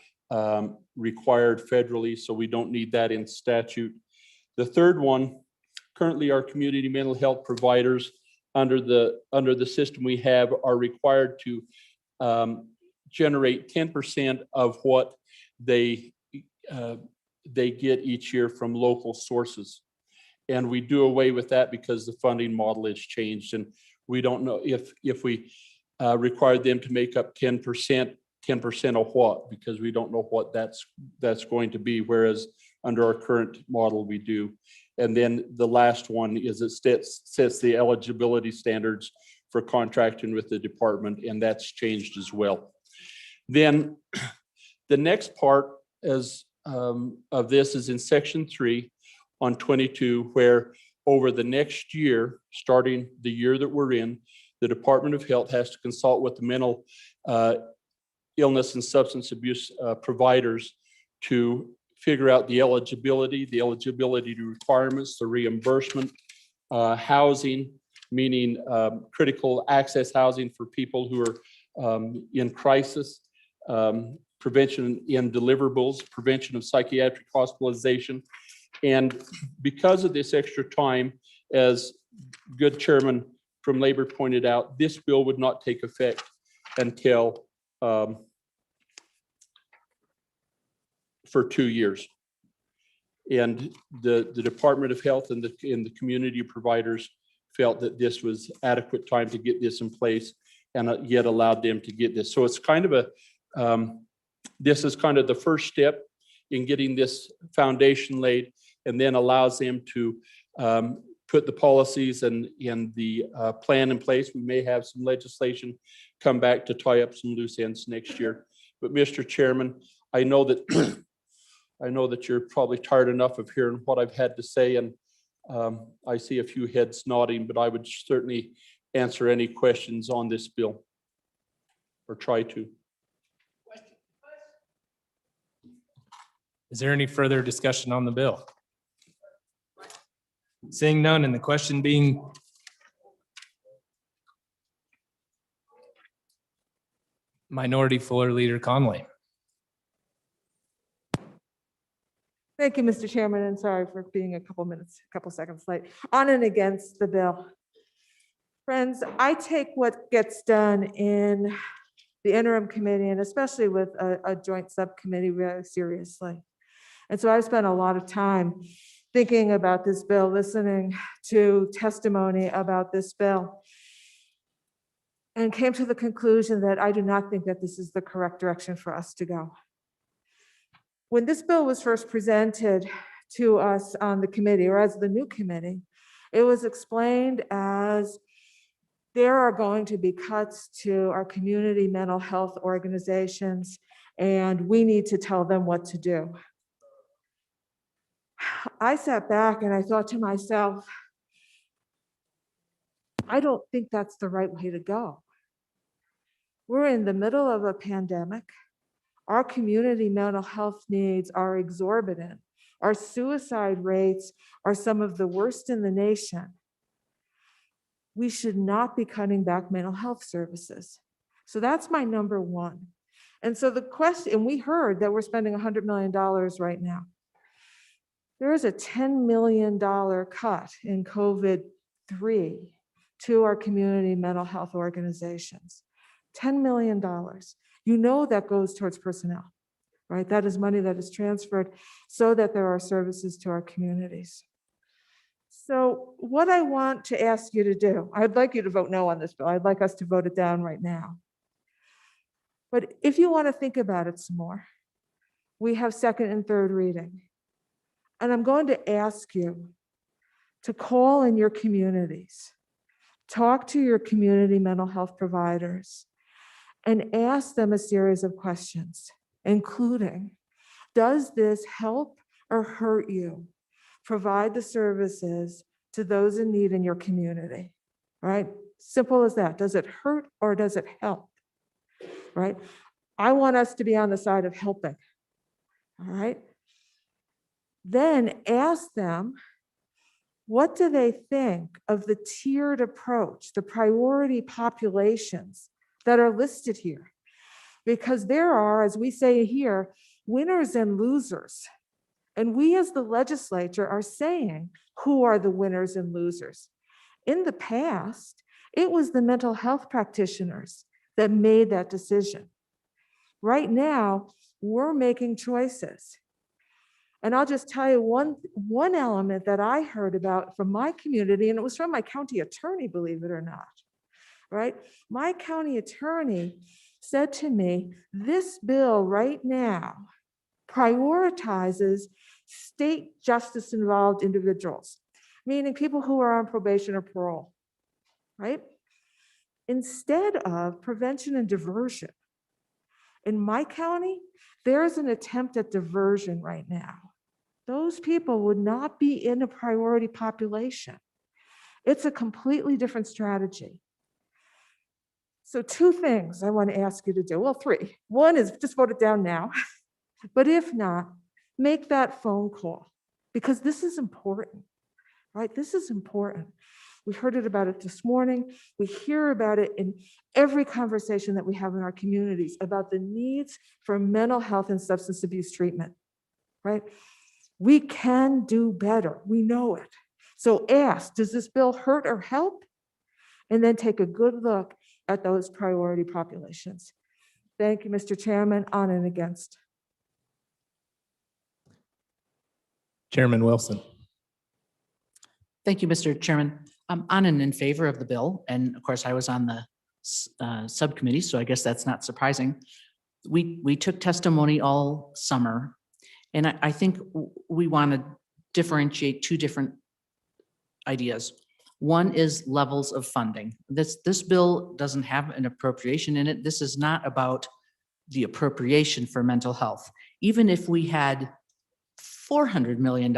required federally, so we don't need that in statute. The third one, currently our community mental health providers under the system we have are required to generate 10% of what they get each year from local sources. And we do away with that because the funding model has changed, and we don't know if we required them to make up 10% of what, because we don't know what that's going to be, whereas under our current model we do. And then the last one is it sets the eligibility standards for contracting with the department, and that's changed as well. Then the next part of this is in section 3 on 22, where over the next year, starting the year that we're in, the Department of Health has to consult with the mental illness and substance abuse providers to figure out the eligibility requirements, the reimbursement, housing, meaning critical access housing for people who are in crisis, prevention in deliverables, prevention of psychiatric hospitalization. And because of this extra time, as good Chairman from Labor pointed out, this bill would not take effect until for 2 years. And the Department of Health and the community providers felt that this was adequate time to get this in place, and yet allowed them to get this. So it's kind of this is kind of the first step in getting this foundation laid, and then allows them to put the policies and the plan in place. We may have some legislation come back to tie up some loose ends next year. But Mr. Chairman, I know that I know that you're probably tired enough of hearing what I've had to say, and I see a few heads nodding, but I would certainly answer any questions on this bill, or try to. Is there any further discussion on the bill? Seeing none, and the question being Minority Floor Leader Conley. Thank you, Mr. Chairman, and sorry for being a couple seconds late. On and against the bill. Friends, I take what gets done in the interim committee, and especially with a joint subcommittee, very seriously. And so I've spent a lot of time thinking about this bill, listening to testimony about this bill, and came to the conclusion that I do not think that this is the correct direction for us to go. When this bill was first presented to us on the committee, or as the new committee, it was explained as there are going to be cuts to our community mental health organizations, and we need to tell them what to do. I sat back and I thought to myself, I don't think that's the right way to go. We're in the middle of a pandemic. Our community mental health needs are exorbitant. Our suicide rates are some of the worst in the nation. We should not be cutting back mental health services. So that's my number one. And so the question, and we heard that we're spending $100 million right now. There is a $10 million cut in COVID-3 to our community mental health organizations. $10 million. You know that goes towards personnel, right? That is money that is transferred so that there are services to our communities. So what I want to ask you to do, I'd like you to vote no on this bill. I'd like us to vote it down right now. But if you want to think about it some more, we have second and third reading. And I'm going to ask you to call in your communities, talk to your community mental health providers, and ask them a series of questions, including, does this help or hurt you? Provide the services to those in need in your community, right? Simple as that. Does it hurt or does it help, right? I want us to be on the side of helping, all right? Then ask them, what do they think of the tiered approach, the priority populations that are listed here? Because there are, as we say here, winners and losers. And we as the legislature are saying who are the winners and losers. In the past, it was the mental health practitioners that made that decision. Right now, we're making choices. And I'll just tell you one element that I heard about from my community, and it was from my county attorney, believe it or not, right? My county attorney said to me, this bill right now prioritizes state justice involved individuals, meaning people who are on probation or parole, right? Instead of prevention and diversion. In my county, there's an attempt at diversion right now. Those people would not be in a priority population. It's a completely different strategy. So two things I want to ask you to do. Well, three. One is just vote it down now. But if not, make that phone call because this is important, right? This is important. We heard about it this morning. We hear about it in every conversation that we have in our communities about the needs for mental health and substance abuse treatment, right? We can do better. We know it. So ask, does this bill hurt or help? And then take a good look at those priority populations. Thank you, Mr. Chairman. On and against. Chairman Wilson. Thank you, Mr. Chairman. I'm on and in favor of the bill. And of course, I was on the subcommittee, so I guess that's not surprising. We took testimony all summer, and I think we want to differentiate two different ideas. One is levels of funding. This bill doesn't have an appropriation in it. This is not about the appropriation for mental health. Even if we had $400 million,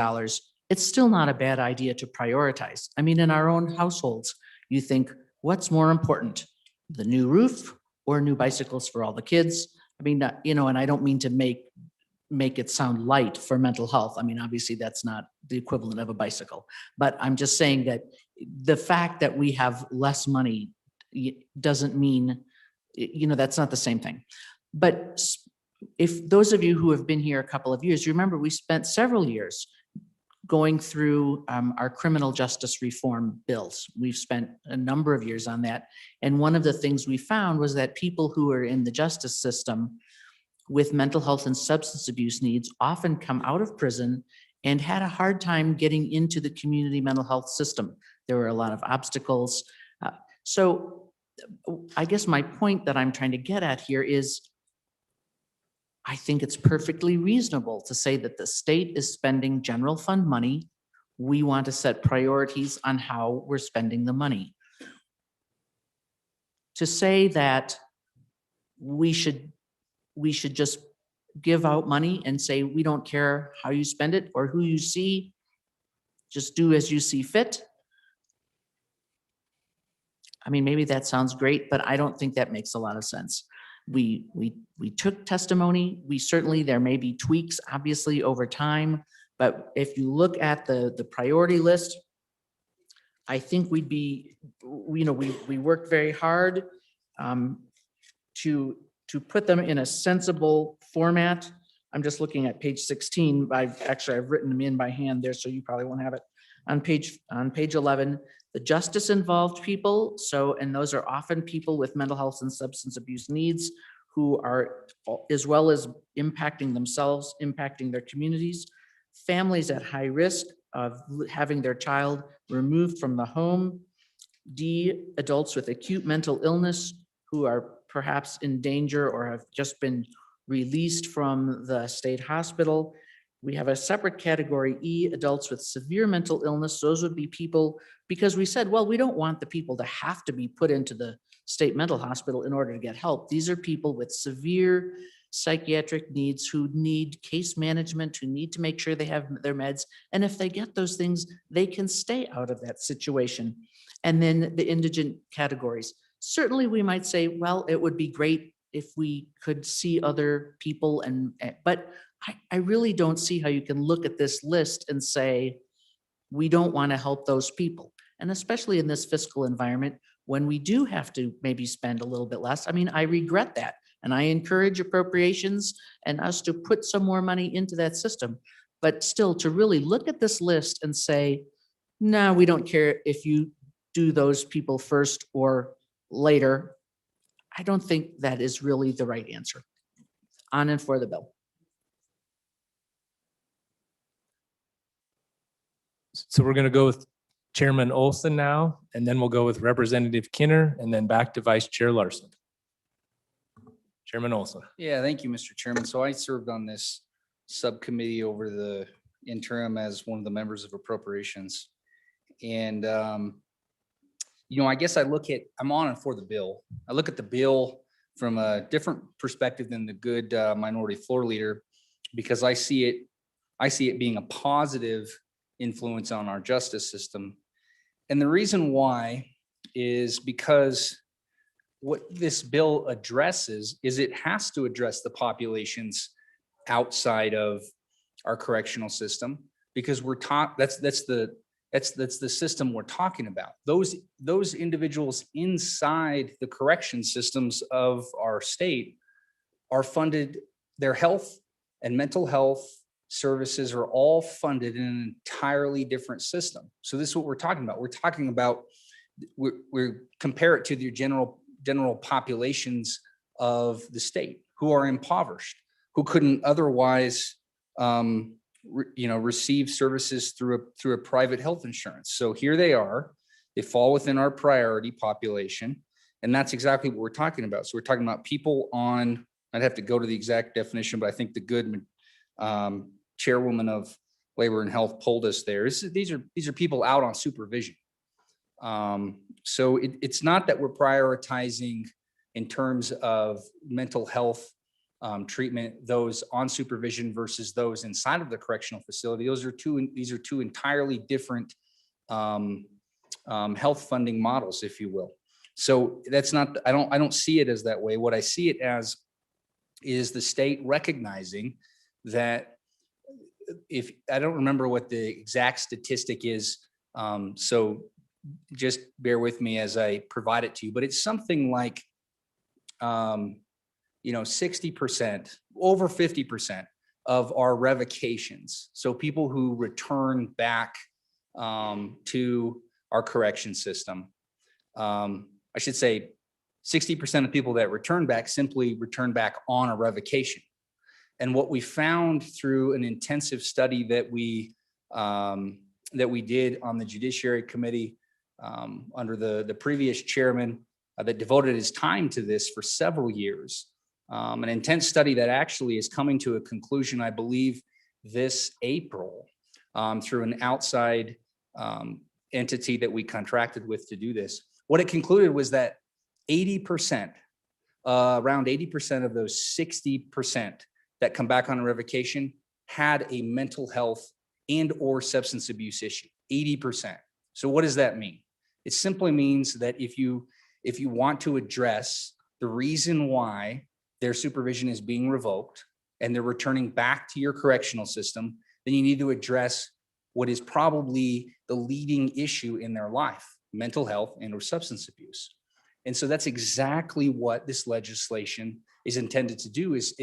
it's still not a bad idea to prioritize. I mean, in our own households, you think, what's more important, the new roof or new bicycles for all the kids? I mean, and I don't mean to make it sound light for mental health. I mean, obviously that's not the equivalent of a bicycle, but I'm just saying that the fact that we have less money doesn't mean, that's not the same thing. But if those of you who have been here a couple of years, you remember we spent several years going through our criminal justice reform bills. We've spent a number of years on that. And one of the things we found was that people who are in the justice system with mental health and substance abuse needs often come out of prison and had a hard time getting into the community mental health system. There were a lot of obstacles. So I guess my point that I'm trying to get at here is I think it's perfectly reasonable to say that the state is spending general fund money. We want to set priorities on how we're spending the money. To say that we should just give out money and say, we don't care how you spend it or who you see, just do as you see fit. I mean, maybe that sounds great, but I don't think that makes a lot of sense. we took testimony. We certainly, there may be tweaks, obviously, over time. But if you look at the priority list, I think we'd be, we worked very hard to put them in a sensible format. I'm just looking at page 16. I've written them in by hand there, so you probably won't have it. On page 11, the justice involved people. So, and those are often people with mental health and substance abuse needs who are, as well as impacting themselves, impacting their communities, families at high risk of having their child removed from the home. D, adults with acute mental illness who are perhaps in danger or have just been released from the state hospital. We have a separate category E, adults with severe mental illness. Those would be people, because we said, well, we don't want the people to have to be put into the state mental hospital in order to get help. These are people with severe psychiatric needs who need case management, who need to make sure they have their meds. And if they get those things, they can stay out of that situation. And then the indigent categories. Certainly we might say, well, it would be great if we could see other people, but I really don't see how you can look at this list and say, we don't want to help those people. And especially in this fiscal environment, when we do have to maybe spend a little bit less. I mean, I regret that. And I encourage appropriations and us to put some more money into that system. But still, to really look at this list and say, no, we don't care if you do those people first or later. I don't think that is really the right answer. On and for the bill. So we're going to go with Chairman Olson now, and then we'll go with Representative Kinner, and then back to Vice Chair Larson. Chairman Olson. Yeah, thank you, Mr. Chairman. So I served on this subcommittee over the interim as one of the members of appropriations. And, I guess I'm on and for the bill. I look at the bill from a different perspective than the good minority floor leader, because I see it being a positive influence on our justice system. And the reason why is because what this bill addresses is it has to address the populations outside of our correctional system, because we're taught that's the system we're talking about. Those individuals inside the correction systems of our state are funded, their health and mental health services are all funded in an entirely different system. So this is what we're talking about. We're talking about, we're compare it to the general populations of the state who are impoverished, who couldn't otherwise receive services through a private health insurance. So here they are, they fall within our priority population. And that's exactly what we're talking about. So we're talking about people on, I'd have to go to the exact definition, but I think the good chairwoman of Labor and Health pulled us there. These are people out on supervision. So it's not that we're prioritizing in terms of mental health treatment, those on supervision versus those inside of the correctional facility. These are two entirely different health funding models, if you will. So that's not, I don't see it as that way. What I see it as is the state recognizing that, if I don't remember what the exact statistic is, so just bear with me as I provide it to you, but it's something like 60%, over 50% of our revocations. So people who return back to our correction system, I should say 60% of people that return back simply return back on a revocation. And what we found through an intensive study that we did on the Judiciary Committee under the previous chairman that devoted his time to this for several years, an intense study that actually is coming to a conclusion, I believe, this April through an outside entity that we contracted with to do this. What it concluded was that 80%, around 80% of those 60% that come back on a revocation had a mental health and or substance abuse issue, 80%. So what does that mean? It simply means that if you want to address the reason why their supervision is being revoked and they're returning back to your correctional system, then you need to address what is probably the leading issue in their life, mental health and or substance abuse. And so that's exactly what this legislation is intended to do, is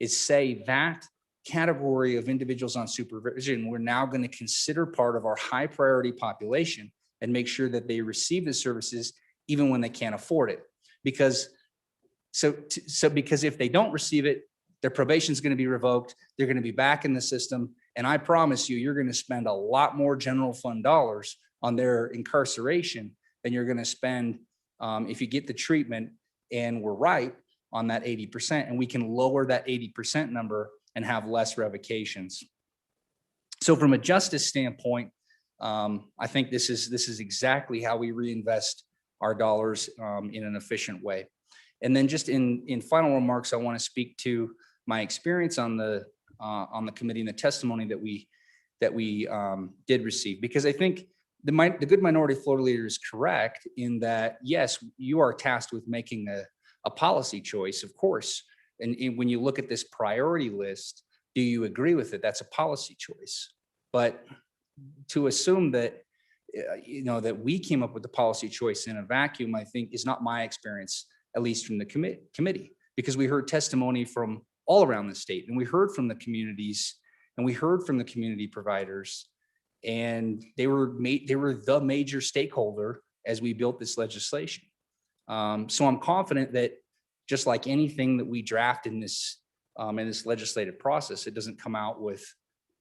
say that category of individuals on supervision, we're now going to consider part of our high priority population and make sure that they receive the services even when they can't afford it. Because if they don't receive it, their probation is going to be revoked. They're going to be back in the system. And I promise you, you're going to spend a lot more general fund dollars on their incarceration than you're going to spend if you get the treatment and we're right on that 80%. And we can lower that 80% number and have less revocations. So from a justice standpoint, I think this is exactly how we reinvest our dollars in an efficient way. And then just in final remarks, I want to speak to my experience on the committee and the testimony that we did receive, because I think the good minority floor leader is correct in that, yes, you are tasked with making a policy choice, of course. And when you look at this priority list, do you agree with it? That's a policy choice. But to assume that, that we came up with the policy choice in a vacuum, I think is not my experience, at least from the committee, because we heard testimony from all around the state, and we heard from the communities, and we heard from the community providers, and they were the major stakeholder as we built this legislation. So I'm confident that just like anything that we draft in this legislative process, it doesn't come out with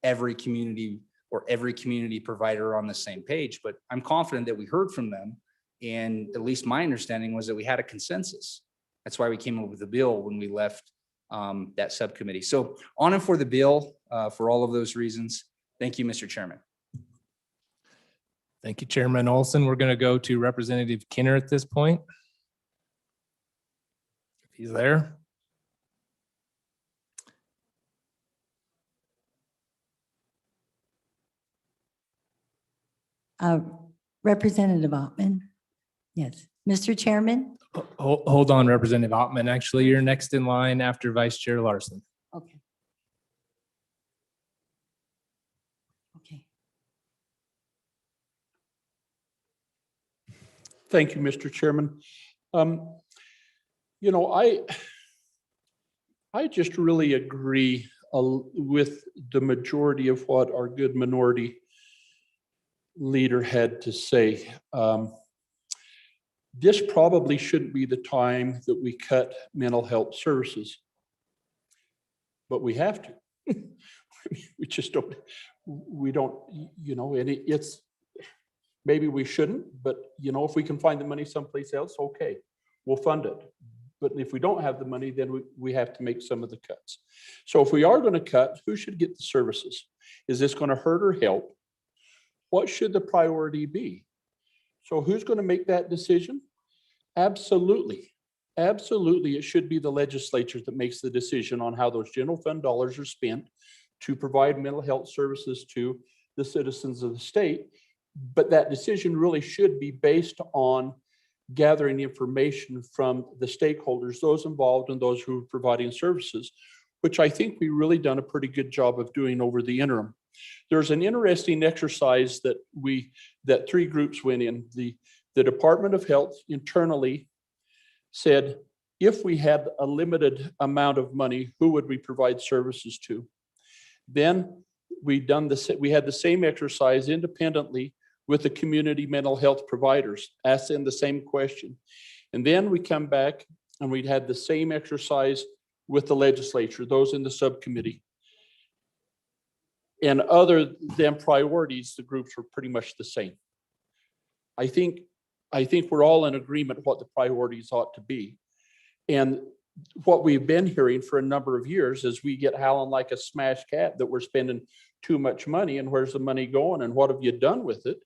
every community or every community provider on the same page, but I'm confident that we heard from them. And at least my understanding was that we had a consensus. That's why we came up with the bill when we left that subcommittee. So on and for the bill for all of those reasons. Thank you, Mr. Chairman. Thank you, Chairman Olson. We're going to go to Representative Kinner at this point. If he's there. Representative Ottman. Yes, Mr. Chairman. Hold on, Representative Ottman. Actually, you're next in line after Vice Chair Larson. Okay. Okay. Thank you, Mr. Chairman. I just really agree with the majority of what our good minority leader had to say. This probably shouldn't be the time that we cut mental health services, but we have to. We just don't, and it's, maybe we shouldn't, but if we can find the money someplace else, okay, we'll fund it. But if we don't have the money, then we have to make some of the cuts. So if we are going to cut, who should get the services? Is this going to hurt or help? What should the priority be? So who's going to make that decision? Absolutely. Absolutely. It should be the legislature that makes the decision on how those general fund dollars are spent to provide mental health services to the citizens of the state. But that decision really should be based on gathering information from the stakeholders, those involved and those who are providing services, which I think we've really done a pretty good job of doing over the interim. There's an interesting exercise that three groups went in. The Department of Health internally said, if we had a limited amount of money, who would we provide services to? Then we had the same exercise independently with the community mental health providers, asked them the same question. And then we come back and we'd had the same exercise with the legislature, those in the subcommittee. And other than priorities, the groups were pretty much the same. I think we're all in agreement what the priorities ought to be. And what we've been hearing for a number of years is we get howling like a smashed cat that we're spending too much money and where's the money going and what have you done with it,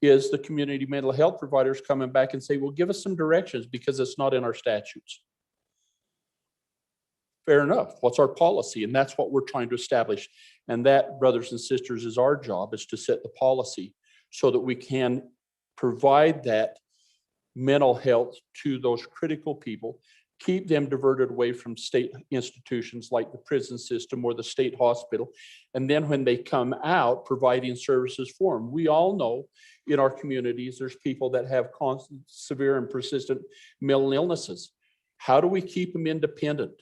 is the community mental health providers coming back and say, well, give us some directions because it's not in our statutes. Fair enough. What's our policy? And that's what we're trying to establish. And that, brothers and sisters, is our job, is to set the policy so that we can provide that mental health to those critical people. keep them diverted away from state institutions like the prison system or the state hospital. And then when they come out, providing services for them. We all know in our communities, there's people that have constant, severe and persistent mental illnesses. How do we keep them independent?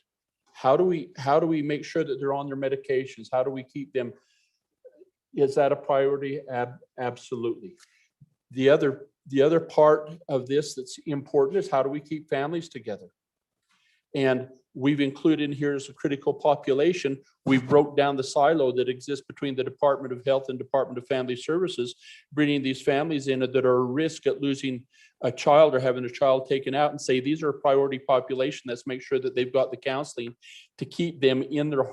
How do we make sure that they're on their medications? How do we keep them? Is that a priority? Absolutely. The other part of this that's important is how do we keep families together? And we've included in here as a critical population, we've broke down the silo that exists between the Department of Health and Department of Family Services, bringing these families in that are at risk at losing a child or having a child taken out, and say, these are a priority population. Let's make sure that they've got the counseling to keep them in their,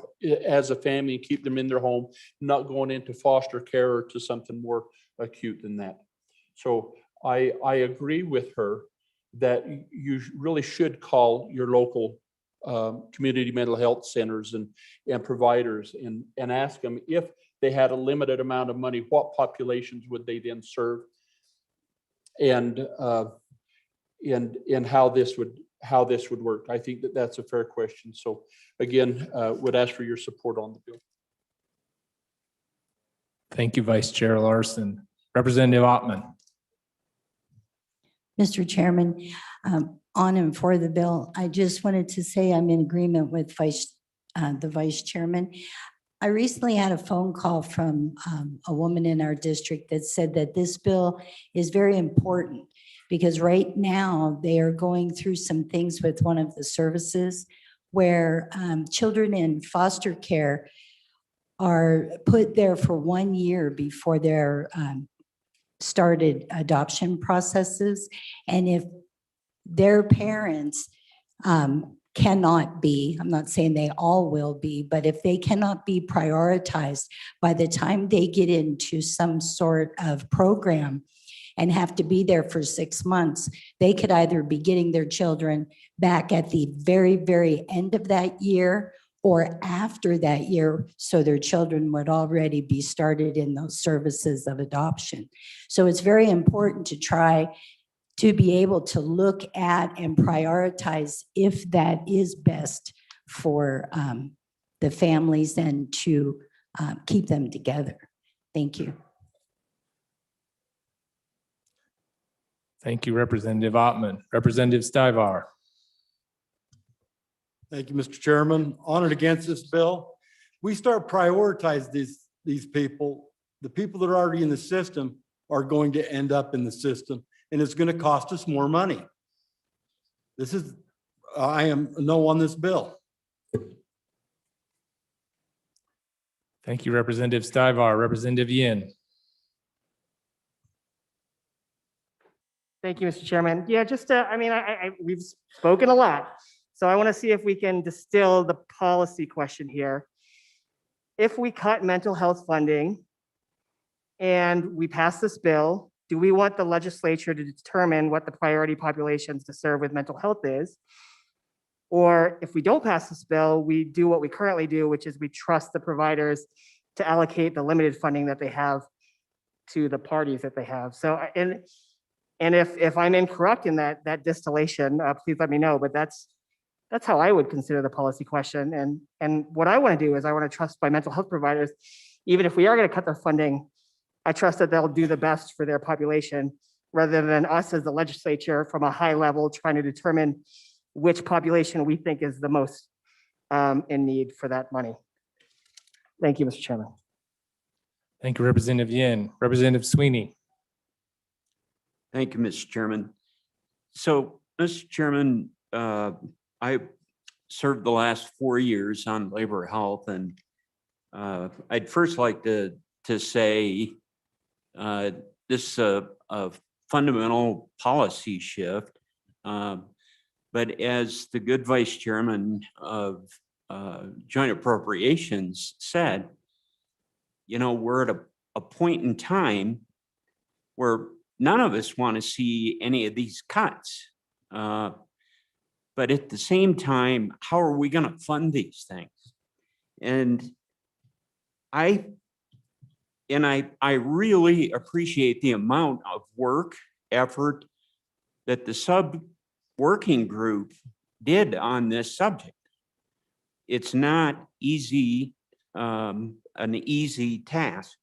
as a family, and keep them in their home, not going into foster care or to something more acute than that. So I agree with her that you really should call your local community mental health centers and providers and ask them, if they had a limited amount of money, what populations would they then serve, and how this would work. I think that that's a fair question. So again, would ask for your support on the bill. Thank you, Vice Chair Larson. Representative Ottman. Mr. Chairman, on and for the bill, I just wanted to say I'm in agreement with the Vice Chairman. I recently had a phone call from a woman in our district that said that this bill is very important because right now they are going through some things with one of the services where children in foster care are put there for 1 year before they're started adoption processes. And if their parents cannot be, I'm not saying they all will be, but if they cannot be prioritized by the time they get into some sort of program and have to be there for 6 months, they could either be getting their children back at the very, very end of that year or after that year, so their children would already be started in those services of adoption. So it's very important to try to be able to look at and prioritize if that is best for the families and to keep them together. Thank you. Thank you, Representative Ottman. Representative Stivar. Thank you, Mr. Chairman. On and against this bill, we start prioritize these people. The people that are already in the system are going to end up in the system, and it's going to cost us more money. I am a no on this bill. Thank you, Representative Stivar. Representative Yin. Thank you, Mr. Chairman. Yeah, just, I mean, we've spoken a lot. So I want to see if we can distill the policy question here. If we cut mental health funding and we pass this bill, do we want the legislature to determine what the priority populations to serve with mental health is? Or if we don't pass this bill, we do what we currently do, which is we trust the providers to allocate the limited funding that they have to the parties that they have. So, and if I'm incorrect in that distillation, please let me know, but that's how I would consider the policy question. And what I want to do is I want to trust my mental health providers, even if we are going to cut their funding, I trust that they'll do the best for their population rather than us as the legislature from a high level trying to determine which population we think is the most in need for that money. Thank you, Mr. Chairman. Thank you, Representative Yin. Representative Sweeney. Thank you, Mr. Chairman. So, Mr. Chairman, I served the last 4 years on labor health, and I'd first like to say this is a fundamental policy shift. But as the good Vice Chairman of Joint Appropriations said, you know, we're at a point in time where none of us want to see any of these cuts. But at the same time, how are we going to fund these things? And I really appreciate the amount of work, effort that the sub-working group did on this subject. It's not easy, an easy task.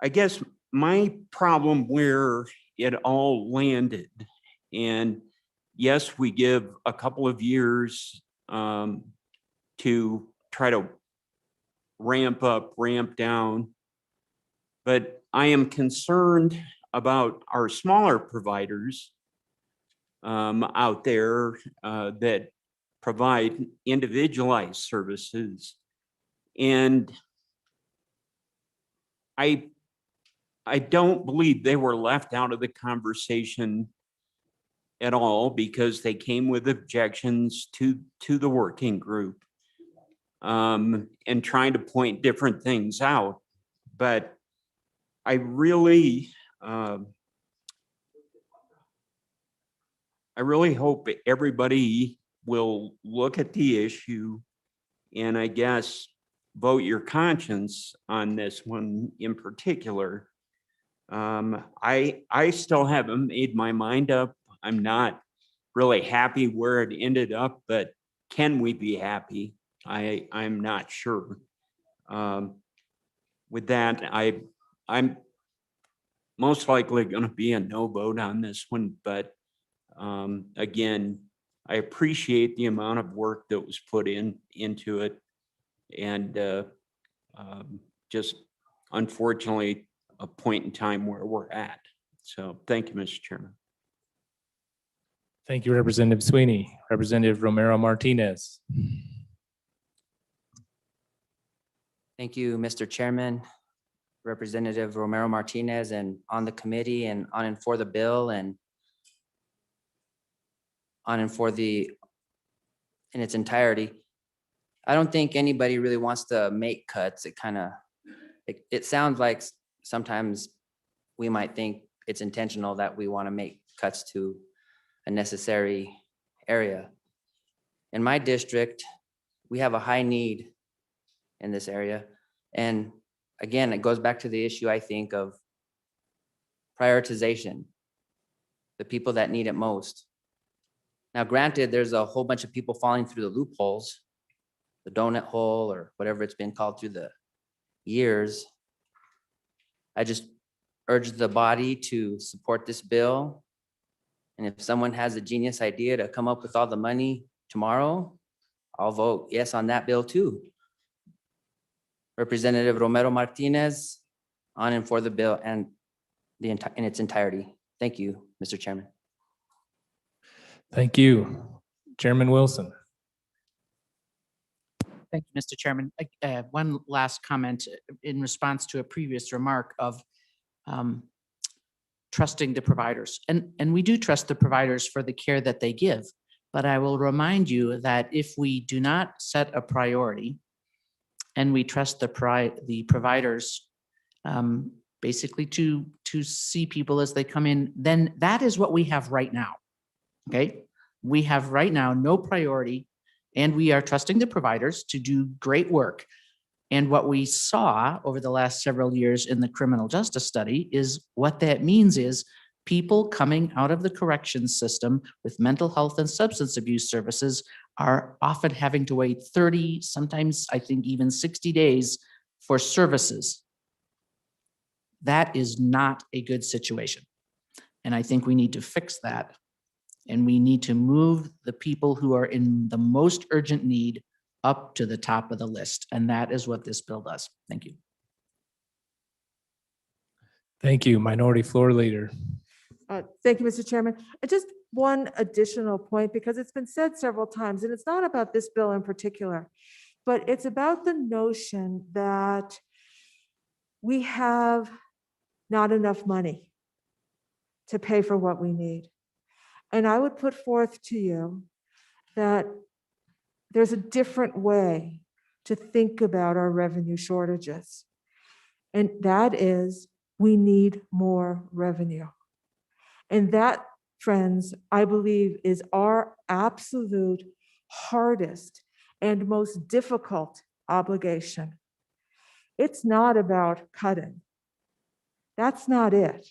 I guess my problem where it all landed, and yes, we give a couple of years to try to ramp up, ramp down, but I am concerned about our smaller providers out there that provide individualized services. And I don't believe they were left out of the conversation at all because they came with objections to the working group and trying to point different things out. But I really hope everybody will look at the issue and I guess vote your conscience on this one in particular. I still haven't made my mind up. I'm not really happy where it ended up, but can we be happy? I'm not sure. With that, I'm most likely going to be a no vote on this one, but again, I appreciate the amount of work that was put into it, and just unfortunately a point in time where we're at. So thank you, Mr. Chairman. Thank you, Representative Sweeney. Representative Romero Martinez. Thank you, Mr. Chairman, Representative Romero Martinez, and on the committee and on and for the bill and on and for in its entirety. I don't think anybody really wants to make cuts. It sounds like sometimes we might think it's intentional that we want to make cuts to a necessary area. In my district, we have a high need in this area. And again, it goes back to the issue, I think, of prioritization, the people that need it most. Now, granted, there's a whole bunch of people falling through the loopholes, the donut hole or whatever it's been called through the years. I just urge the body to support this bill. And if someone has a genius idea to come up with all the money tomorrow, I'll vote yes on that bill too. Representative Romero Martinez, on and for the bill and in its entirety. Thank you, Mr. Chairman. Thank you. Chairman Wilson. Thank you, Mr. Chairman. One last comment in response to a previous remark of trusting the providers. And we do trust the providers for the care that they give. But I will remind you that if we do not set a priority and we trust the providers basically to see people as they come in, then that is what we have right now. Okay, we have right now no priority, and we are trusting the providers to do great work. And what we saw over the last several years in the criminal justice study is what that means is people coming out of the corrections system with mental health and substance abuse services are often having to wait 30, sometimes I think even 60 days for services. That is not a good situation. And I think we need to fix that. And we need to move the people who are in the most urgent need up to the top of the list. And that is what this bill does. Thank you. Thank you, Minority Floor Leader. Thank you, Mr. Chairman. Just one additional point, because it's been said several times, and it's not about this bill in particular, but it's about the notion that we have not enough money to pay for what we need. And I would put forth to you that there's a different way to think about our revenue shortages. And that is, we need more revenue. And that, friends, I believe is our absolute hardest and most difficult obligation. It's not about cutting. That's not it.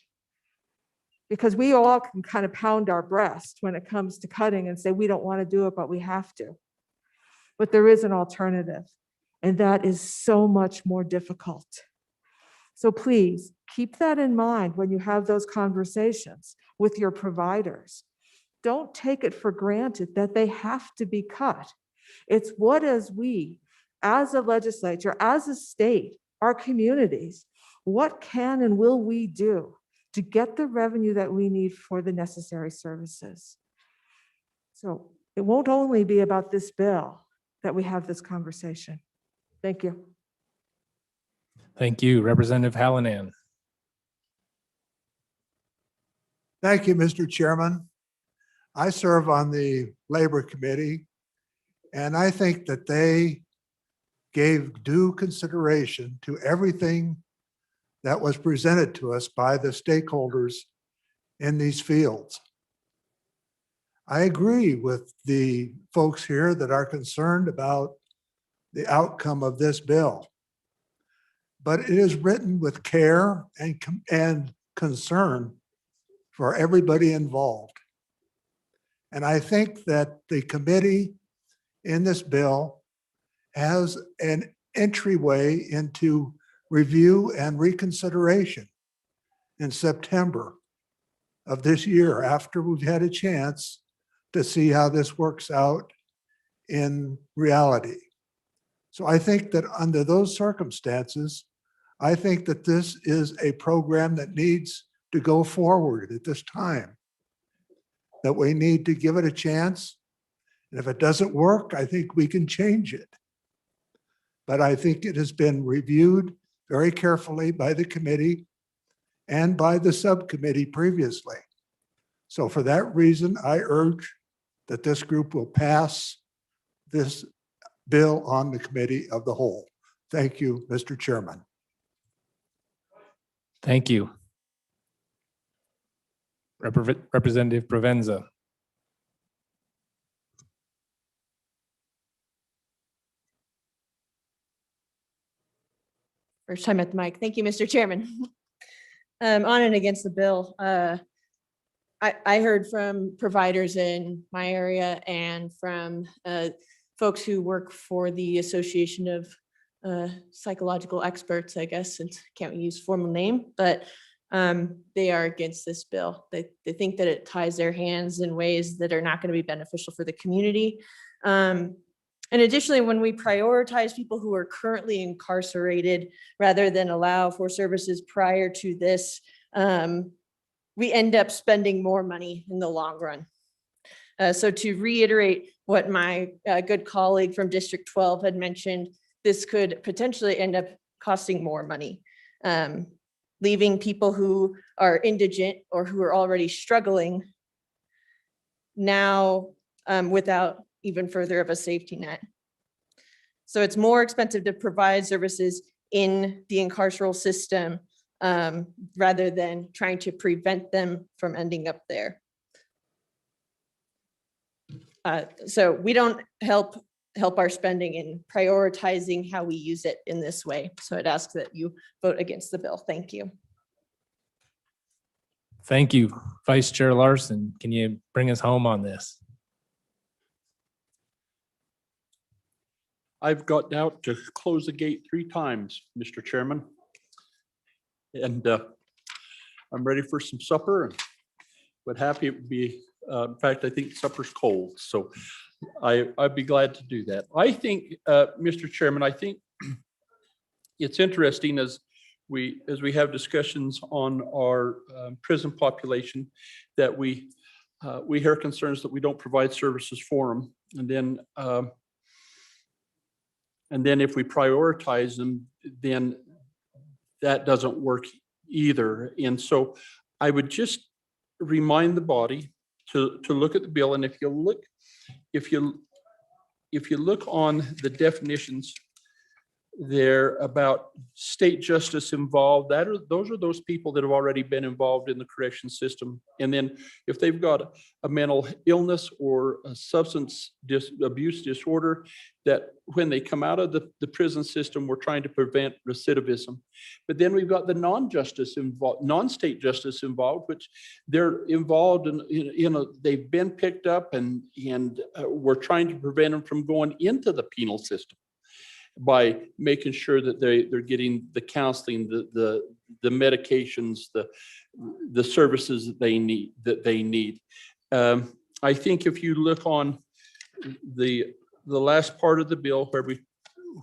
Because we all can kind of pound our breast when it comes to cutting and say, we don't want to do it, but we have to. But there is an alternative, and that is so much more difficult. So please keep that in mind when you have those conversations with your providers. Don't take it for granted that they have to be cut. It's what as we, as a legislature, as a state, our communities, what can and will we do to get the revenue that we need for the necessary services? So it won't only be about this bill that we have this conversation. Thank you. Thank you, Representative Hallinan. Thank you, Mr. Chairman. I serve on the Labor Committee, and I think that they gave due consideration to everything that was presented to us by the stakeholders in these fields. I agree with the folks here that are concerned about the outcome of this bill, but it is written with care and concern for everybody involved. And I think that the committee in this bill has an entryway into review and reconsideration in September of this year, after we've had a chance to see how this works out in reality. So I think that under those circumstances, I think that this is a program that needs to go forward at this time, that we need to give it a chance. And if it doesn't work, I think we can change it. But I think it has been reviewed very carefully by the committee and by the subcommittee previously. So for that reason, I urge that this group will pass this bill on the committee of the whole. Thank you, Mr. Chairman. Thank you. Representative Provenza. First time at the mic. Thank you, Mr. Chairman. On and against the bill. I heard from providers in my area and from folks who work for the Association of Psychological Experts, I guess, since I can't use formal name, but they are against this bill. They think that it ties their hands in ways that are not going to be beneficial for the community. And additionally, when we prioritize people who are currently incarcerated rather than allow for services prior to this, we end up spending more money in the long run. So to reiterate what my good colleague from District 12 had mentioned, this could potentially end up costing more money, leaving people who are indigent or who are already struggling now without even further of a safety net. So it's more expensive to provide services in the incarceral system rather than trying to prevent them from ending up there. So we don't help our spending in prioritizing how we use it in this way. So I'd ask that you vote against the bill. Thank you. Thank you, Vice Chair Larson. Can you bring us home on this? I've gotten out to close the gate 3 times, Mr. Chairman. And I'm ready for some supper, but happy it would be, in fact, I think supper's cold. So I'd be glad to do that. I think, Mr. Chairman, I think it's interesting as we have discussions on our prison population that we hear concerns that we don't provide services for them. And then if we prioritize them, then that doesn't work either. And so I would just remind the body to look at the bill. And if you look on the definitions They're about state justice involved. Those are those people that have already been involved in the correction system. And then if they've got a mental illness or a substance abuse disorder, that when they come out of the prison system, we're trying to prevent recidivism. But then we've got the non-state justice involved, which they're involved in they've been picked up and we're trying to prevent them from going into the penal system by making sure that they're getting the counseling, the medications, the services that they need. I think if you look on the last part of the bill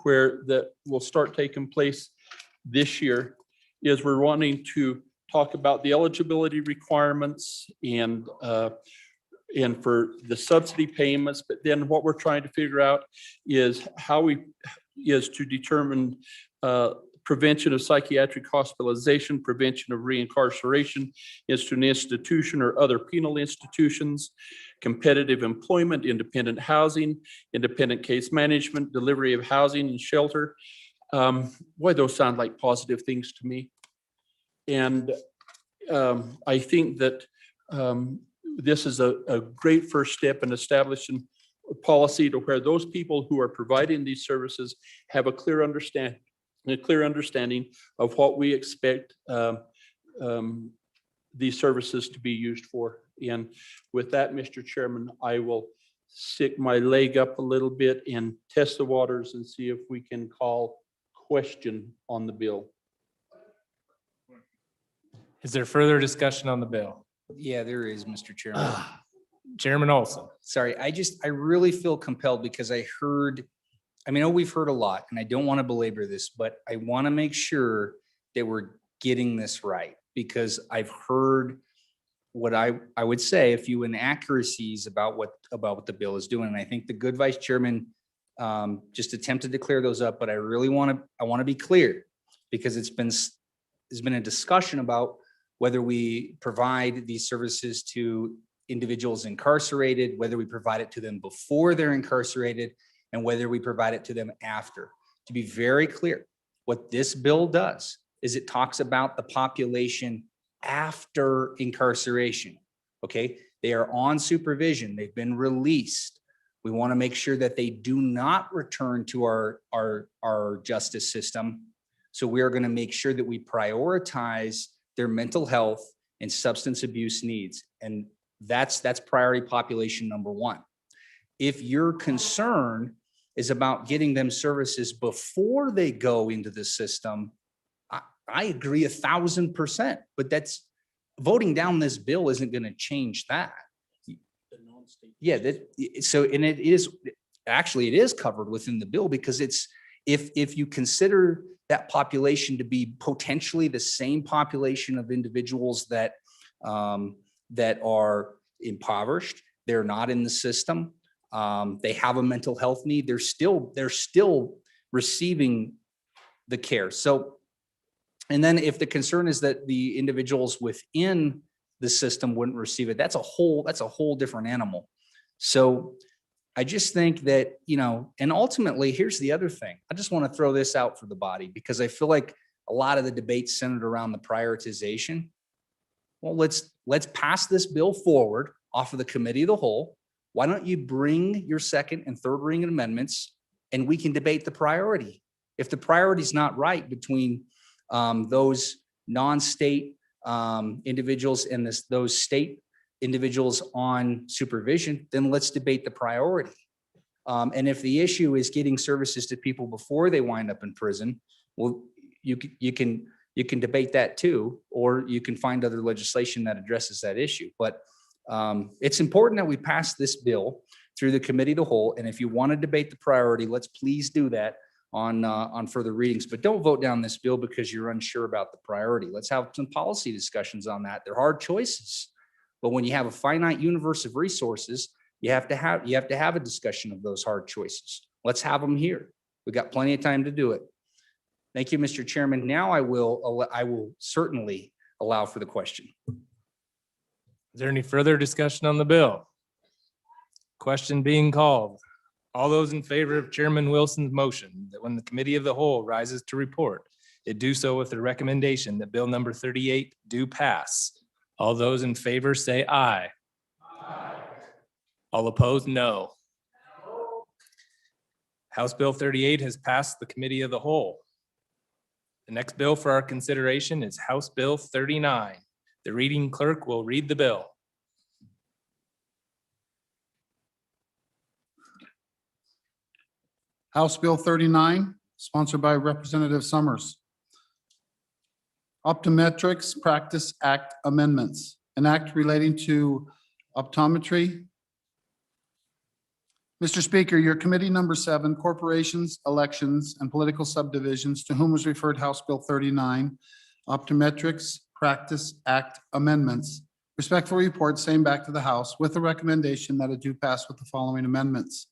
where that will start taking place this year, is we're wanting to talk about the eligibility requirements and for the subsidy payments, but then what we're trying to figure out is is to determine prevention of psychiatric hospitalization, prevention of reincarceration into an institution or other penal institutions, competitive employment, independent housing, independent case management, delivery of housing and shelter. Boy, those sound like positive things to me. And I think that this is a great first step in establishing a policy to where those people who are providing these services have a clear understanding of what we expect these services to be used for. And with that, Mr. Chairman, I will stick my leg up a little bit and test the waters and see if we can call question on the bill. Is there further discussion on the bill? Yeah, there is, Mr. Chairman. Chairman Olson. Sorry, I really feel compelled because I know we've heard a lot and I don't want to belabor this, but I want to make sure that we're getting this right because I've heard what I would say a few inaccuracies about what the bill is doing. And I think the good vice chairman just attempted to clear those up, but I really want to be clear because there's been a discussion about whether we provide these services to individuals incarcerated, whether we provide it to them before they're incarcerated, and whether we provide it to them after. To be very clear, what this bill does is it talks about the population after incarceration, okay? They are on supervision, they've been released. We want to make sure that they do not return to our justice system. So we are going to make sure that we prioritize their mental health and substance abuse needs. And that's priority population number one. If your concern is about getting them services before they go into the system, I agree 1,000%, but that's voting down this bill isn't going to change that. Yeah, and it is covered within the bill because it's if you consider that population to be potentially the same population of individuals that are impoverished, they're not in the system, they have a mental health need, they're still receiving the care. So, and then if the concern is that the individuals within the system wouldn't receive it, that's a whole different animal. So I just think that, and ultimately, here's the other thing. I just want to throw this out for the body because I feel like a lot of the debates centered around the prioritization. Well, let's pass this bill forward off of the committee of the whole. Why don't you bring your second and third reading amendments and we can debate the priority. If the priority is not right between those non-state individuals and those state individuals on supervision, then let's debate the priority. And if the issue is getting services to people before they wind up in prison, well, you can debate that too, or you can find other legislation that addresses that issue. But it's important that we pass this bill through the committee of the whole. And if you want to debate the priority, let's please do that on further readings. But don't vote down this bill because you're unsure about the priority. Let's have some policy discussions on that. They're hard choices. But when you have a finite universe of resources, you have to have a discussion of those hard choices. Let's have them here. We've got plenty of time to do it. Thank you, Mr. Chairman. Now I will certainly allow for the question. Is there any further discussion on the bill? Question being called. All those in favor of Chairman Wilson's motion that when the committee of the whole rises to report, it do so with the recommendation that bill number 38 do pass. All those in favor say aye. All opposed, no. House Bill 38 has passed the committee of the whole. The next bill for our consideration is House Bill 39. The reading clerk will read the bill. House Bill 39, sponsored by Representative Summers. Optometrics Practice Act amendments, an act relating to optometry. Mr. Speaker, your committee number 7, corporations, elections, and political subdivisions, to whom was referred House Bill 39, Optometrics Practice Act amendments. Respectful report, same back to the House with the recommendation that it do pass with the following amendments.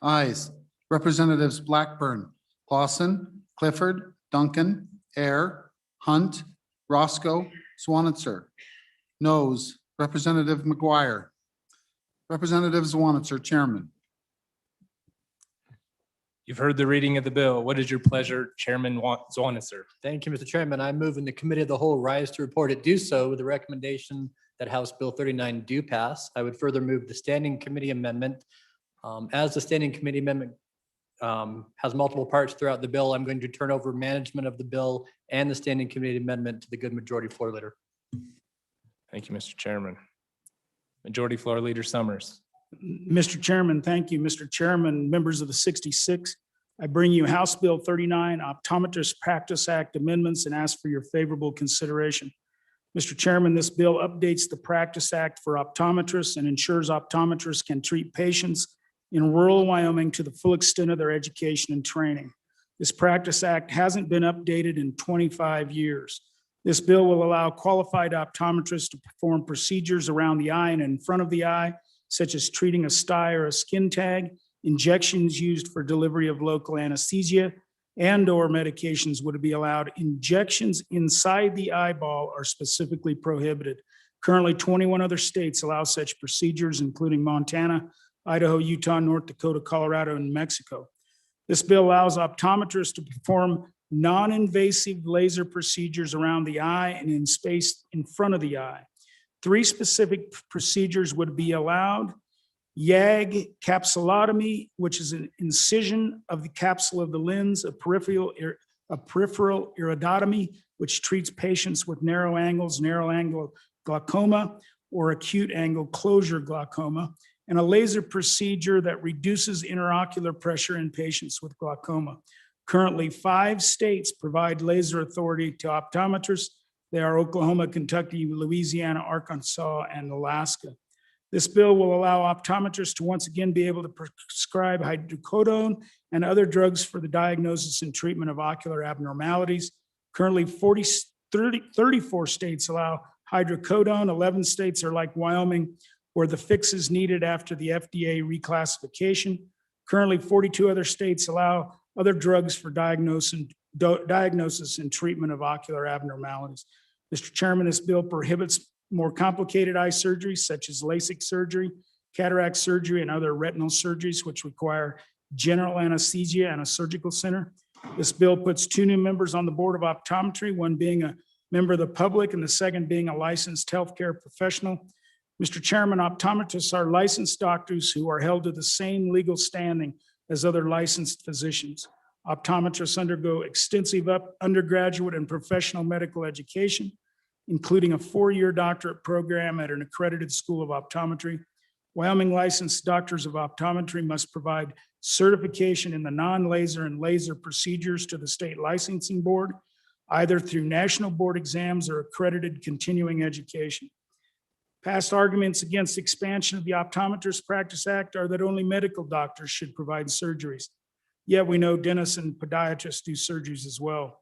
Ayes, Representatives Blackburn, Clausen, Clifford, Duncan, Air, Hunt, Roscoe, Swanitzer. Noes, Representative McGuire. Representative Swanitzer, Chairman. You've heard the reading of the bill. What is your pleasure, Chairman Zwanitzer? Thank you, Mr. Chairman. I move in the committee of the whole rise to report it do so with the recommendation that House Bill 39 do pass. I would further move the standing committee amendment. As the standing committee amendment has multiple parts throughout the bill, I'm going to turn over management of the bill and the standing committee amendment to the good majority floor leader. Thank you, Mr. Chairman. Majority Floor Leader Summers. Mr. Chairman, thank you. Mr. Chairman, members of the 66, I bring you House Bill 39, Optometrist Practice Act amendments, and ask for your favorable consideration. Mr. Chairman, this bill updates the Practice Act for optometrists and ensures optometrists can treat patients in rural Wyoming to the full extent of their education and training. This Practice Act hasn't been updated in 25 years. This bill will allow qualified optometrists to perform procedures around the eye and in front of the eye, such as treating a sty or a skin tag, injections used for delivery of local anesthesia, and/or medications would be allowed. Injections inside the eyeball are specifically prohibited. Currently, 21 other states allow such procedures, including Montana, Idaho, Utah, North Dakota, Colorado, and Mexico. This bill allows optometrists to perform non-invasive laser procedures around the eye and in space in front of the eye. 3 specific procedures would be allowed: YAG capsulotomy, which is an incision of the capsule of the lens; a peripheral iridotomy, which treats patients with narrow angle glaucoma or acute angle closure glaucoma; and a laser procedure that reduces interocular pressure in patients with glaucoma. Currently, 5 states provide laser authority to optometrists. They are Oklahoma, Kentucky, Louisiana, Arkansas, and Alaska. This bill will allow optometrists to once again be able to prescribe hydrocodone and other drugs for the diagnosis and treatment of ocular abnormalities. Currently, 34 states allow hydrocodone. 11 states are like Wyoming, where the fix is needed after the FDA reclassification. Currently, 42 other states allow other drugs for diagnosis and treatment of ocular abnormalities. Mr. Chairman, this bill prohibits more complicated eye surgeries such as LASIK surgery, cataract surgery, and other retinal surgeries which require general anesthesia and a surgical center. This bill puts 2 new members on the Board of Optometry, one being a member of the public and the second being a licensed healthcare professional. Mr. Chairman, optometrists are licensed doctors who are held to the same legal standing as other licensed physicians. Optometrists undergo extensive undergraduate and professional medical education, including a 4-year doctorate program at an accredited school of optometry. Wyoming licensed doctors of optometry must provide certification in the non-laser and laser procedures to the state licensing board, either through national board exams or accredited continuing education. Past arguments against expansion of the Optometrist Practice Act are that only medical doctors should provide surgeries. Yet we know dentists and podiatrists do surgeries as well.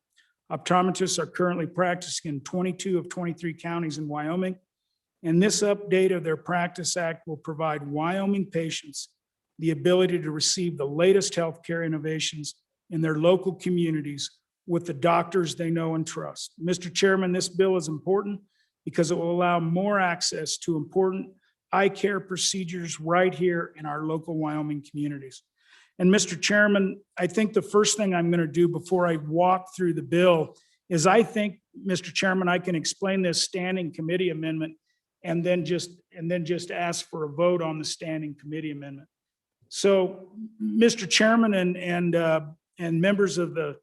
Optometrists are currently practicing in 22 of 23 counties in Wyoming, and this update of their Practice Act will provide Wyoming patients the ability to receive the latest healthcare innovations in their local communities with the doctors they know and trust. Mr. Chairman, this bill is important because it will allow more access to important eye care procedures right here in our local Wyoming communities. And Mr. Chairman, I think the first thing I'm going to do before I walk through the bill is I think, Mr. Chairman, I can explain this standing committee amendment and then just ask for a vote on the standing committee amendment. So, Mr. Chairman and members of the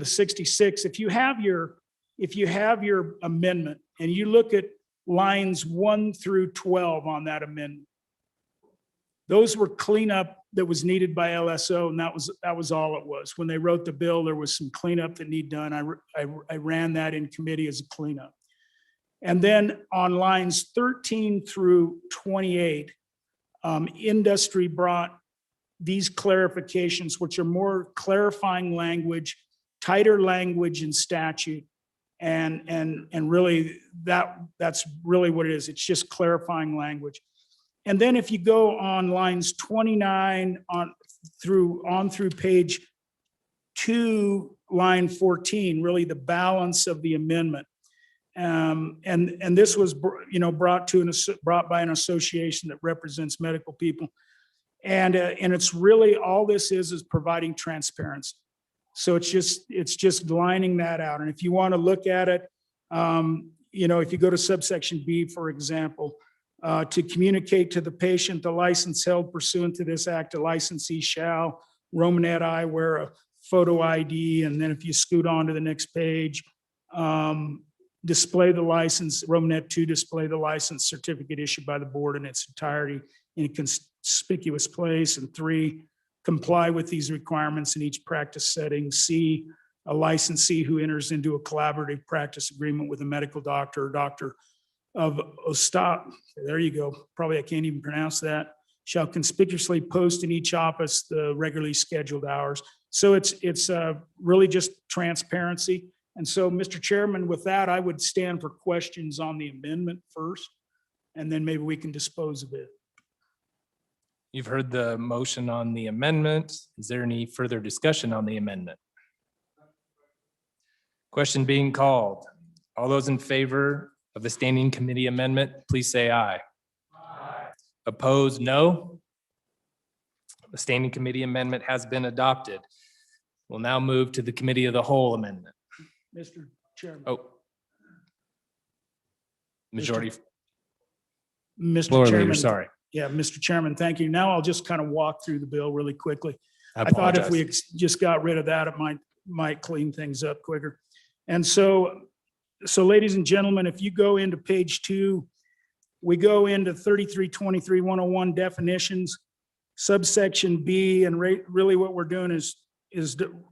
66, if you have your amendment and you look at lines 1 through 12 on that amendment, those were cleanup that was needed by LSO, and that was all it was. When they wrote the bill, there was some cleanup that need done. I ran that in committee as a cleanup. And then on lines 13 through 28, industry brought these clarifications, which are more clarifying language, tighter language in statute. And really that's really what it is. It's just clarifying language. And then if you go on lines 29 on through page 2, line 14, really the balance of the amendment. And this was, brought by an association that represents medical people. And it's really, all this is providing transparency. So it's just lining that out. And if you want to look at it, if you go to subsection B, for example, to communicate to the patient the license held pursuant to this act, a licensee shall, Romanet I, wear a photo ID. And then if you scoot on to the next page, display the license, Romanet II, display the license certificate issued by the board in its entirety in a conspicuous place. And 3, comply with these requirements in each practice setting. C, a licensee who enters into a collaborative practice agreement with a medical doctor or doctor of OSTOP, there you go, probably I can't even pronounce that, shall conspicuously post in each office the regularly scheduled hours. So it's really just transparency. And so, Mr. Chairman, with that, I would stand for questions on the amendment first, and then maybe we can dispose of it. You've heard the motion on the amendment. Is there any further discussion on the amendment? Question being called. All those in favor of the standing committee amendment, please say aye. Aye. Opposed, no. The standing committee amendment has been adopted. We'll now move to the committee of the whole amendment. Mr. Chairman. Oh. Majority. Mr. Floor leader, Chairman. sorry. Yeah, Mr. Chairman, thank you. Now I'll just kind of walk through the bill really quickly. I thought if we apologize. just got rid of that, it might clean things up quicker. And so ladies and gentlemen, if you go into page 2, we go into 3323-101 definitions, subsection B, and really what we're doing is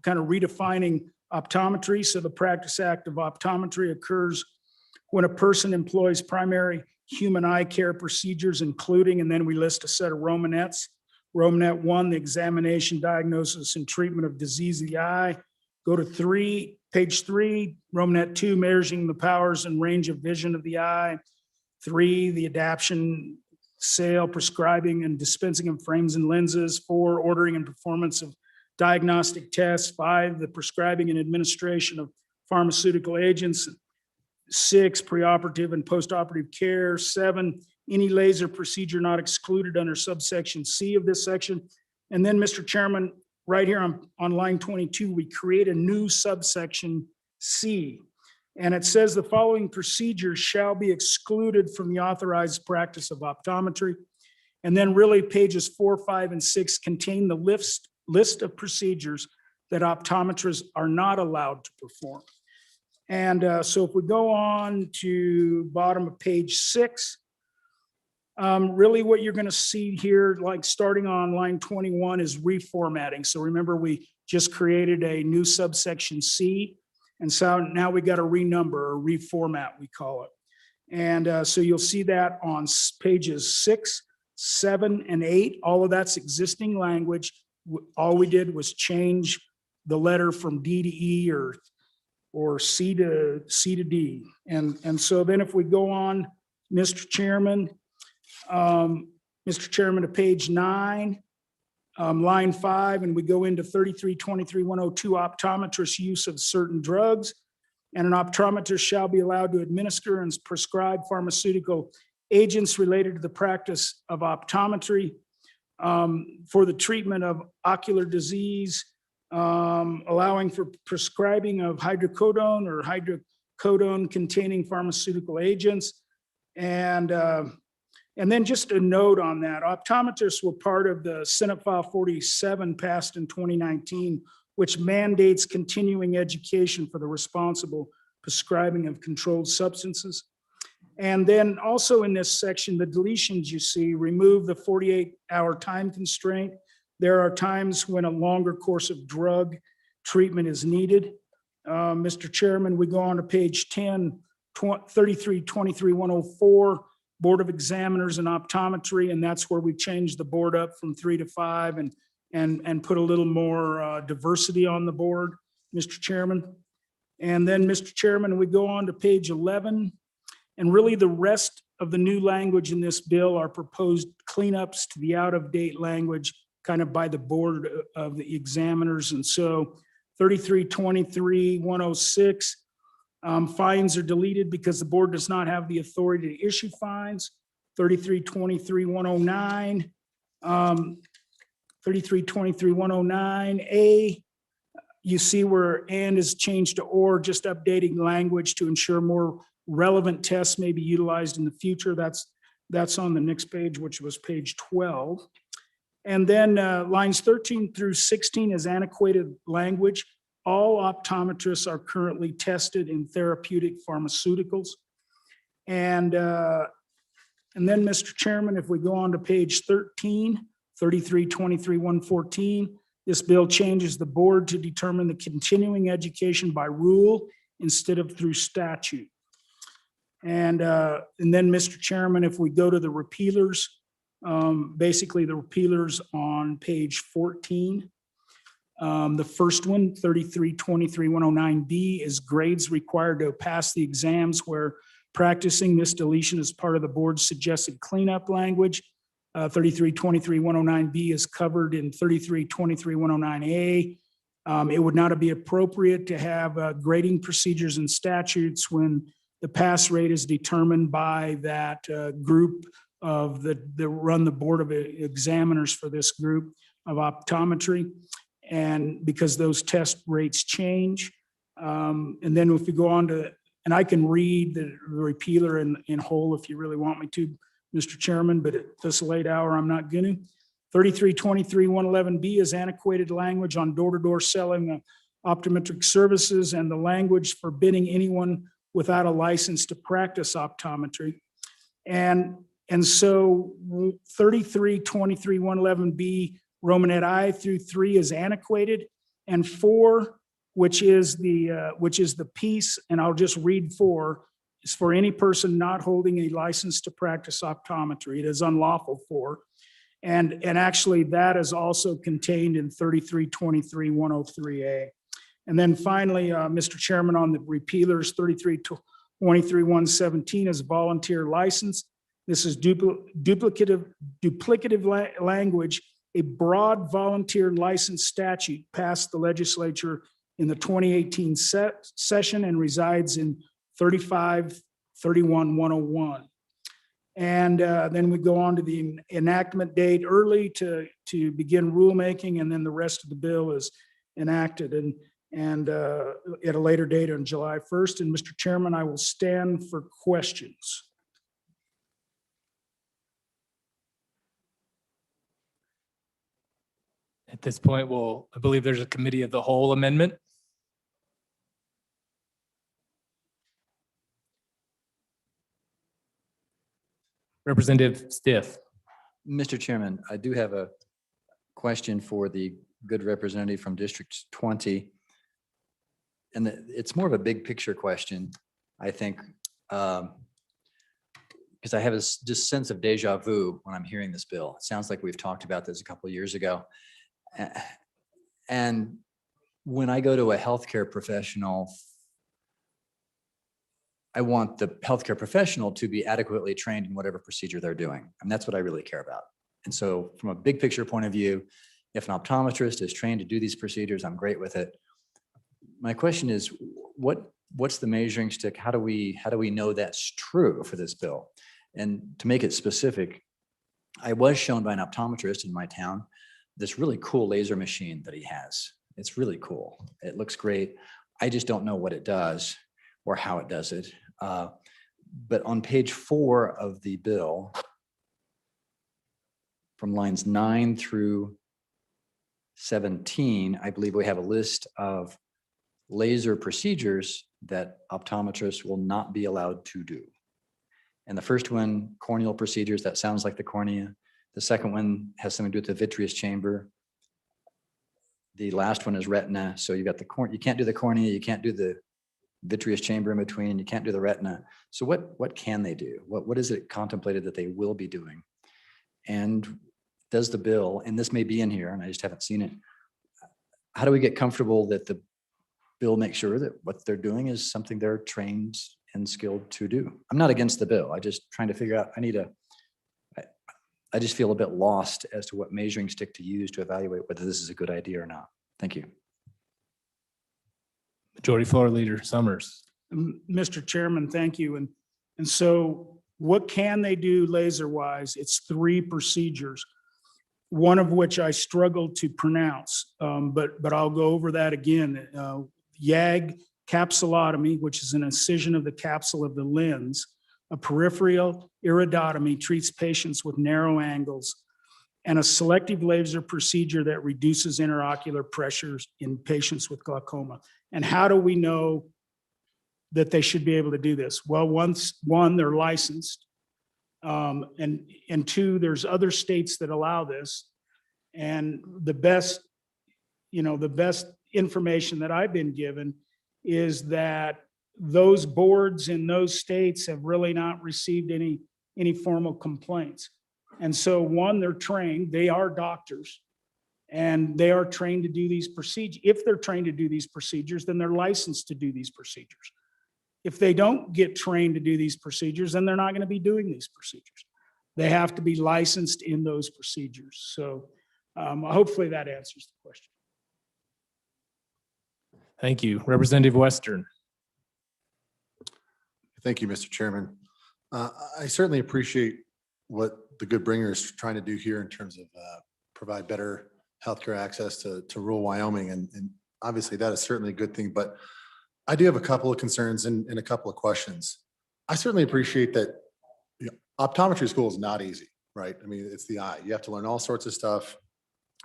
kind of redefining optometry. So the Practice Act of Optometry occurs when a person employs primary human eye care procedures, including, and then we list a set of Romanets. Romanet 1, the examination, diagnosis, and treatment of disease of the eye. Go to page 3, Romanet 2, measuring the powers and range of vision of the eye. 3, the adaptation, sale, prescribing, and dispensing of frames and lenses. 4, ordering and performance of diagnostic tests. 5, the prescribing and administration of pharmaceutical agents. 6, preoperative and postoperative care. 7, any laser procedure not excluded under subsection C of this section. And then, Mr. Chairman, right here on line 22, we create a new subsection C. And it says the following procedures shall be excluded from the authorized practice of optometry. And then really pages 4, 5, and 6 contain the list of procedures that optometrists are not allowed to perform. And so if we go on to bottom of page 6, really what you're going to see here, like starting on line 21, is reformatting. So remember, we just created a new subsection C. And so now we got to renumber or reformat, we call it. And so you'll see that on pages 6, 7, and 8. All of that's existing language. All we did was change the letter from D to E or C to D. And so then if we go on, Mr. Chairman, to page 9, line 5, and we go into 3323-102, optometrist use of certain drugs. And an optometrist shall be allowed to administer and prescribe pharmaceutical agents related to the practice of optometry. for the treatment of ocular disease, allowing for prescribing of hydrocodone or hydrocodone containing pharmaceutical agents. And then just a note on that, optometrists were part of the Senate File 47 passed in 2019, which mandates continuing education for the responsible prescribing of controlled substances. And then also in this section, the deletions you see, remove the 48-hour time constraint. There are times when a longer course of drug treatment is needed. Mr. Chairman, we go on to page 10, 3323-104, Board of Examiners and Optometry, and that's where we changed the board up from 3 to 5 and put a little more diversity on the board, Mr. Chairman. And then, Mr. Chairman, we go on to page 11, and really the rest of the new language in this bill are proposed cleanups to the out-of-date language kind of by the Board of the Examiners. And so 3323-106, fines are deleted because the board does not have the authority to issue fines. 3323-109, 3323-109A, you see where and is changed to or, just updating language to ensure more relevant tests may be utilized in the future. That's on the next page, which was page 12. And then lines 13 through 16 is antiquated language. All optometrists are currently tested in therapeutic pharmaceuticals. And then, Mr. Chairman, if we go on to page 13, 3323-114, this bill changes the board to determine the continuing education by rule instead of through statute. And then, Mr. Chairman, if we go to the repealers, basically the repealers on page 14. The first one, 3323-109B, is grades required to pass the exams where practicing. This deletion is part of the board's suggested cleanup language. 3323-109B is covered in 3323-109A. It would not be appropriate to have grading procedures and statutes when the pass rate is determined by that group of that run the Board of Examiners for this group of optometry. And because those test rates change. And then if we go on to, and I can read the repealer in whole if you really want me to, Mr. Chairman, but at this late hour, I'm not going to. 3323-111B is antiquated language on door-to-door selling of optometric services and the language forbidding anyone without a license to practice optometry. And so 3323-111B, Romanet I through 3 is antiquated, and 4, which is the piece, and I'll just read 4, is for any person not holding a license to practice optometry. It is unlawful for. And actually that is also contained in 3323-103A. And then finally, Mr. Chairman, on the repealers, 3323-117 is volunteer license. This is duplicative language. A broad volunteer license statute passed the legislature in the 2018 session and resides in 3531-101. And then we go on to the enactment date early to begin rulemaking, and then the rest of the bill is enacted and at a later date on July 1st. And Mr. Chairman, I will stand for questions. At this point, I believe there's a committee of the whole amendment. Representative Stiff. Mr. Chairman, I do have a question for the good representative from District 20. And it's more of a big picture question, I think, because I have this just sense of deja vu when I'm hearing this bill. It sounds like we've talked about this a couple of years ago. And when I go to a healthcare professional, I want the healthcare professional to be adequately trained in whatever procedure they're doing. And that's what I really care about. And so from a big picture point of view, if an optometrist is trained to do these procedures, I'm great with it. My question is, what's the measuring stick? How do we know that's true for this bill? And to make it specific, I was shown by an optometrist in my town this really cool laser machine that he has. It's really cool. It looks great. I just don't know what it does or how it does it. But on page 4 of the bill, from lines 9 through 17, I believe we have a list of laser procedures that optometrists will not be allowed to do. And the first one, corneal procedures, that sounds like the cornea. The second one has something to do with the vitreous chamber. The last one is retina. So you got the you can't do the cornea, you can't do the vitreous chamber in between, you can't do the retina. So what can they do? What is it contemplated that they will be doing? And does the bill, and this may be in here, and I just haven't seen it, how do we get comfortable that the bill makes sure that what they're doing is something they're trained and skilled to do? I'm not against the bill. I just trying to figure out, I just feel a bit lost as to what measuring stick to use to evaluate whether this is a good idea or not. Thank you. Majority Floor Leader Summers. Mr. Chairman, thank you. And so what can they do laser wise? It's 3 procedures, one of which I struggled to pronounce, but I'll go over that again. YAG capsulotomy, which is an incision of the capsule of the lens. A peripheral iridotomy treats patients with narrow angles, and a selective laser procedure that reduces interocular pressures in patients with glaucoma. And how do we know that they should be able to do this? Well, one, they're licensed. And 2, there's other states that allow this. And the best information that I've been given is that those boards in those states have really not received any formal complaints. And so one, they're trained, they are doctors, and they are trained to do these procedures. If they're trained to do these procedures, then they're licensed to do these procedures. If they don't get trained to do these procedures, then they're not going to be doing these procedures. They have to be licensed in those procedures. So hopefully that answers the question. Thank you. Representative Western. Thank you, Mr. Chairman. I certainly appreciate what the Good Bringer is trying to do here in terms of provide better healthcare access to rural Wyoming. And obviously that is certainly a good thing, but I do have a couple of concerns and a couple of questions. I certainly appreciate that optometry school is not easy, right? I mean, it's the eye. You have to learn all sorts of stuff.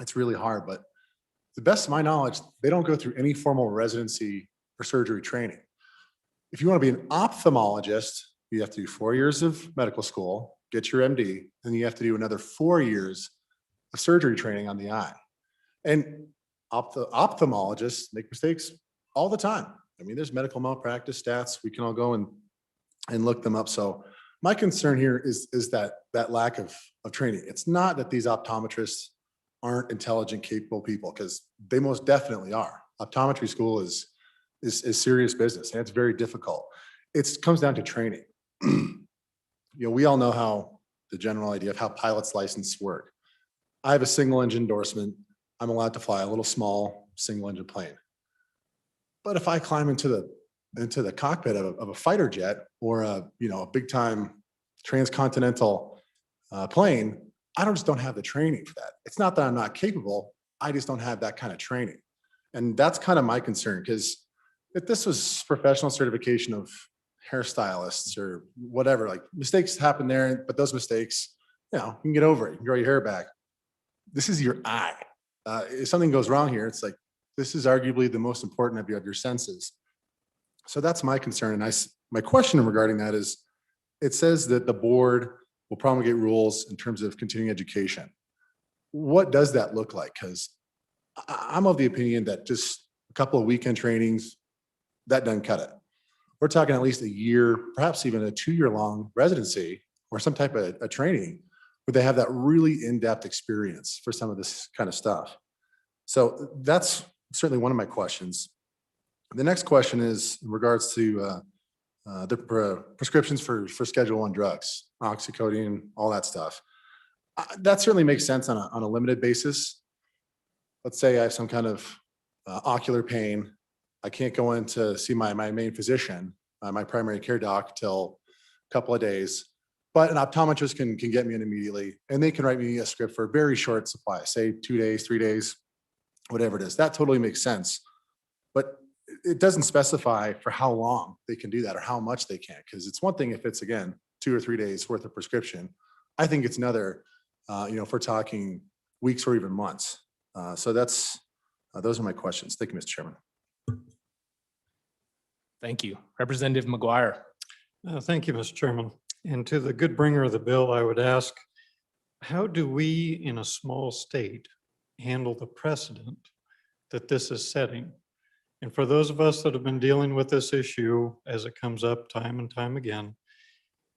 It's really hard, but to the best of my knowledge, they don't go through any formal residency or surgery training. If you want to be an ophthalmologist, you have to do 4 years of medical school, get your MD, then you have to do another 4 years of surgery training on the eye. And ophthalmologists make mistakes all the time. I mean, there's medical malpractice stats. We can all go and look them up. So my concern here is that lack of training. It's not that these optometrists aren't intelligent, capable people, because they most definitely are. Optometry school is serious business, and it's very difficult. It comes down to training. We all know how the general idea of how pilot's license work. I have a single engine endorsement. I'm allowed to fly a little small single engine plane. But if I climb into the cockpit of a fighter jet or a big time transcontinental plane, I just don't have the training for that. It's not that I'm not capable. I just don't have that kind of training. And that's kind of my concern, because if this was professional certification of hairstylists or whatever, like mistakes happen there, but those mistakes, you can get over it. You can grow your hair back. This is your eye. If something goes wrong here, it's like, this is arguably the most important of your senses. So that's my concern. And my question regarding that is, it says that the board will promulgate rules in terms of continuing education. What does that look like? Because I'm of the opinion that just a couple of weekend trainings, that doesn't cut it. We're talking at least a year, perhaps even a 2-year-long residency or some type of a training where they have that really in-depth experience for some of this kind of stuff. So that's certainly one of my questions. The next question is in regards to the prescriptions for Schedule I drugs, oxycodone, all that stuff. That certainly makes sense on a limited basis. Let's say I have some kind of ocular pain. I can't go in to see my main physician, my primary care doc, till a couple of days. But an optometrist can get me in immediately, and they can write me a script for a very short supply, say 2 days, 3 days, whatever it is. That totally makes sense. But it doesn't specify for how long they can do that or how much they can, because it's one thing if it's, again, 2 or 3 days worth of prescription. I think it's another, if we're talking weeks or even months. So that's, those are my questions. Thank you, Mr. Chairman. Thank you. Representative McGuire. Thank you, Mr. Chairman. And to the good bringer of the bill, I would ask, how do we in a small state handle the precedent that this is setting? And for those of us that have been dealing with this issue as it comes up time and time again,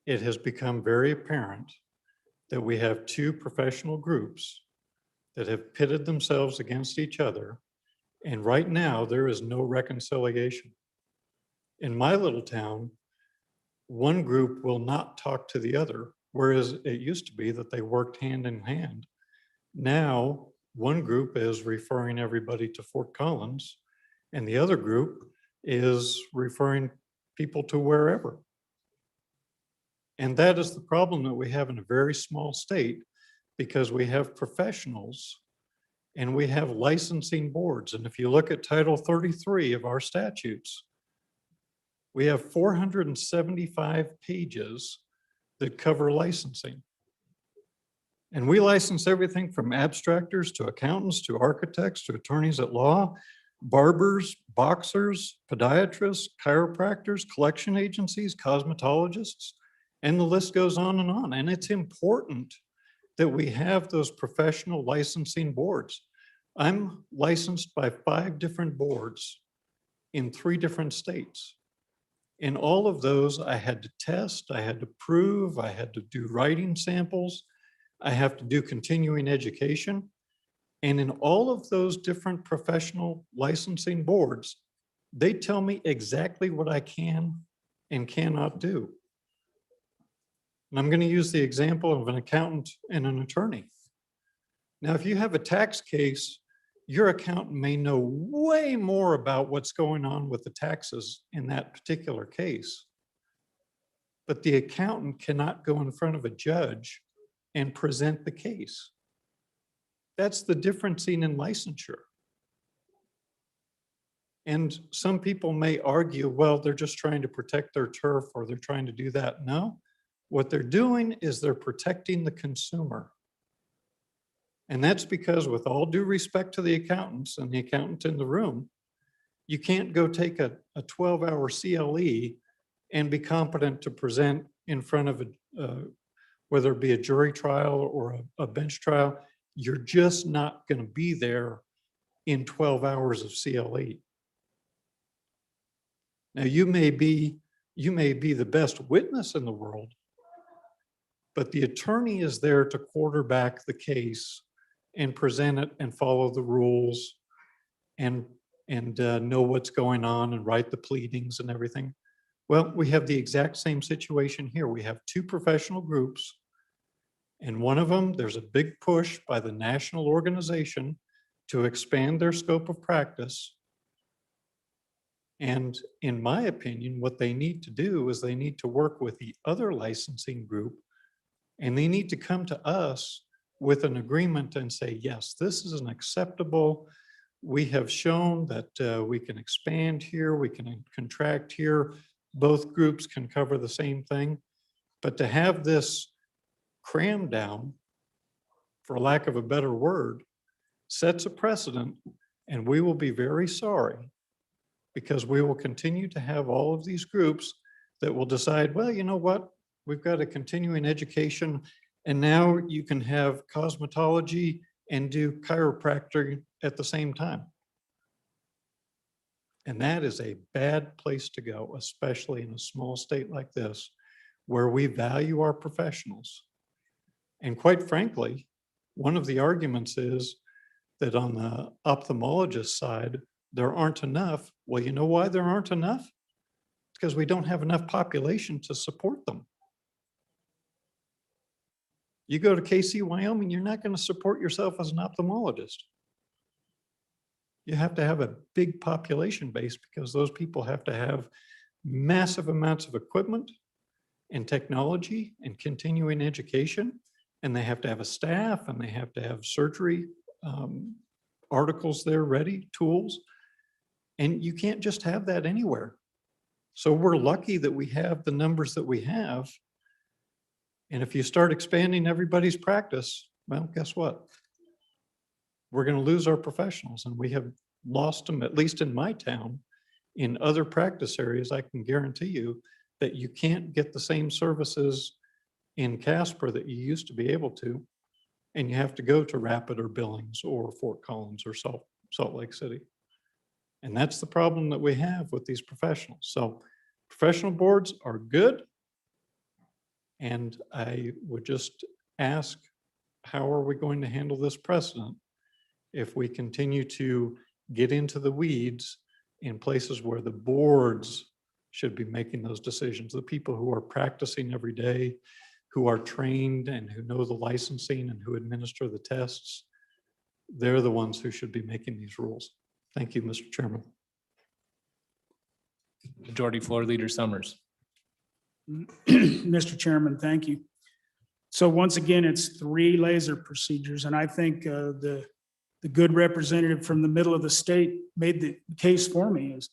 it has become very apparent that we have two professional groups that have pitted themselves against each other. And right now, there is no reconciliation. In my little town, one group will not talk to the other, whereas it used to be that they worked hand in hand. Now, one group is referring everybody to Fort Collins, and the other group is referring people to wherever. And that is the problem that we have in a very small state, because we have professionals and we have licensing boards. And if you look at Title 33 of our statutes, we have 475 pages that cover licensing. And we license everything from abstractors to accountants to architects to attorneys at law, barbers, boxers, podiatrists, chiropractors, collection agencies, cosmetologists, and the list goes on. And it's important that we have those professional licensing boards. I'm licensed by 5 different boards in 3 different states. In all of those, I had to test, I had to prove, I had to do writing samples, I have to do continuing education. And in all of those different professional licensing boards, they tell me exactly what I can and cannot do. And I'm going to use the example of an accountant and an attorney. Now, if you have a tax case, your accountant may know way more about what's going on with the taxes in that particular case. But the accountant cannot go in front of a judge and present the case. That's the difference in licensure. And some people may argue, well, they're just trying to protect their turf or they're trying to do that. No, what they're doing is they're protecting the consumer. And that's because, with all due respect to the accountants and the accountant in the room, you can't go take a 12-hour CLE and be competent to present in front of whether it be a jury trial or a bench trial. You're just not going to be there in 12 hours of CLE. Now, you may be the best witness in the world, but the attorney is there to quarterback the case and present it and follow the rules and know what's going on and write the pleadings and everything. Well, we have the exact same situation here. We have 2 professional groups, and one of them, there's a big push by the national organization to expand their scope of practice. And in my opinion, what they need to do is they need to work with the other licensing group, and they need to come to us with an agreement and say, yes, this is an acceptable. We have shown that we can expand here, we can contract here. Both groups can cover the same thing. But to have this cram down, for lack of a better word, sets a precedent, and we will be very sorry, because we will continue to have all of these groups that will decide, well, you know what, we've got a continuing education, and now you can have cosmetology and do chiropractic at the same time. And that is a bad place to go, especially in a small state like this, where we value our professionals. And quite frankly, one of the arguments is that on the ophthalmologist side, there aren't enough. Well, you know why there aren't enough? Because we don't have enough population to support them. You go to KC, Wyoming, you're not going to support yourself as an ophthalmologist. You have to have a big population base, because those people have to have massive amounts of equipment. and technology and continuing education. And they have to have a staff and they have to have surgery articles there ready, tools. And you can't just have that anywhere. So we're lucky that we have the numbers that we have. And if you start expanding everybody's practice, well, guess what? We're going to lose our professionals, and we have lost them, at least in my town. In other practice areas, I can guarantee you that you can't get the same services in Casper that you used to be able to. And you have to go to Rapid or Billings or Fort Collins or Salt Lake City. And that's the problem that we have with these professionals. So professional boards are good. And I would just ask, how are we going to handle this precedent if we continue to get into the weeds in places where the boards should be making those decisions? The people who are practicing every day, who are trained and who know the licensing and who administer the tests, they're the ones who should be making these rules. Thank you, Mr. Chairman. Majority Floor Leader Summers. Mr. Chairman, thank you. So once again, it's 3 laser procedures, and I think the good representative from the middle of the state made the case for me. Is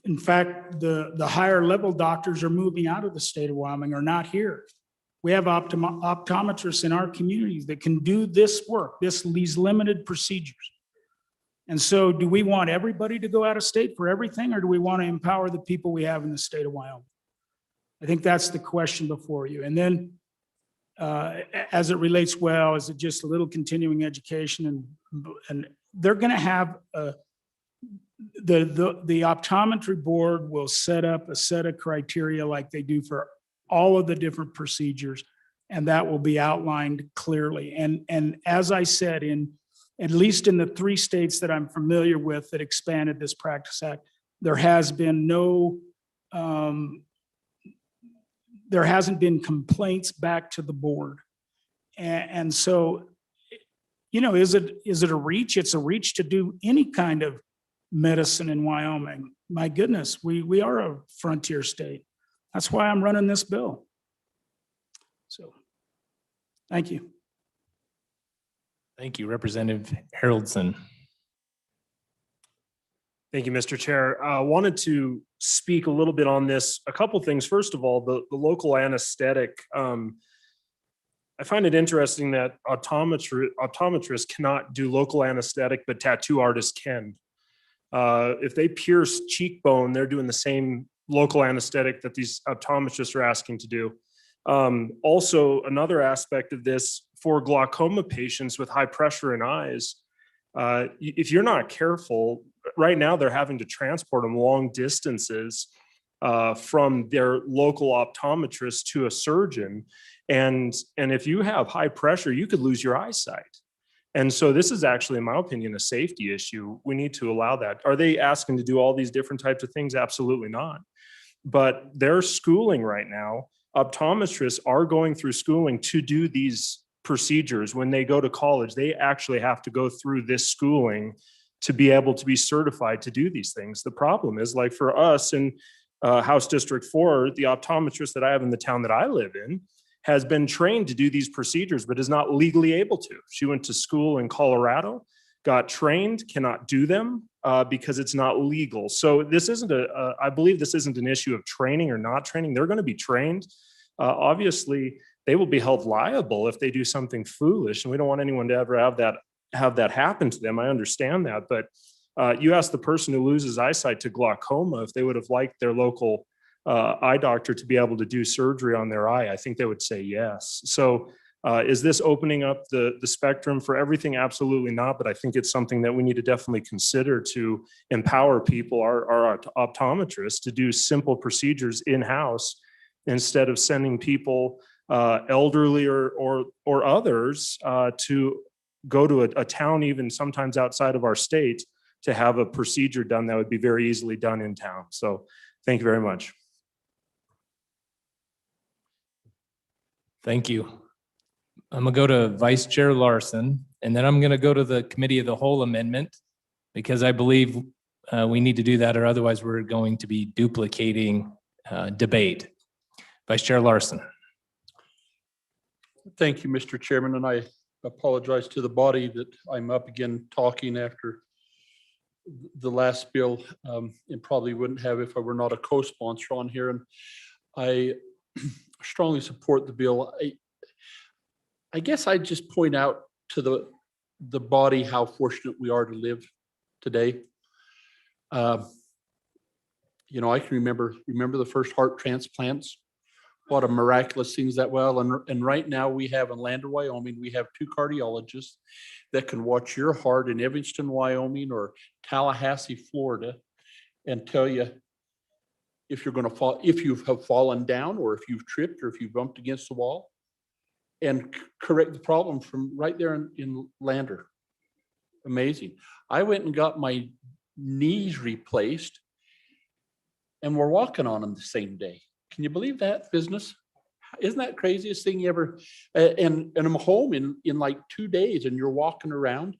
in fact, the higher level doctors are moving out of the state of Wyoming, are not here. We have optometrists in our communities that can do this work, these limited procedures. And so do we want everybody to go out of state for everything, or do we want to empower the people we have in the state of Wyoming? I think that's the question before you. And then as it relates, well, is it just a little continuing education? And they're going to have the optometry board will set up a set of criteria like they do for all of the different procedures, and that will be outlined clearly. And as I said, at least in the 3 states that I'm familiar with that expanded this Practice Act, there hasn't been complaints back to the board. And so, you know, is it a reach? It's a reach to do any kind of medicine in Wyoming. My goodness, we are a frontier state. That's why I'm running this bill. So, thank you. Thank you, Representative Haroldson. Thank you, Mr. Chair. I wanted to speak a little bit on this. A couple things. First of all, the local anesthetic. I find it interesting that optometrists cannot do local anesthetic, but tattoo artists can. If they pierce cheekbone, they're doing the same local anesthetic that these optometrists are asking to do. Also, another aspect of this for glaucoma patients with high pressure in eyes, if you're not careful, right now they're having to transport them long distances from their local optometrist to a surgeon. And if you have high pressure, you could lose your eyesight. And so this is actually, in my opinion, a safety issue. We need to allow that. Are they asking to do all these different types of things? Absolutely not. But they're schooling right now. Optometrists are going through schooling to do these procedures. When they go to college, they actually have to go through this schooling to be able to be certified to do these things. The problem is, like for us in House District 4, the optometrist that I have in the town that I live in has been trained to do these procedures, but is not legally able to. She went to school in Colorado, got trained, cannot do them because it's not legal. So this isn't I believe this isn't an issue of training or not training. They're going to be trained. Obviously, they will be held liable if they do something foolish, and we don't want anyone to ever have that happen to them. I understand that, but you ask the person who loses eyesight to glaucoma if they would have liked their local eye doctor to be able to do surgery on their eye, I think they would say yes. So is this opening up the spectrum for everything? Absolutely not. But I think it's something that we need to definitely consider to empower people, our optometrists, to do simple procedures in-house instead of sending people, elderly or others, to go to a town, even sometimes outside of our state, to have a procedure done that would be very easily done in town. So thank you very much. Thank you. I'm gonna go to Vice Chair Larson, and then I'm gonna go to the Committee of the Whole amendment, because I believe we need to do that, or otherwise we're going to be duplicating debate. Vice Chair Larson. Thank you, Mr. Chairman, and I apologize to the body that I'm up again talking after the last bill, and probably wouldn't have if I were not a co-sponsor on here. And I strongly support the bill. I guess I'd just point out to the body how fortunate we are to live today. You know, I can remember the first heart transplants. What a miraculous things that well. And right now we have in Lander, Wyoming, we have 2 cardiologists that can watch your heart in Evanston, Wyoming, or Tallahassee, Florida, and tell you if you're going to fall, if you have fallen down, or if you've tripped, or if you bumped against the wall, and correct the problem from right there in Lander. Amazing. I went and got my knees replaced, and we're walking on them the same day. Can you believe that business? Isn't that craziest thing you ever? And I'm home in like 2 days, and you're walking around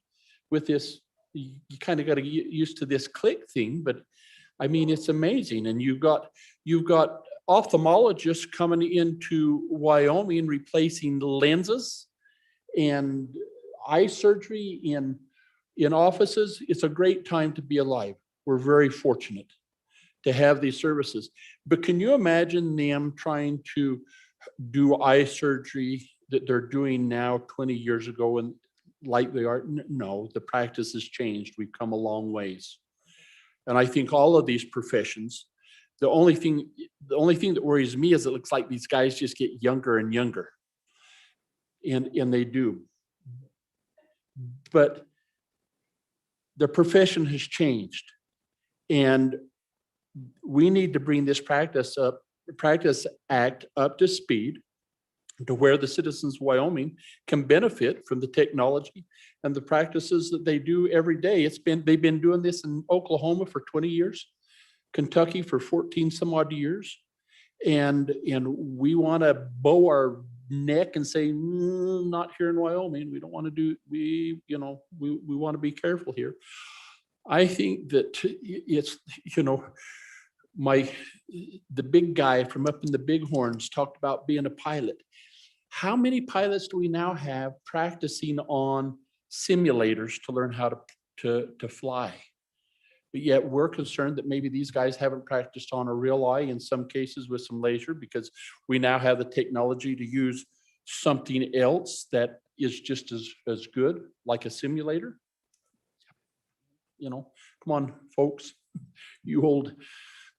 with this. You kind of got to get used to this click thing, but I mean, it's amazing. And you've got ophthalmologists coming into Wyoming replacing lenses and eye surgery in offices. It's a great time to be alive. We're very fortunate to have these services. But can you imagine them trying to do eye surgery that they're doing now 20 years ago and like they are? No, the practice has changed. We've come a long ways. And I think all of these professions, the only thing that worries me is it looks like these guys just get younger and younger. And they do. But the profession has changed. And we need to bring this Practice Act up to speed to where the citizens of Wyoming can benefit from the technology and the practices that they do every day. They've been doing this in Oklahoma for 20 years, Kentucky for 14 some odd years. And we want to bow our neck and say, not here in Wyoming. We don't want to do, we want to be careful here. I think that it's, the big guy from up in the Bighorns talked about being a pilot. How many pilots do we now have practicing on simulators to learn how to fly? But yet we're concerned that maybe these guys haven't practiced on a real eye, in some cases with some laser, because we now have the technology to use something else that is just as good, like a simulator. Come on, folks, you old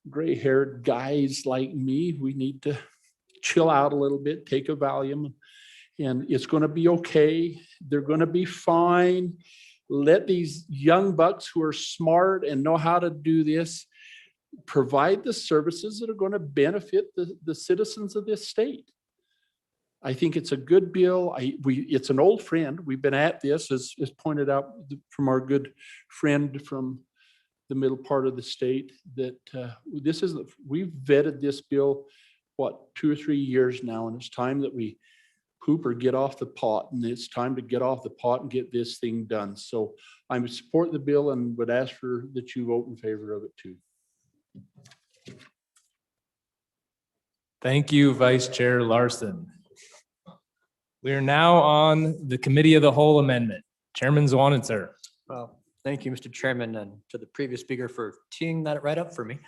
gray-haired guys like me, we need to chill out a little bit, take a Valium, and it's going to be okay. They're going to be fine. Let these young bucks who are smart and know how to do this provide the services that are going to benefit the citizens of this state. I think it's a good bill. It's an old friend. We've been at this, as pointed out from our good friend from the middle part of the state, that we've vetted this bill, 2 or 3 years now, and it's time that we poop or get off the pot, and it's time to get off the pot and get this thing done. So I would support the bill and would ask that you vote in favor of it too. Thank you, Vice Chair Larson. We are now on the Committee of the Whole amendment. Chairman Zwanitzer. Well, thank you, Mr. Chairman, and to the previous speaker for teeing that right up for me.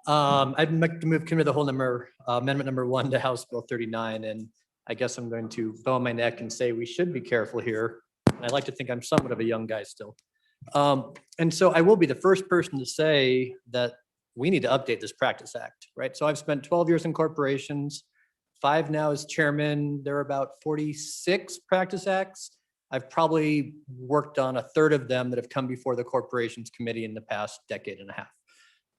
I'd like to move Committee of the Whole amendment number 1 to House Bill 39, and I guess I'm going to bow my neck and say we should be careful here. And I like to think I'm somewhat of a young guy still. And so I will be the first person to say that we need to update this Practice Act, right? So I've spent 12 years in corporations, 5 now as chairman. There are about 46 Practice Acts. I've probably worked on a third of them that have come before the Corporations Committee in the past decade and a half.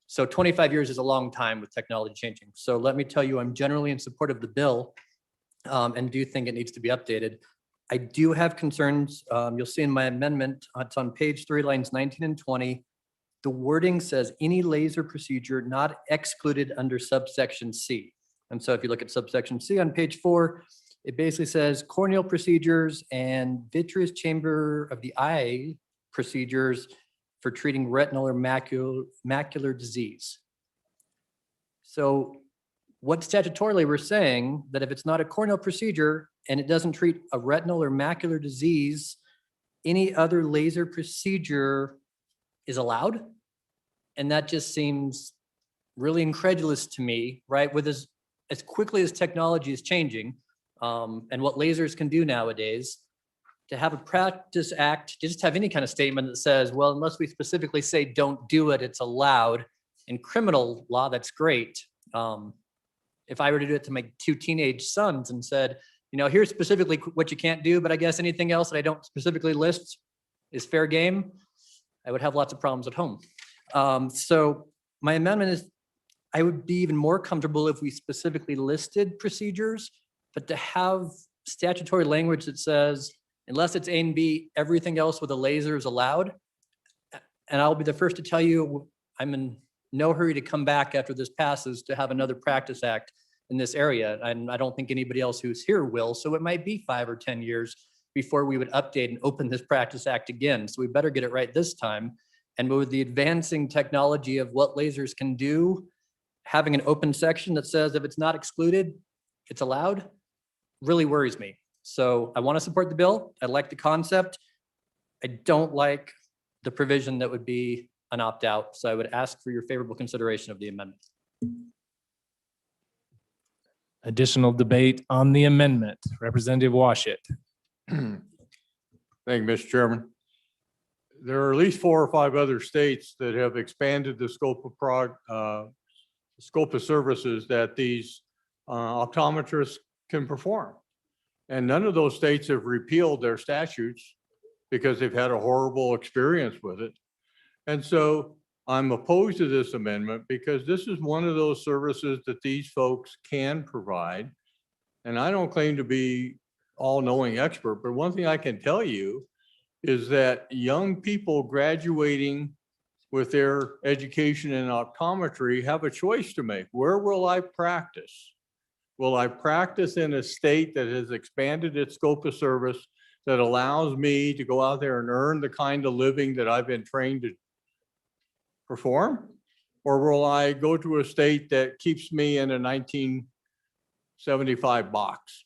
So 25 years is a long time with technology changing. So let me tell you, I'm generally in support of the bill and do think it needs to be updated. I do have concerns. You'll see in my amendment, it's on page 3, lines 19 and 20. The wording says any laser procedure not excluded under subsection C. And so if you look at subsection C on page 4, it basically says corneal procedures and vitreous chamber of the eye procedures for treating retinal or macular disease. So what statutorily we're saying that if it's not a corneal procedure and it doesn't treat a retinal or macular disease, any other laser procedure is allowed. And that just seems really incredulous to me, right? With as quickly as technology is changing, and what lasers can do nowadays, to have a practice act, to just have any kind of statement that says, well, unless we specifically say don't do it, it's allowed. In criminal law, that's great. If I were to do it to my 2 teenage sons and said, you know, here's specifically what you can't do, but I guess anything else that I don't specifically list is fair game, I would have lots of problems at home. So my amendment is, I would be even more comfortable if we specifically listed procedures, but to have statutory language that says, unless it's A and B, everything else with a laser is allowed. And I'll be the first to tell you, I'm in no hurry to come back after this passes to have another practice act in this area. And I don't think anybody else who's here will. So it might be 5 or 10 years before we would update and open this practice act again. So we better get it right this time. And with the advancing technology of what lasers can do, having an open section that says if it's not excluded, it's allowed, really worries me. So I want to support the bill. I like the concept. I don't like the provision that would be an opt-out. So I would ask for your favorable consideration of the amendment. Additional debate on the amendment. Representative Washit. Thank you, Mr. Chairman. There are at least 4 or 5 other states that have expanded the scope of services that these optometrists can perform. And none of those states have repealed their statutes because they've had a horrible experience with it. And so I'm opposed to this amendment because this is one of those services that these folks can provide. And I don't claim to be all-knowing expert, but one thing I can tell you is that young people graduating with their education in optometry have a choice to make. Where will I practice? Will I practice in a state that has expanded its scope of service that allows me to go out there and earn the kind of living that I've been trained to perform? Or will I go to a state that keeps me in a 1975 box?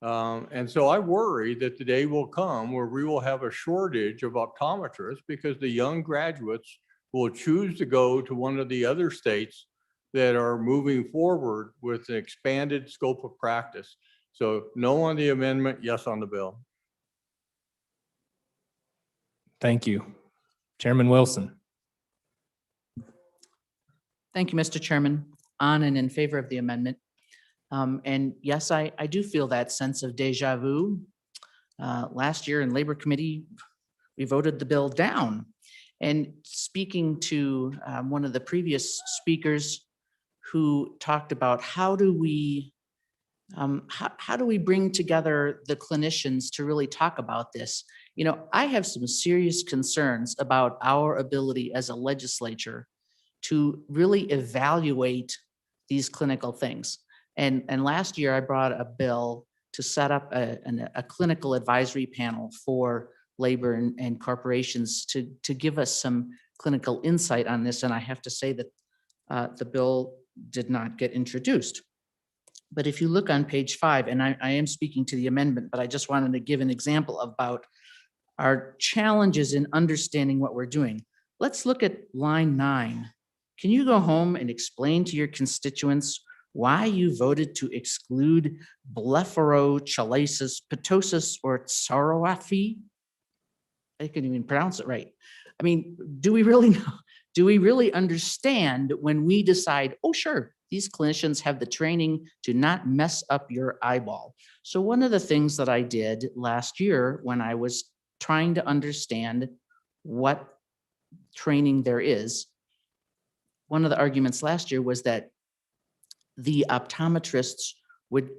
And so I worry that the day will come where we will have a shortage of optometrists because the young graduates will choose to go to one of the other states that are moving forward with an expanded scope of practice. So no on the amendment, yes on the bill. Thank you. Chairman Wilson. Thank you, Mr. Chairman. On and in favor of the amendment. And yes, I do feel that sense of deja vu. Last year in Labor Committee, we voted the bill down. And speaking to one of the previous speakers who talked about how do we bring together the clinicians to really talk about this? You know, I have some serious concerns about our ability as a legislature to really evaluate these clinical things. And last year I brought a bill to set up a clinical advisory panel for labor and corporations to give us some clinical insight on this. And I have to say that the bill did not get introduced. But if you look on page 5, and I am speaking to the amendment, but I just wanted to give an example about our challenges in understanding what we're doing. Let's look at line 9. Can you go home and explain to your constituents why you voted to exclude blepharochalasis, ptosis, or psoriasis? I couldn't even pronounce it right. I mean, do we really know? Do we really understand when we decide, oh, sure, these clinicians have the training to not mess up your eyeball? So one of the things that I did last year when I was trying to understand what training there is, one of the arguments last year was that the optometrists would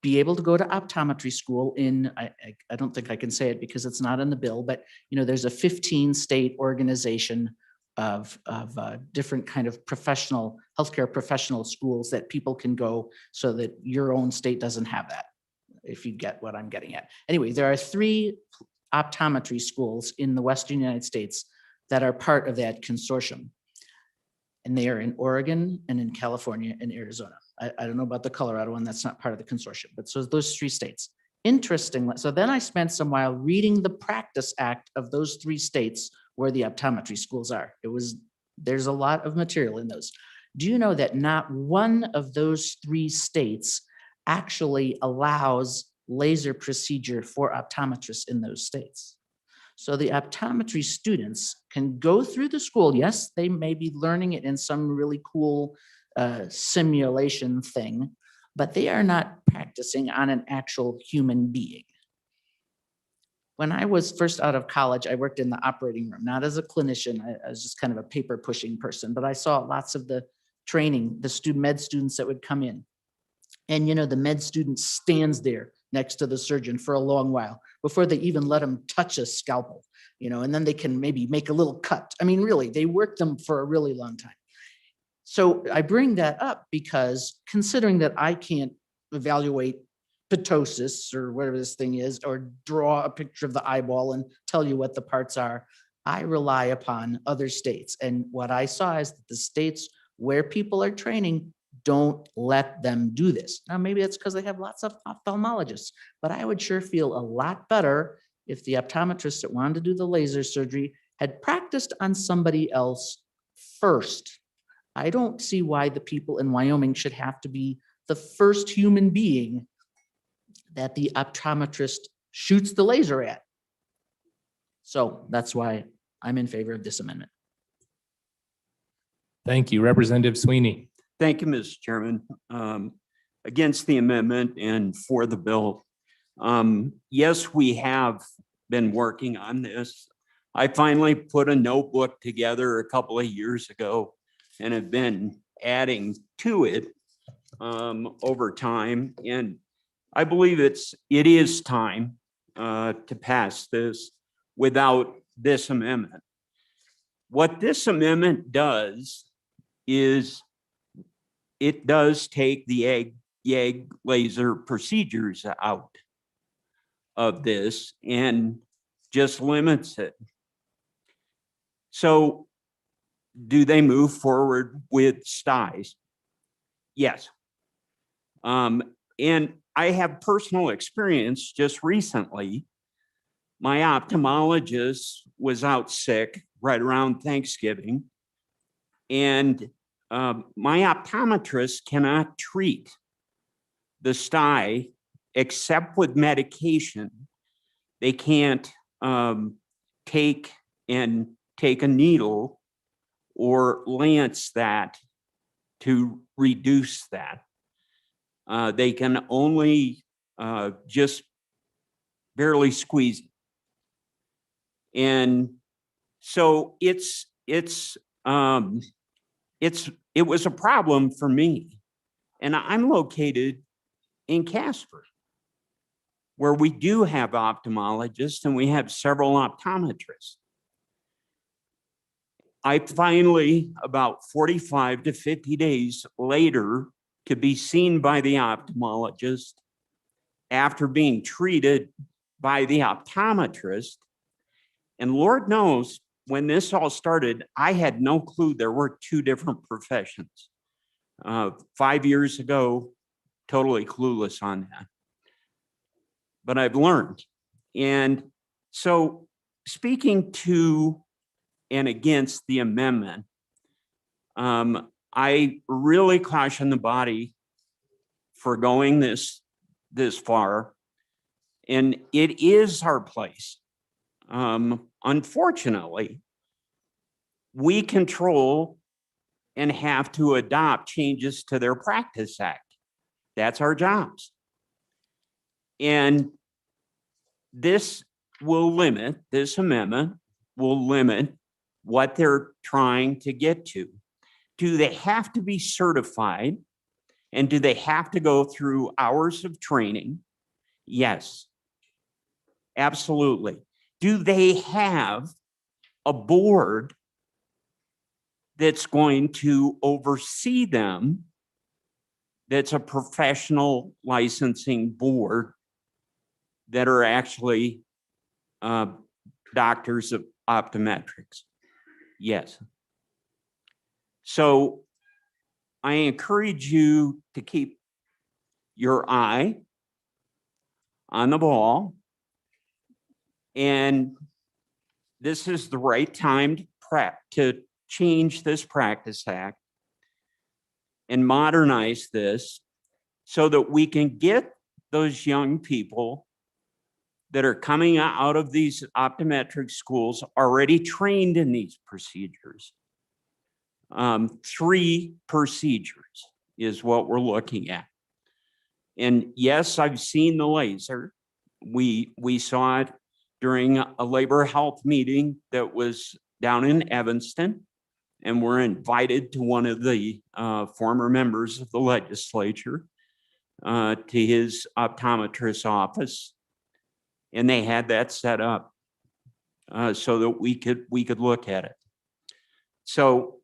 be able to go to optometry school in, I don't think I can say it because it's not in the bill, but you know, there's a 15-state organization of different kind of professional, healthcare professional schools that people can go so that your own state doesn't have that, if you get what I'm getting at. Anyway, there are 3 optometry schools in the Western United States that are part of that consortium. And they are in Oregon and in California and Arizona. I don't know about the Colorado one, that's not part of the consortium, but so those 3 states. Interestingly, so then I spent some while reading the practice act of those 3 states where the optometry schools are. There's a lot of material in those. Do you know that not one of those 3 states actually allows laser procedure for optometrists in those states? So the optometry students can go through the school. Yes, they may be learning it in some really cool simulation thing, but they are not practicing on an actual human being. When I was first out of college, I worked in the operating room, not as a clinician. I was just kind of a paper pushing person, but I saw lots of the training, the med students that would come in. And the med student stands there next to the surgeon for a long while before they even let them touch a scalpel, and then they can maybe make a little cut. I mean, really, they work them for a really long time. So I bring that up because considering that I can't evaluate ptosis or whatever this thing is, or draw a picture of the eyeball and tell you what the parts are, I rely upon other states. And what I saw is that the states where people are training don't let them do this. Now, maybe that's because they have lots of ophthalmologists, but I would sure feel a lot better if the optometrists that wanted to do the laser surgery had practiced on somebody else first. I don't see why the people in Wyoming should have to be the first human being that the optometrist shoots the laser at. So that's why I'm in favor of this amendment. Thank you. Representative Sweeney. Thank you, Mr. Chairman. Against the amendment and for the bill. Yes, we have been working on this. I finally put a notebook together a couple of years ago and have been adding to it over time. And I believe it is time to pass this without this amendment. What this amendment does is it does take the YAG laser procedures out of this and just limits it. So do they move forward with styes? Yes. And I have personal experience just recently. My ophthalmologist was out sick right around Thanksgiving, and my optometrist cannot treat the stye except with medication. They can't take a needle or lance that to reduce that. They can only just barely squeeze it. And so it was a problem for me. And I'm located in Casper, where we do have ophthalmologists and we have several optometrists. I finally, about 45 to 50 days later, could be seen by the ophthalmologist after being treated by the optometrist. And Lord knows, when this all started, I had no clue there were 2 different professions. 5 years ago, totally clueless on that. But I've learned. And so speaking to and against the amendment, I really caution the body for going this far. And it is our place. Unfortunately, we control and have to adopt changes to their Practice Act. That's our jobs. And this amendment will limit what they're trying to get to. Do they have to be certified? And do they have to go through hours of training? Yes, absolutely. Do they have a board that's going to oversee them? That's a professional licensing board that are actually doctors of optometrics. Yes. So I encourage you to keep your eye on the ball. And this is the right time to change this practice act and modernize this so that we can get those young people that are coming out of these optometric schools already trained in these procedures. 3 procedures is what we're looking at. And yes, I've seen the laser. We saw it during a labor health meeting that was down in Evanston, and we're invited to one of the former members of the legislature to his optometrist office, and they had that set up so that we could look at it. So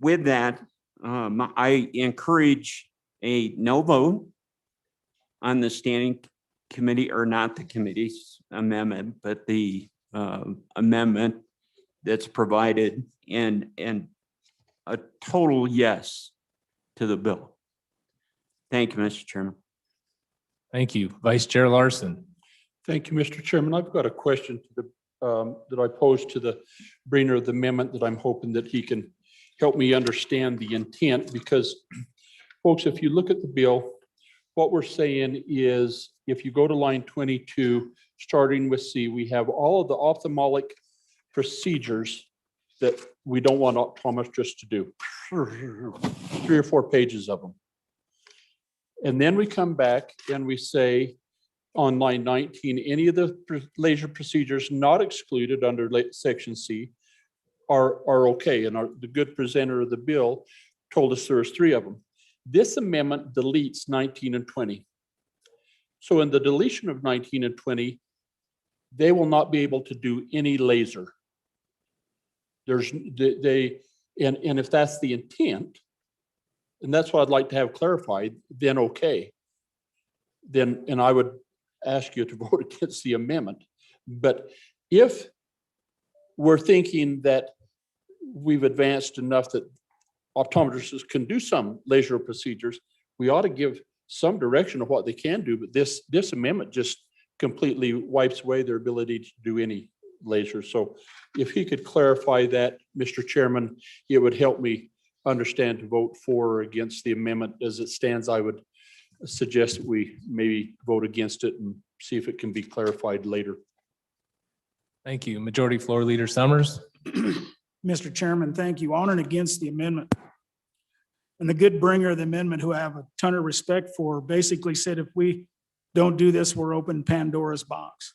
with that, I encourage a no vote on the standing committee, or not the committee's amendment, but the amendment that's provided, and a total yes to the bill. Thank you, Mr. Chairman. Thank you. Vice Chair Larson. Thank you, Mr. Chairman. I've got a question to the, that I posed to the bringer of the amendment that I'm hoping that he can help me understand the intent, because folks, if you look at the bill, what we're saying is if you go to line 22, starting with C, we have all of the ophthalmic procedures that we don't want optometrists to do. 3 or 4 pages of them. And then we come back and we say on line 19, any of the laser procedures not excluded under section C are okay. And the good presenter of the bill told us there's 3 of them. This amendment deletes 19 and 20. So in the deletion of 19 and 20, they will not be able to do any laser. And if that's the intent, and that's what I'd like to have clarified, then okay. And I would ask you to vote against the amendment. But if we're thinking that we've advanced enough that optometrists can do some laser procedures, we ought to give some direction of what they can do, but this amendment just completely wipes away their ability to do any laser. So if he could clarify that, Mr. Chairman, it would help me understand to vote for or against the amendment. As it stands, I would suggest that we maybe vote against it and see if it can be clarified later. Thank you. Majority Floor Leader Summers. Mr. Chairman, thank you. On and against the amendment. And the good bringer of the amendment, who I have a ton of respect for, basically said, if we don't do this, we're open Pandora's box.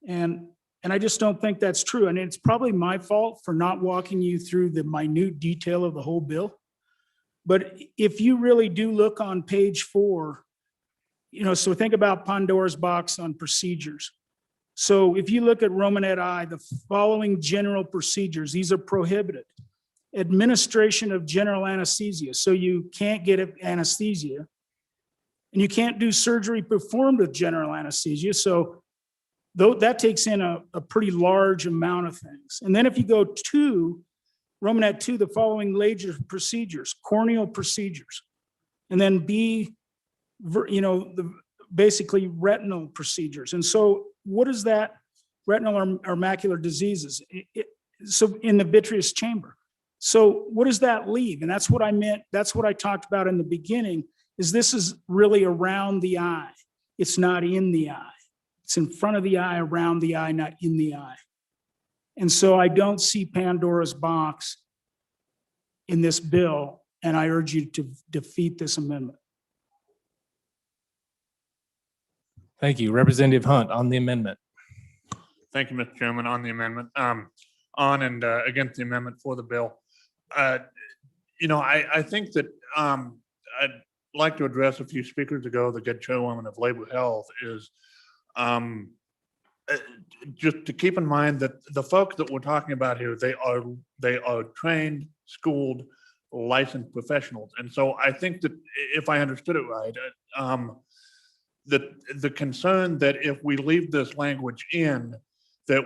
And I just don't think that's true. And it's probably my fault for not walking you through the minute detail of the whole bill. But if you really do look on page 4, so think about Pandora's box on procedures. So if you look at Romanet I, the following general procedures, these are prohibited. Administration of general anesthesia. So you can't get anesthesia, and you can't do surgery performed with general anesthesia. So that takes in a pretty large amount of things. And then if you go to Romanet 2, the following laser procedures, corneal procedures, and then B, basically retinal procedures. And so what is that? Retinal or macular diseases. So in the vitreous chamber. So what does that leave? And that's what I meant. That's what I talked about in the beginning, is this is really around the eye. It's not in the eye. It's in front of the eye, around the eye, not in the eye. And so I don't see Pandora's box in this bill, and I urge you to defeat this amendment. Thank you. Representative Hunt on the amendment. Thank you, Mr. Chairman. On the amendment, on and against the amendment for the bill. I think that I'd like to address a few speakers ago, the good chairwoman of Labor Health, is just to keep in mind that the folks that we're talking about here, they are trained, schooled, licensed professionals. And so I think that if I understood it right, the concern that if we leave this language in, that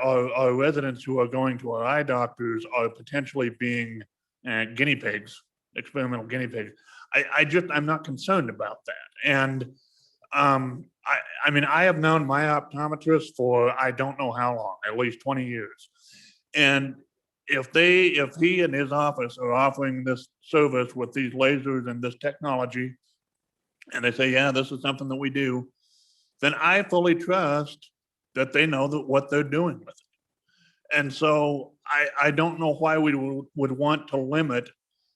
our residents who are going to our eye doctors are potentially being guinea pigs, experimental guinea pigs. I'm not concerned about that. And I mean, I have known my optometrist for I don't know how long, at least 20 years. And if he and his office are offering this service with these lasers and this technology, and they say, yeah, this is something that we do, then I fully trust that they know that what they're doing with it. And so I don't know why we would want to limit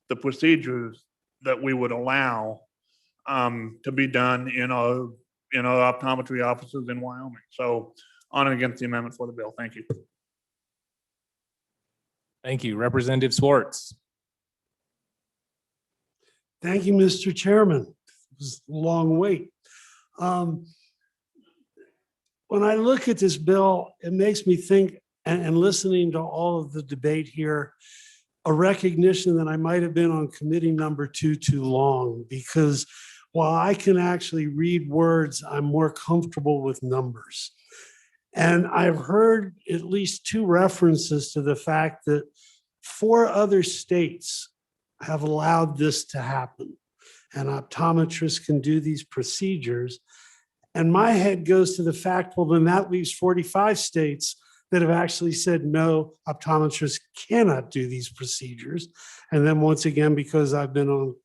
the procedures that we would allow to be done in our optometry offices in Wyoming. So on and against the amendment for the bill. Thank you. Thank you. Representative Swartz. Thank you, Mr. Chairman. It was a long wait. When I look at this bill, it makes me think, and listening to all of the debate here, a recognition that I might have been on committee number 2 too long, because while I can actually read words, I'm more comfortable with numbers. And I've heard at least 2 references to the fact that 4 other states have allowed this to happen. And optometrists can do these procedures. And my head goes to the fact, well, then that leaves 45 states that have actually said, no, optometrists cannot do these procedures. And then once again, because I've been on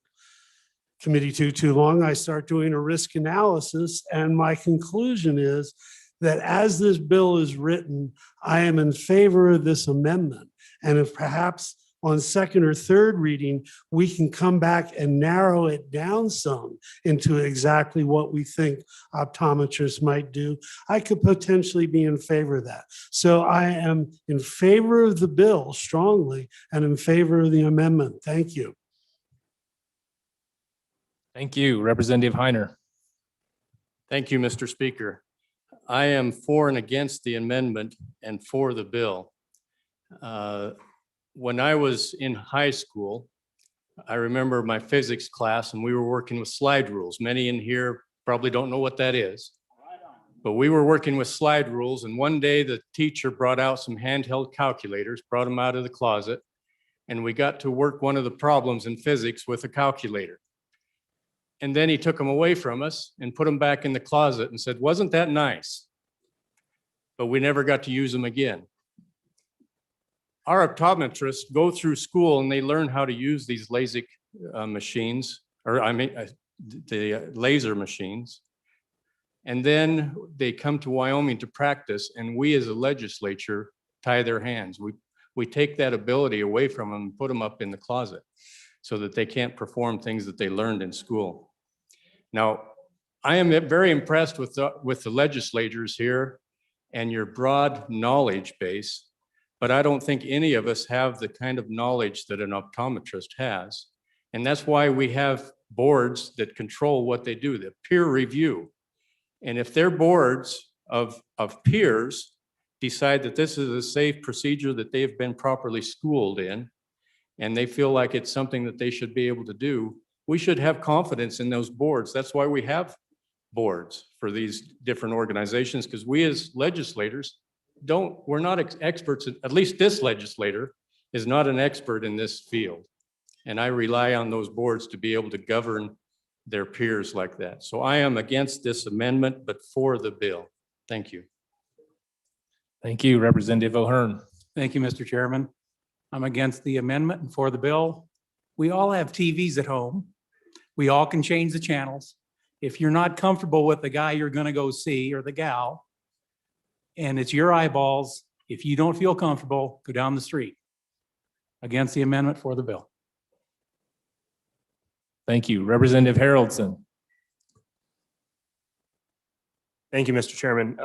committee 2 too long, I start doing a risk analysis. And my conclusion is that as this bill is written, I am in favor of this amendment. And if perhaps on second or third reading, we can come back and narrow it down some into exactly what we think optometrists might do, I could potentially be in favor of that. So I am in favor of the bill strongly and in favor of the amendment. Thank you. Thank you. Representative Heiner. Thank you, Mr. Speaker. I am for and against the amendment and for the bill. When I was in high school, I remember my physics class and we were working with slide rules. Many in here probably don't know what that is. But we were working with slide rules, and one day the teacher brought out some handheld calculators, brought them out of the closet, and we got to work one of the problems in physics with a calculator. And then he took them away from us and put them back in the closet and said, wasn't that nice? But we never got to use them again. Our optometrists go through school and they learn how to use these LASIK machines, or the laser machines. And then they come to Wyoming to practice, and we as a legislature tie their hands. We take that ability away from them and put them up in the closet so that they can't perform things that they learned in school. Now, I am very impressed with the legislators here and your broad knowledge base, but I don't think any of us have the kind of knowledge that an optometrist has. And that's why we have boards that control what they do, the peer review. And if their boards of peers decide that this is a safe procedure that they've been properly schooled in, and they feel like it's something that they should be able to do, we should have confidence in those boards. That's why we have boards for these different organizations, because we as legislators we're not experts, at least this legislator is not an expert in this field. And I rely on those boards to be able to govern their peers like that. So I am against this amendment, but for the bill. Thank you. Thank you, Representative O'Hearn. Thank you, Mr. Chairman. I'm against the amendment and for the bill. We all have TVs at home. We all can change the channels. If you're not comfortable with the guy you're going to go see or the gal, and it's your eyeballs, if you don't feel comfortable, go down the street. Against the amendment, for the bill. Thank you. Representative Haroldson. Thank you, Mr. Chairman.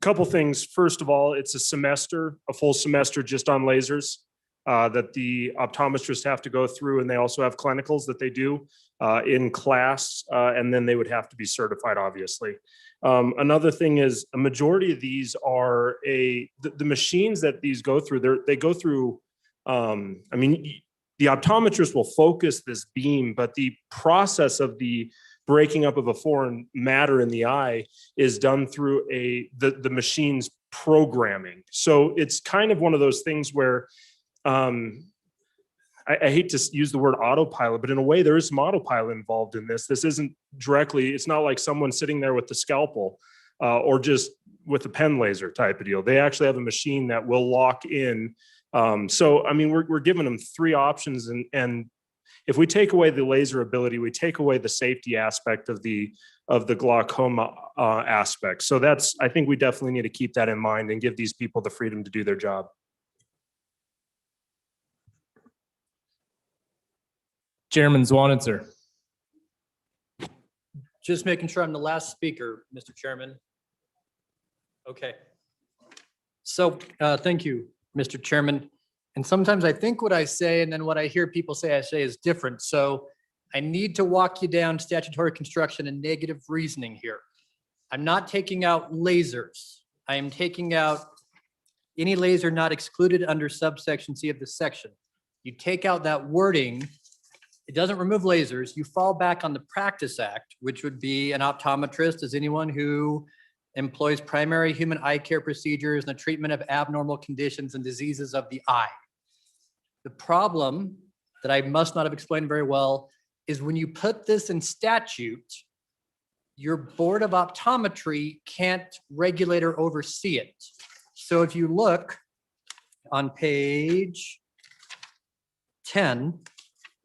Couple things. First of all, it's a full semester just on lasers that the optometrists have to go through, and they also have clinicals that they do in class, and then they would have to be certified, obviously. Another thing is a majority of these are the machines that these go through, they go through, I mean, the optometrist will focus this beam, but the process of the breaking up of a foreign matter in the eye is done through the machine's programming. So it's kind of one of those things where I I hate to use the word autopilot, but in a way, there is some autopilot involved in this. This isn't directly, it's not like someone sitting there with the scalpel or just with a pen laser type of deal. They actually have a machine that will lock in. So, I mean, we're giving them three options, and if we take away the laser ability, we take away the safety aspect of the glaucoma aspect. So that's, I think we definitely need to keep that in mind and give these people the freedom to do their job. Chairman Zwanitzer. Just making sure I'm the last speaker, Mr. Chairman. Okay. So, thank you, Mr. Chairman. And sometimes I think what I say and then what I hear people say I say is different. So I need to walk you down statutory construction and negative reasoning here. I'm not taking out lasers. I am taking out any laser not excluded under subsection C of the section. You take out that wording, it doesn't remove lasers. You fall back on the Practice Act, which would be an optometrist as anyone who employs primary human eye care procedures and the treatment of abnormal conditions and diseases of the eye. The problem that I must not have explained very well is when you put this in statute, your Board of Optometry can't regulate or oversee it. So if you look on page 10,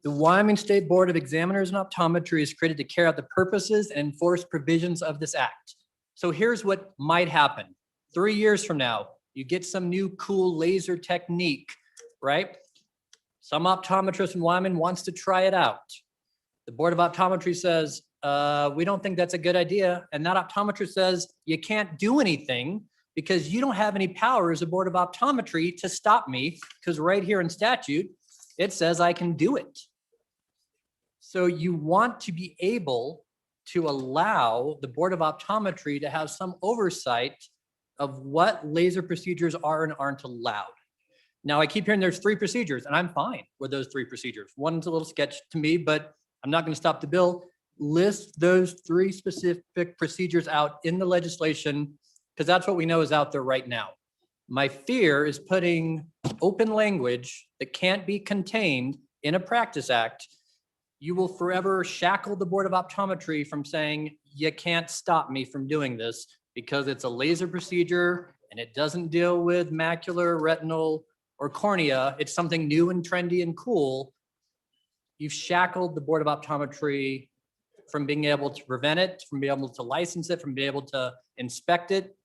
the Wyoming State Board of Examiners and Optometry is created to carry out the purposes and enforce provisions of this act. So here's what might happen. 3 years from now, you get some new cool laser technique, right? Some optometrist in Wyoming wants to try it out. The Board of Optometry says, we don't think that's a good idea. And that optometrist says, you can't do anything because you don't have any power as a Board of Optometry to stop me, because right here in statute, it says I can do it. So you want to be able to allow the Board of Optometry to have some oversight of what laser procedures are and aren't allowed. Now, I keep hearing there's 3 procedures, and I'm fine with those 3 procedures. One's a little sketch to me, but I'm not going to stop the bill. List those 3 specific procedures out in the legislation, because that's what we know is out there right now. My fear is putting open language that can't be contained in a Practice Act. You will forever shackle the Board of Optometry from saying, you can't stop me from doing this because it's a laser procedure and it doesn't deal with macular, retinal, or cornea. It's something new and trendy and cool. You've shackled the Board of Optometry from being able to prevent it, from being able to license it, from being able to inspect it.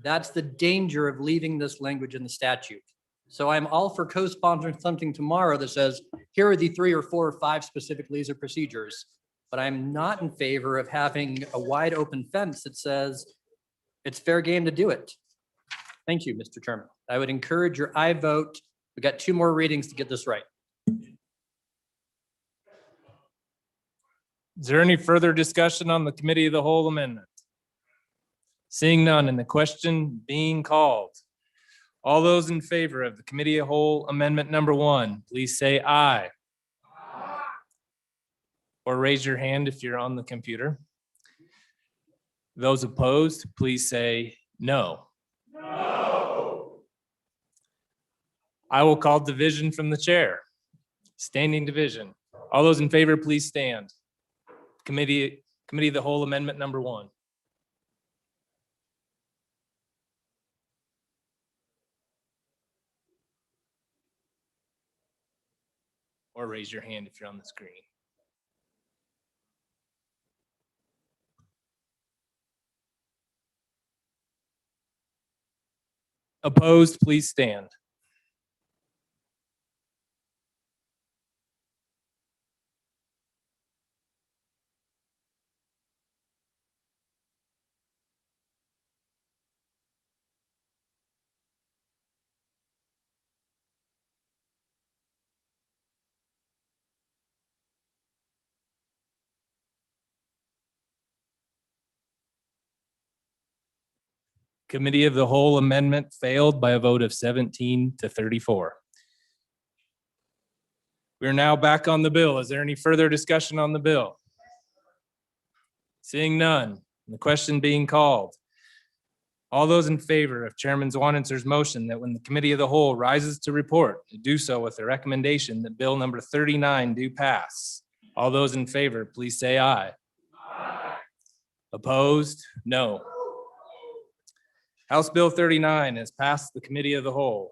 That's the danger of leaving this language in the statute. So I'm all for co-sponsoring something tomorrow that says, here are the 3 or 4 or 5 specific laser procedures, but I'm not in favor of having a wide open fence that says it's fair game to do it. Thank you, Mr. Chairman. I would encourage your aye vote. We got 2 more readings to get this right. Is there any further discussion on the Committee of the Whole amendment? Seeing none and the question being called. All those in favor of the Committee of Whole Amendment number 1, please say aye. Or raise your hand if you're on the computer. Those opposed, please say no. No. I will call division from the chair. Standing division. All those in favor, please stand. Committee of the Whole Amendment number 1. Or raise your hand if you're on the screen. Opposed, please stand. Committee of the Whole amendment failed by a vote of 17 to 34. We are now back on the bill. Is there any further discussion on the bill? Seeing none, the question being called. All those in favor of Chairman Zwanenser's motion that when the committee of the whole rises to report, to do so with the recommendation that bill number 39 do pass. All those in favor, please say aye. Opposed? No. House Bill 39 has passed the committee of the whole.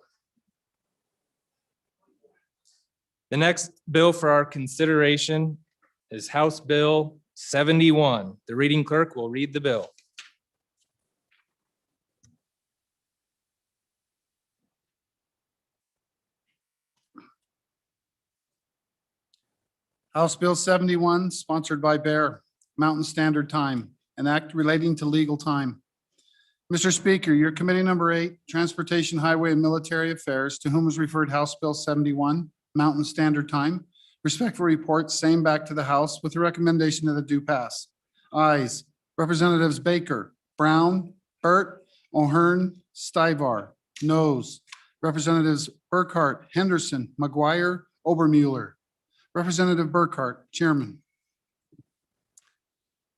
The next bill for our consideration is House Bill 71. The reading clerk will read the bill. House Bill 71, sponsored by Bear, Mountain Standard Time, an act relating to legal time. Mr. Speaker, your committee number 8, Transportation, Highway, and Military Affairs, to whom is referred House Bill 71, Mountain Standard Time. Respectful report, same back to the House with the recommendation that it do pass. Ayes, Representatives Baker, Brown, Burt, O'Hearn, Stivar. Noes, Representatives Burkhart, Henderson, McGuire, Obermueller. Representative Burkhart, Chairman.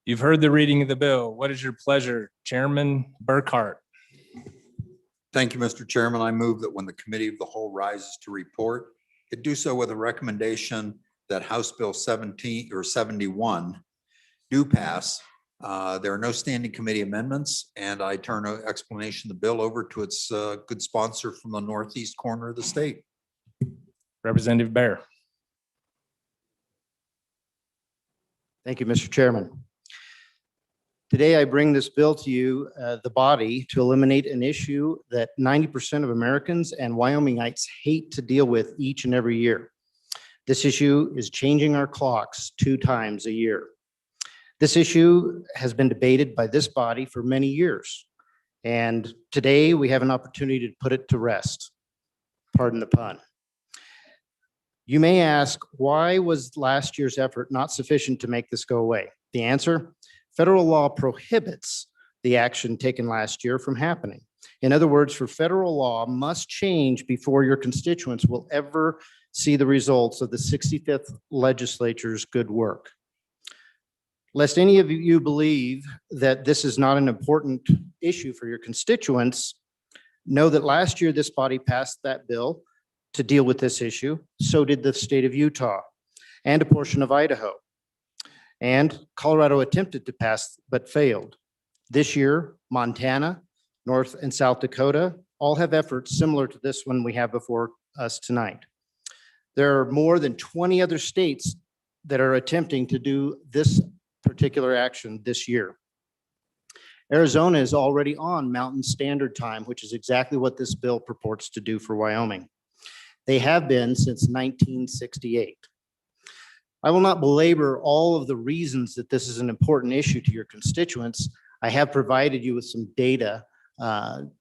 You've heard the reading of the bill. What is your pleasure, Chairman Burkhart? Thank you, Mr. Chairman. I move that when the committee of the whole rises to report, it do so with a recommendation that House Bill 17 or 71 do pass. There are no standing committee amendments, and I turn an explanation of the bill over to its good sponsor from the northeast corner of the state. Representative Bear. Thank you, Mr. Chairman. Today, I bring this bill to you, the body, to eliminate an issue that 90% of Americans and Wyomingites hate to deal with each and every year. This issue is changing our clocks 2 times a year. This issue has been debated by this body for many years, and today we have an opportunity to put it to rest. Pardon the pun. You may ask, why was last year's effort not sufficient to make this go away? The answer, federal law prohibits the action taken last year from happening. In other words, for federal law must change before your constituents will ever see the results of the 65th legislature's good work. Lest any of you believe that this is not an important issue for your constituents, know that last year this body passed that bill to deal with this issue. So did the state of Utah and a portion of Idaho. And Colorado attempted to pass but failed. This year, Montana, North and South Dakota all have efforts similar to this one we have before us tonight. There are more than 20 other states that are attempting to do this particular action this year. Arizona is already on Mountain Standard Time, which is exactly what this bill purports to do for Wyoming. They have been since 1968. I will not belabor all of the reasons that this is an important issue to your constituents. I have provided you with some data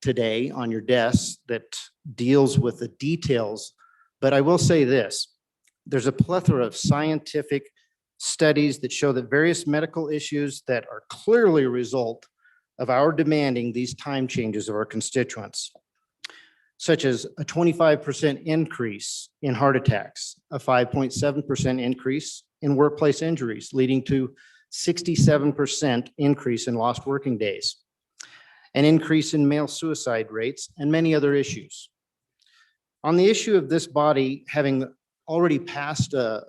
today on your desks that deals with the details, but I will say this. There's a plethora of scientific studies that show that various medical issues that are clearly a result of our demanding these time changes of our constituents, such as a 25% increase in heart attacks, a 5.7% increase in workplace injuries, leading to 67% increase in lost working days, an increase in male suicide rates, and many other issues. On the issue of this body having already passed a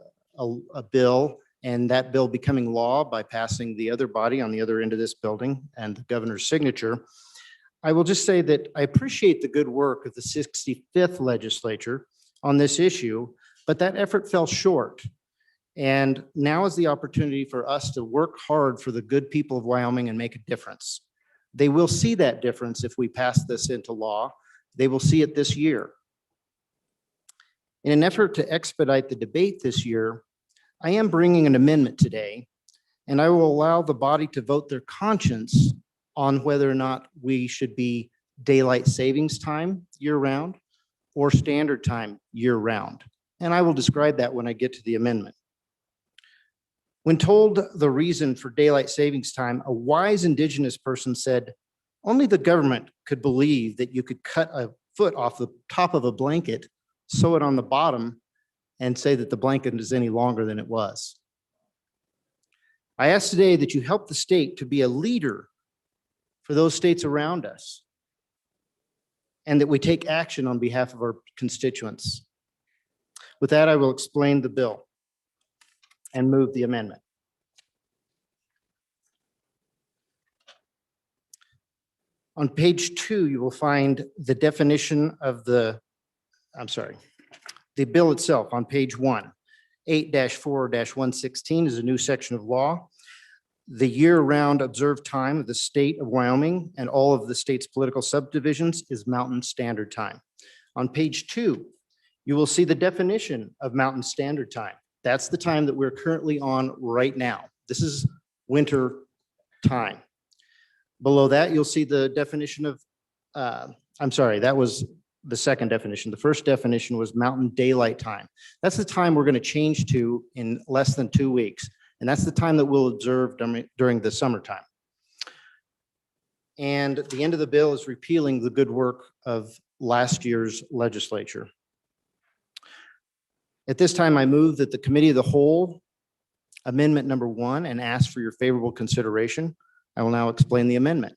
bill and that bill becoming law by passing the other body on the other end of this building and the governor's signature, I will just say that I appreciate the good work of the 65th legislature on this issue, but that effort fell short. And now is the opportunity for us to work hard for the good people of Wyoming and make a difference. They will see that difference if we pass this into law. They will see it this year. In an effort to expedite the debate this year, I am bringing an amendment today, and I will allow the body to vote their conscience on whether or not we should be daylight savings time year-round or standard time year-round. And I will describe that when I get to the amendment. When told the reason for daylight savings time, a wise indigenous person said, only the government could believe that you could cut a foot off the top of a blanket, sew it on the bottom, and say that the blanket is any longer than it was. I ask today that you help the state to be a leader for those states around us, and that we take action on behalf of our constituents. With that, I will explain the bill and move the amendment. On page 2, you will find the definition of the bill itself on page 1. 8-4-116 is a new section of law. The year-round observed time of the state of Wyoming and all of the state's political subdivisions is Mountain Standard Time. On page 2, you will see the definition of Mountain Standard Time. That's the time that we're currently on right now. This is winter time. Below that, you'll see the definition of, that was the second definition. The first definition was Mountain Daylight Time. That's the time we're going to change to in less than 2 weeks. And that's the time that we'll observe during the summertime. And the end of the bill is repealing the good work of last year's legislature. At this time, I move that the Committee of the Whole amendment number 1 and ask for your favorable consideration. I will now explain the amendment.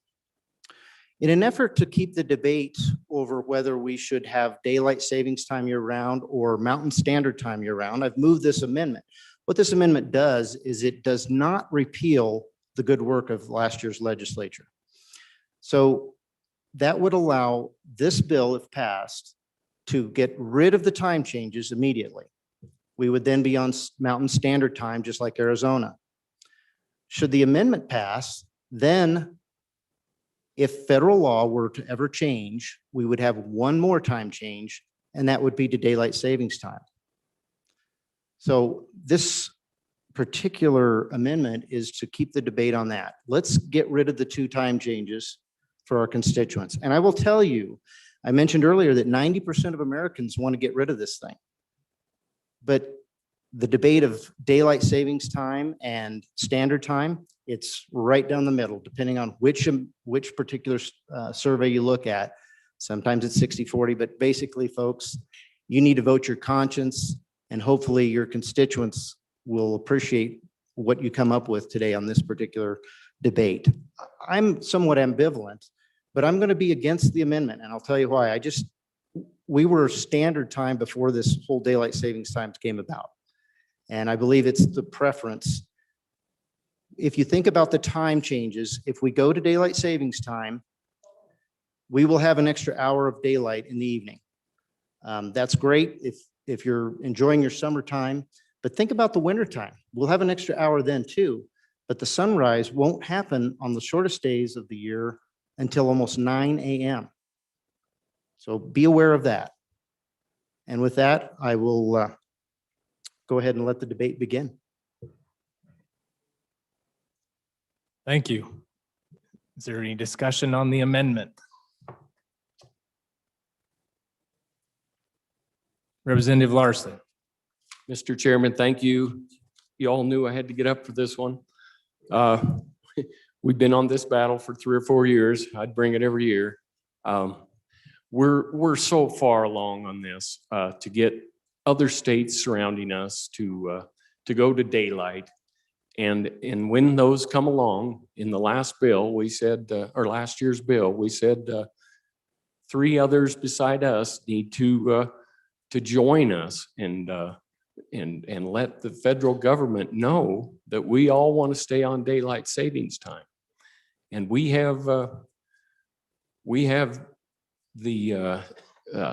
In an effort to keep the debate over whether we should have daylight savings time year round or Mountain Standard Time year round, I've moved this amendment. What this amendment does is it does not repeal the good work of last year's legislature. So that would allow this bill, if passed, to get rid of the time changes immediately. We would then be on Mountain Standard Time, just like Arizona. Should the amendment pass, then if federal law were to ever change, we would have one more time change, and that would be to daylight savings time. So this particular amendment is to keep the debate on that. Let's get rid of the 2 time changes for our constituents. And I will tell you, I mentioned earlier that 90% of Americans want to get rid of this thing. But the debate of daylight savings time and standard time, it's right down the middle, depending on which particular survey you look at. Sometimes it's 60-40, but basically, folks, you need to vote your conscience, and hopefully your constituents will appreciate what you come up with today on this particular debate. I'm somewhat ambivalent, but I'm going to be against the amendment, and I'll tell you why. We were standard time before this whole daylight savings time came about. And I believe it's the preference. If you think about the time changes, if we go to daylight savings time, we will have an extra hour of daylight in the evening. That's great if you're enjoying your summertime, but think about the winter time. We'll have an extra hour then too, but the sunrise won't happen on the shortest days of the year until almost 9 a.m. So be aware of that. And with that, I will go ahead and let the debate begin. Thank you. Is there any discussion on the amendment? Representative Larson. Mr. Chairman, thank you. You all knew I had to get up for this one. We've been on this battle for 3 or 4 years. I'd bring it every year. We're so far along on this to get other states surrounding us to go to daylight. And when those come along, in the last bill, we said, or last year's bill, we said 3 others beside us need to join us and let the federal government know that we all want to stay on daylight savings time. And we have the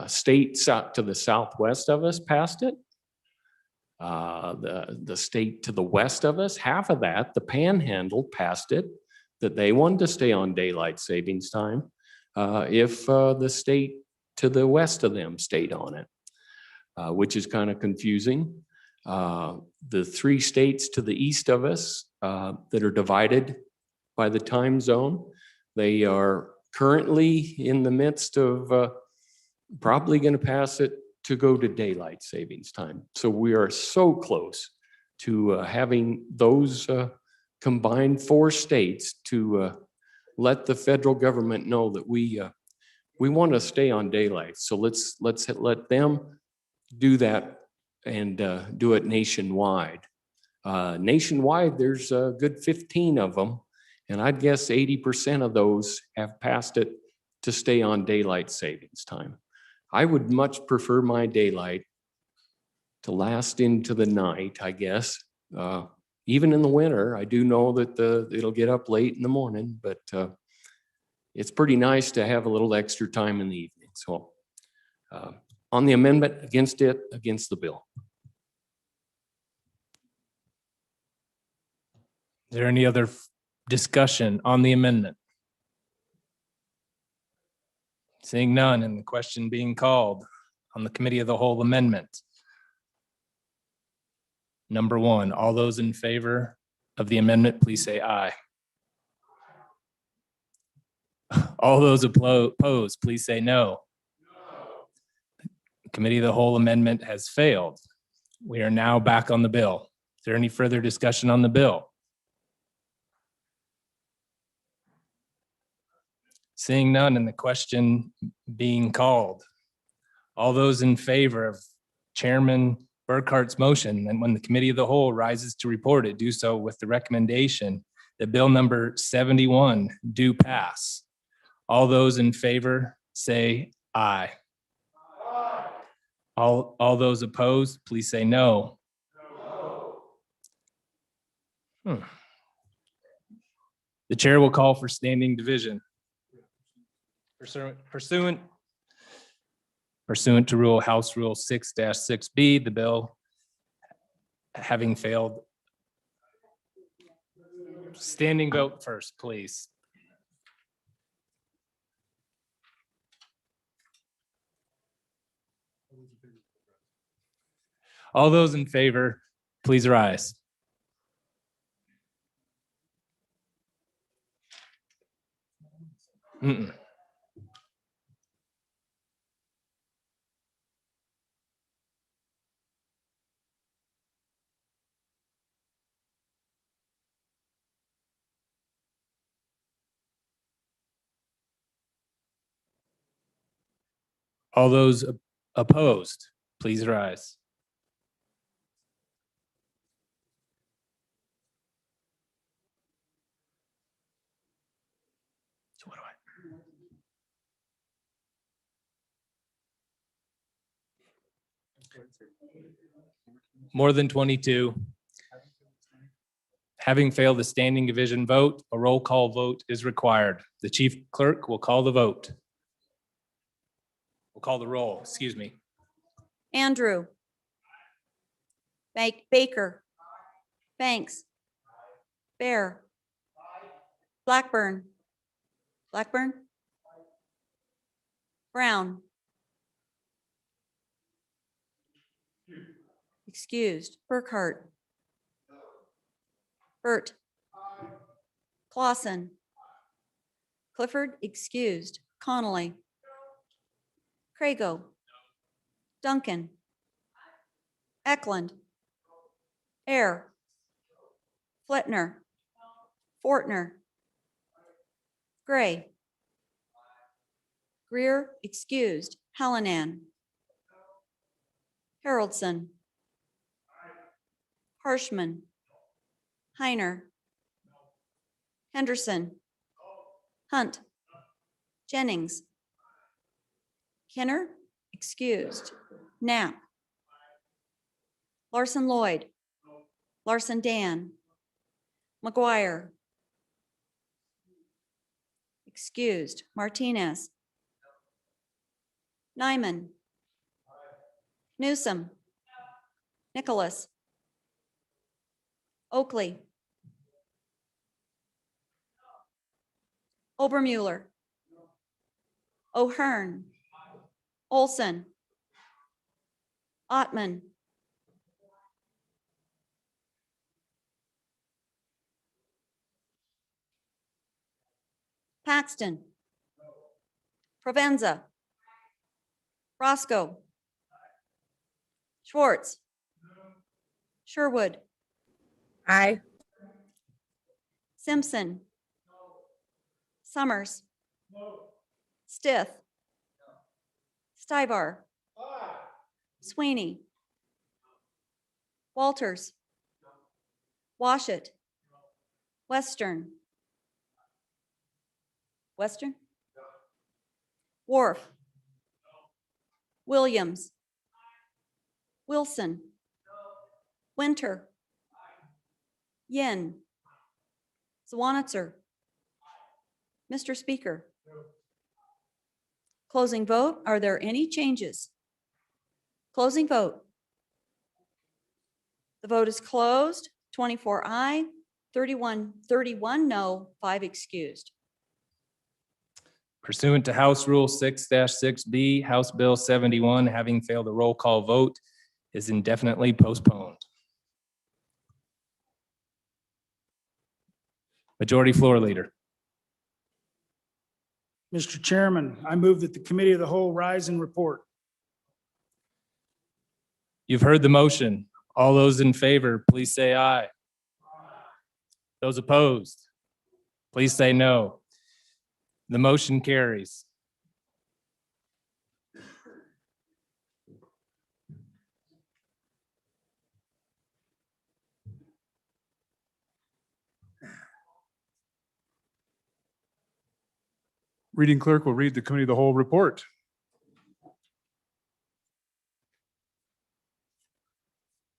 states out to the southwest of us passed it. The state to the west of us, half of that, the Panhandle passed it, that they wanted to stay on daylight savings time if the state to the west of them stayed on it, which is kind of confusing. The 3 states to the east of us that are divided by the time zone, they are currently in the midst of probably going to pass it to go to daylight savings time. So we are so close to having those combined 4 states to let the federal government know that we want to stay on daylight. So let's let them do that and do it nationwide. Nationwide, there's a good 15 of them, And I'd guess 80% of those have passed it to stay on daylight savings time. I would much prefer my daylight to last into the night, I guess. Even in the winter, I do know that it'll get up late in the morning, but it's pretty nice to have a little extra time in the evening. So on the amendment, against the bill. Is there any other discussion on the amendment? Seeing none and the question being called on the committee of the whole amendment. Number one, all those in favor of the amendment, please say aye. All those opposed, please say no. Committee of the whole amendment has failed. We are now back on the bill. Is there any further discussion on the bill? Seeing none and the question being called. All those in favor of Chairman Burkhart's motion, and when the committee of the whole rises to report it, do so with the recommendation that bill number 71 do pass. All those in favor say aye. All those opposed, please say no. The chair will call for standing division. Pursuant to House Rule 6-6B, the bill having failed. Standing vote first, please. All those in favor, please rise. All those opposed, please rise. So what do I? More than 22. Having failed the standing division vote, a roll call vote is required. The chief clerk will call the vote. We'll call the roll, excuse me. Andrew. Baker. Banks. Bear. Blackburn. Brown. Excused. Burkhart. Burt. Clausen. Clifford, excused. Connolly. Crago. Duncan. Eklund. Air. Fletner. Fortner. Gray. Greer, excused. Hallinan. Haroldson. Harshman. Heiner. Henderson. Hunt. Jennings. Kenner, excused. Knapp. Larson Lloyd. Larson Dan. McGuire. Excused. Martinez. Nyman. Newsom. Nicholas. Oakley. Obermuller. O'Hearn. Olson. Ottman. Paxton. Provenza. Roscoe. Schwartz. Sherwood. Aye. Simpson. Summers. Stith. Stivar. Sweeney. Walters. Washit. Western. Western. Wharf. Williams. Wilson. Winter. Yin. Swanitzer. Mr. Speaker. Closing vote. Are there any changes? Closing vote. The vote is closed. 24 aye, 31 no, 5 excused. Pursuant to House Rule 6-6B, House Bill 71, having failed a roll call vote, is indefinitely postponed. Majority Floor Leader. Mr. Chairman, I move that the Committee of the Whole rise and report. You've heard the motion. All those in favor, please say aye. Those opposed, please say no. The motion carries. Reading clerk will read the committee of the whole report.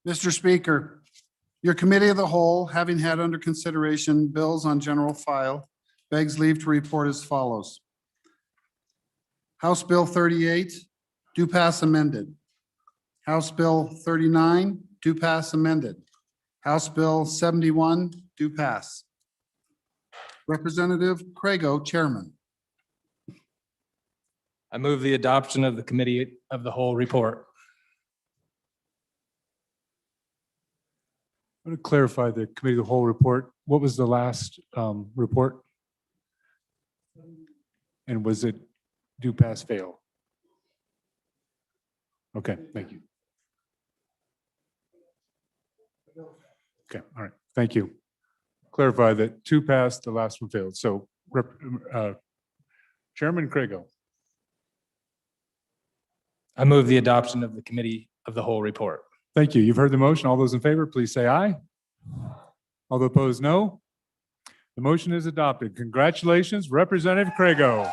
Mr. Speaker, your Committee of the Whole, having had under consideration bills on general file, begs leave to report as follows. House Bill 38, do pass amended. House Bill 39, do pass amended. House Bill 71, do pass. Representative Crago, Chairman. I move the adoption of the Committee of the Whole report. I'm going to clarify the committee of the whole report. What was the last report? And was it do pass fail? Okay, thank you. Okay, all right, thank you. Clarify that 2 passed, the last one failed. So Chairman Crago. I move the adoption of the Committee of the Whole report. Thank you. You've heard the motion. All those in favor, please say aye. All those opposed, no. The motion is adopted. Congratulations, Representative Crago.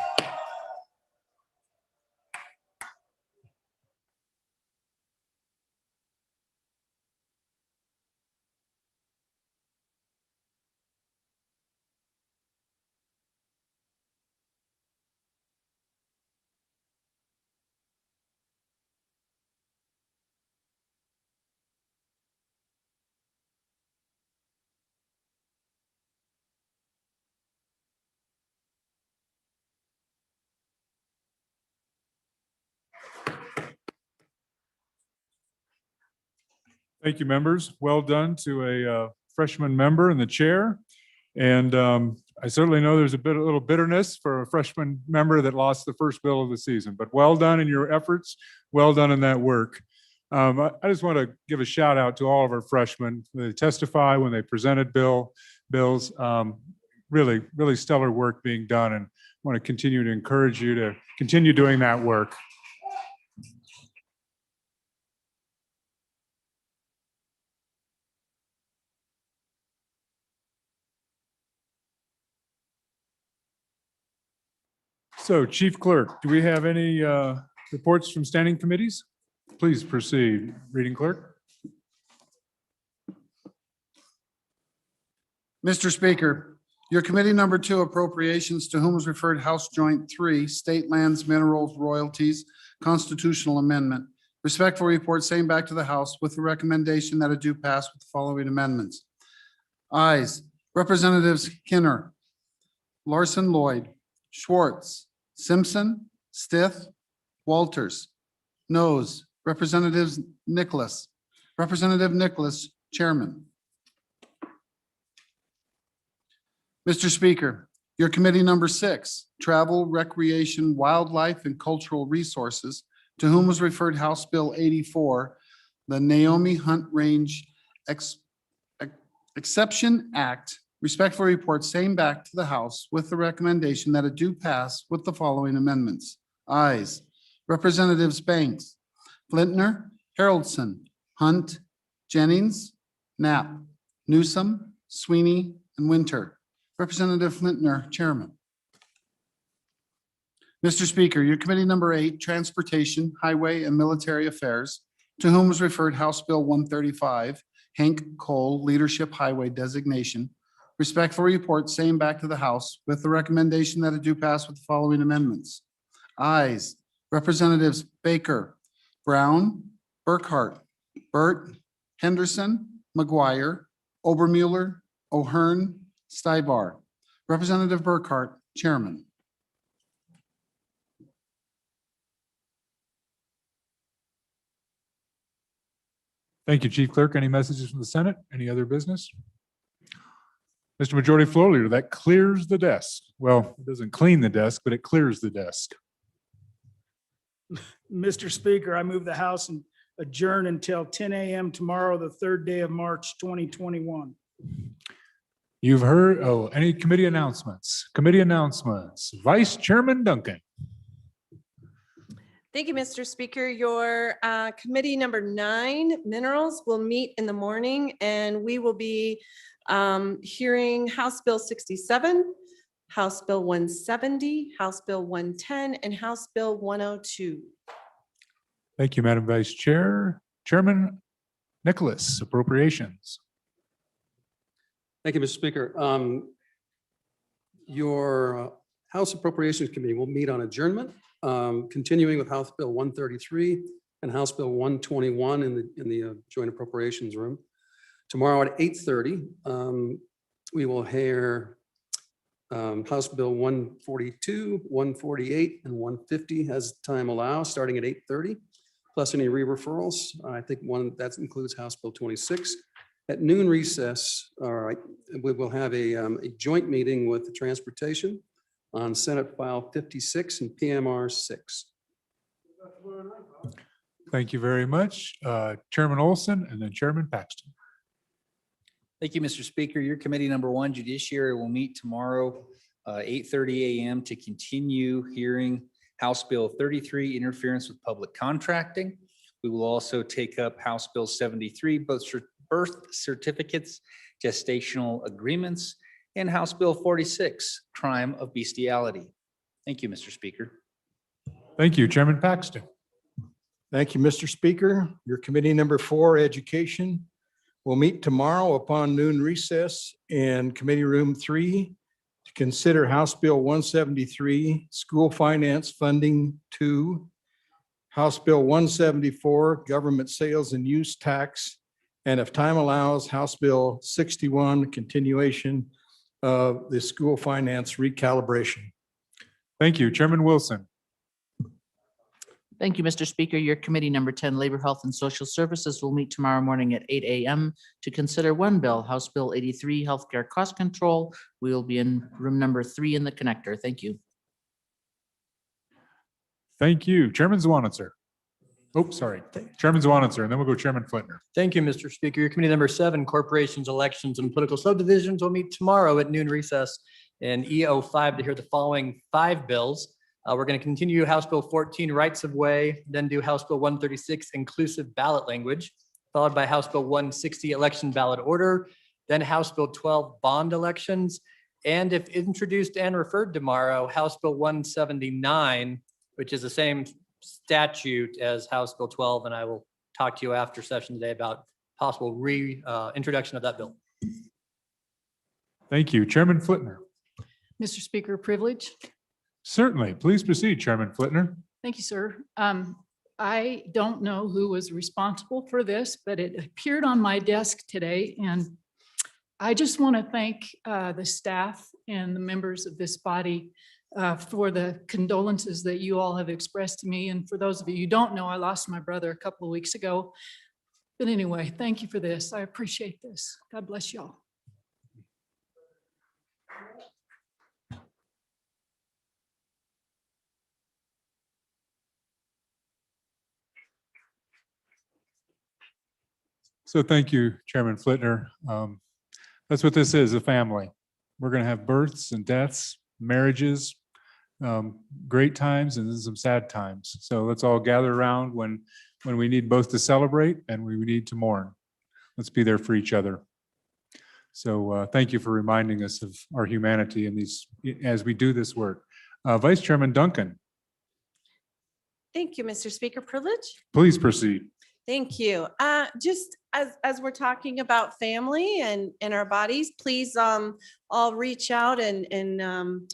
Thank you, members. Well done to a freshman member in the chair. And I certainly know there's a little bitterness for a freshman member that lost the first bill of the season, but well done in your efforts. Well done in that work. I just want to give a shout out to all of our freshmen. They testify when they presented bills. Really stellar work being done, and want to continue to encourage you to continue doing that work. So Chief Clerk, do we have any reports from standing committees? Please proceed. Reading clerk. Mr. Speaker, your Committee number 2 appropriations, to whom was referred House Joint 3, State Lands, Minerals, Royalties, Constitutional Amendment. Respectful report, same back to the House with the recommendation that it do pass with the following amendments. Ayes, Representatives Kinner, Larson Lloyd, Schwartz, Simpson, Stith, Walters. Noes, Representatives Nicholas. Representative Nicholas, Chairman. Mr. Speaker, your Committee number 6, Travel, Recreation, Wildlife, and Cultural Resources, to whom was referred House Bill 84, the Naomi Hunt Range Exception Act. Respectful report, same back to the House with the recommendation that it do pass with the following amendments. Ayes, Representatives Banks, Flintner, Haroldson, Hunt, Jennings, Knapp, Newsom, Sweeney, and Winter. Representative Flintner, Chairman. Mr. Speaker, your committee number 8, Transportation, Highway, and Military Affairs, to whom was referred House Bill 135, Hank Cole Leadership Highway Designation, respectful report same back to the House with the recommendation that it do pass with the following amendments. Ayes, Representatives Baker, Brown, Burkhart, Burt, Henderson, McGuire, Obermueller, O'Hearn, Stibar. Representative Burkhart, Chairman. Thank you, Chief Clerk. Any messages from the Senate? Any other business? Mr. Majority Floor Leader, that clears the desk. Well, it doesn't clean the desk, but it clears the desk. Mr. Speaker, I move the House and adjourn until 10 a.m. tomorrow, the 3rd day of March, 2021. You've heard, any committee announcements? Committee announcements. Vice Chairman Duncan. Thank you, Mr. Speaker. Your committee number 9, Minerals, will meet in the morning, and we will be hearing House Bill 67, House Bill 170, House Bill 110, and House Bill 102. Thank you, Madam Vice Chair. Chairman Nicholas, Appropriations. Thank you, Mr. Speaker. Your House Appropriations Committee will meet on adjournment, continuing with House Bill 133 and House Bill 121 in the Joint Appropriations Room. Tomorrow at 8:30, we will hear House Bill 142, 148, and 150 as time allows, starting at 8:30, plus any re-referrals. I think that includes House Bill 26. At noon recess, we will have a joint meeting with the Transportation on Senate File 56 and PMR 6. Thank you very much. Chairman Olson and then Chairman Paxton. Thank you, Mr. Speaker. Your committee number 1, Judiciary, will meet tomorrow, 8:30 a.m. to continue hearing House Bill 33, Interference with Public Contracting. We will also take up House Bill 73, birth certificates, gestational agreements, and House Bill 46, Crime of Bestiality. Thank you, Mr. Speaker. Thank you, Chairman Paxton. Thank you, Mr. Speaker. Your committee number 4, Education, will meet tomorrow upon noon recess in Committee Room 3 to consider House Bill 173, School Finance Funding 2, House Bill 174, Government Sales and Use Tax, and if time allows, House Bill 61, continuation of the school finance recalibration. Thank you, Chairman Wilson. Thank you, Mr. Speaker. Your committee number 10, Labor, Health, and Social Services, will meet tomorrow morning at 8 a.m. to consider one bill, House Bill 83, Healthcare Cost Control. We will be in room number 3 in the connector. Thank you. Thank you, Chairman Zwanitzer. Oh, sorry, Chairman Zwanitzer, and then we'll go Chairman Flintner. Thank you, Mr. Speaker. Your committee number 7, Corporations, Elections, and Political Subdivisions, will meet tomorrow at noon recess in EO5 to hear the following 5 bills. We're going to continue House Bill 14, Rights of Way, then do House Bill 136, Inclusive Ballot Language, followed by House Bill 160, Election Ballot Order, then House Bill 12, Bond Elections, and if introduced and referred tomorrow, House Bill 179, which is the same statute as House Bill 12, and I will talk to you after session today about possible reintroduction of that bill. Thank you, Chairman Flintner. Mr. Speaker, privilege. Certainly, please proceed, Chairman Flintner. Thank you, sir. I don't know who was responsible for this, but it appeared on my desk today. And I just want to thank the staff and the members of this body for the condolences that you all have expressed to me. And for those of you who don't know, I lost my brother a couple of weeks ago. But anyway, thank you for this. I appreciate this. God bless y'all. So thank you, Chairman Flintner. That's what this is, a family. We're going to have births and deaths, marriages, great times, and then some sad times. So let's all gather around when we need both to celebrate and we need to mourn. Let's be there for each other. So thank you for reminding us of our humanity in these as we do this work. Vice Chairman Duncan. Thank you, Mr. Speaker. Privilege? Please proceed. Thank you. Just as we're talking about family and our bodies, please all reach out and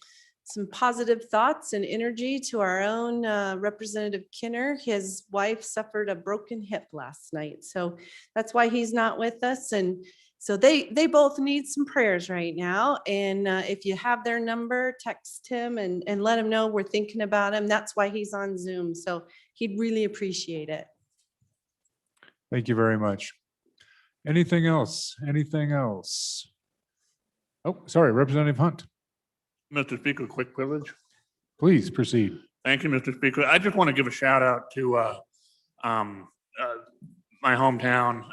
some positive thoughts and energy to our own Representative Kinner. His wife suffered a broken hip last night, so that's why he's not with us. And so they both need some prayers right now. And if you have their number, text him and let him know we're thinking about him. That's why he's on Zoom. So he'd really appreciate it. Thank you very much. Anything else? Anything else? Oh, sorry, Representative Hunt. Mr. Speaker, quick privilege. Please proceed. Thank you, Mr. Speaker. I just want to give a shout out to my hometown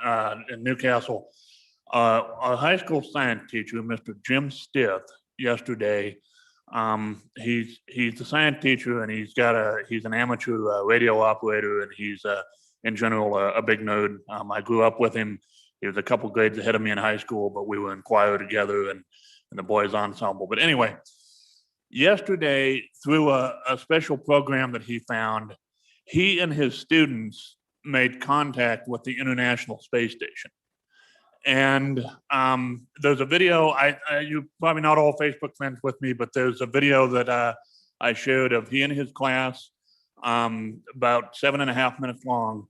in Newcastle. Our high school science teacher, Mr. Jim Stith, yesterday. He's the science teacher, and he's an amateur radio operator, and he's in general a big nerd. I grew up with him. He was a couple grades ahead of me in high school, but we were in choir together and the boys ensemble. But anyway, yesterday, through a special program that he found, he and his students made contact with the International Space Station. And there's a video, you're probably not all Facebook friends with me, but there's a video that I showed of he and his class, about 7.5 minutes long,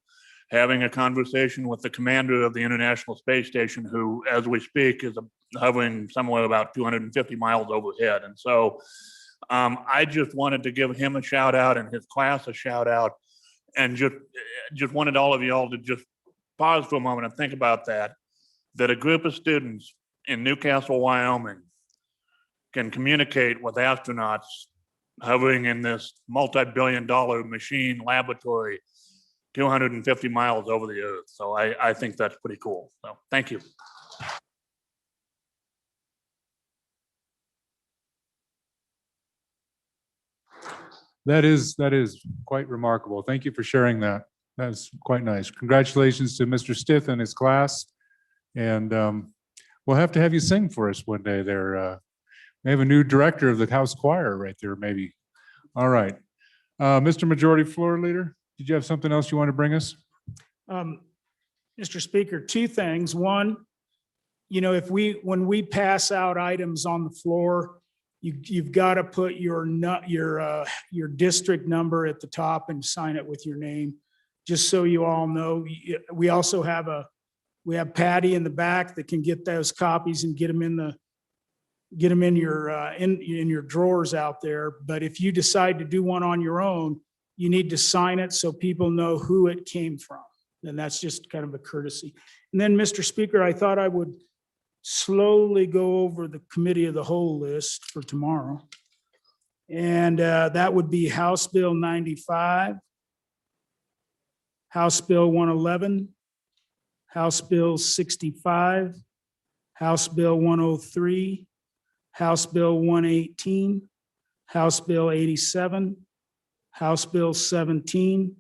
having a conversation with the commander of the International Space Station, who, as we speak, is hovering somewhere about 250 miles overhead. And so I just wanted to give him a shout out and his class a shout out, and just wanted all of you all to just pause for a moment and think about that a group of students in Newcastle, Wyoming can communicate with astronauts hovering in this multi-billion-dollar machine laboratory 250 miles over the earth. So I think that's pretty cool. So thank you. That is quite remarkable. Thank you for sharing that. That's quite nice. Congratulations to Mr. Stith and his class. And we'll have to have you sing for us one day there. We have a new director of the house choir right there, maybe. All right. Mr. Majority Floor Leader, did you have something else you want to bring us? Mr. Speaker, two things. One, when we pass out items on the floor, you've got to put your district number at the top and sign it with your name, just so you all know. We also have Patty in the back that can get those copies and get them in your drawers out there. But if you decide to do one on your own, you need to sign it so people know who it came from. And that's just kind of a courtesy. And then, Mr. Speaker, I thought I would slowly go over the committee of the whole list for tomorrow. And that would be House Bill 95, House Bill 111, House Bill 65, House Bill 103, House Bill 118, House Bill 87, House Bill 17,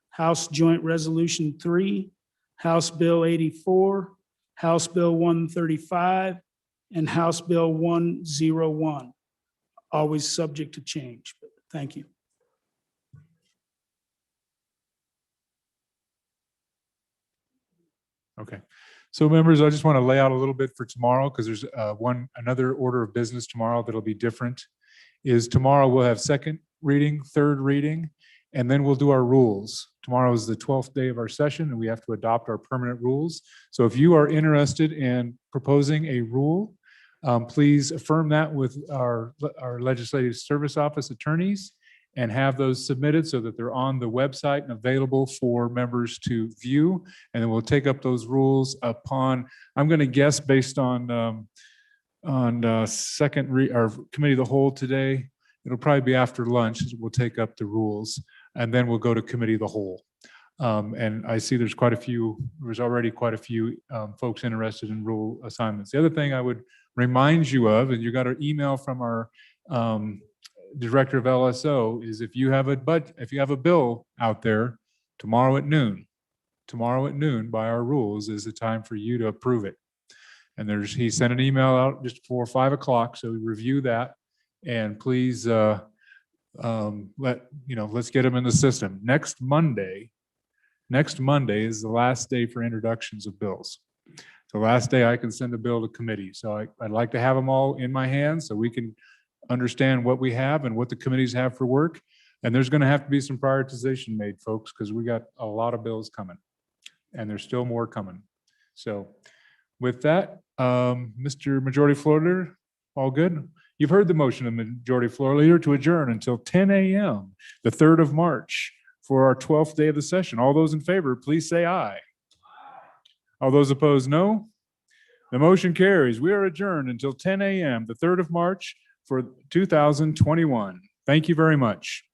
House Joint Resolution 3, House Bill 84, House Bill 135, and House Bill 101, always subject to change. But thank you. Okay. So members, I just want to lay out a little bit for tomorrow, because there's another order of business tomorrow that'll be different. Is tomorrow we'll have second reading, third reading, and then we'll do our rules. Tomorrow is the 12th day of our session, and we have to adopt our permanent rules. So if you are interested in proposing a rule, please affirm that with our Legislative Service Office attorneys and have those submitted so that they're on the website and available for members to view. And then we'll take up those rules upon, I'm going to guess based on our committee of the whole today, it'll probably be after lunch. We'll take up the rules, and then we'll go to committee of the whole. And I see there's already quite a few folks interested in rule assignments. The other thing I would remind you of, and you got an email from our Director of LSO, is if you have a bill out there, tomorrow at noon by our rules is the time for you to approve it. And he sent an email out just before 5 o'clock, so review that. And please let's get them in the system. Next Monday is the last day for introductions of bills. The last day I can send a bill to committee. So I'd like to have them all in my hands so we can understand what we have and what the committees have for work. And there's going to have to be some prioritization made, folks, because we got a lot of bills coming and there's still more coming. So with that, Mr. Majority Floor Leader, all good? You've heard the motion of Majority Floor Leader to adjourn until 10 a.m., the 3rd of March for our 12th day of the session. All those in favor, please say aye. All those opposed, no. The motion carries. We are adjourned until 10 a.m., the 3rd of March for 2021. Thank you very much.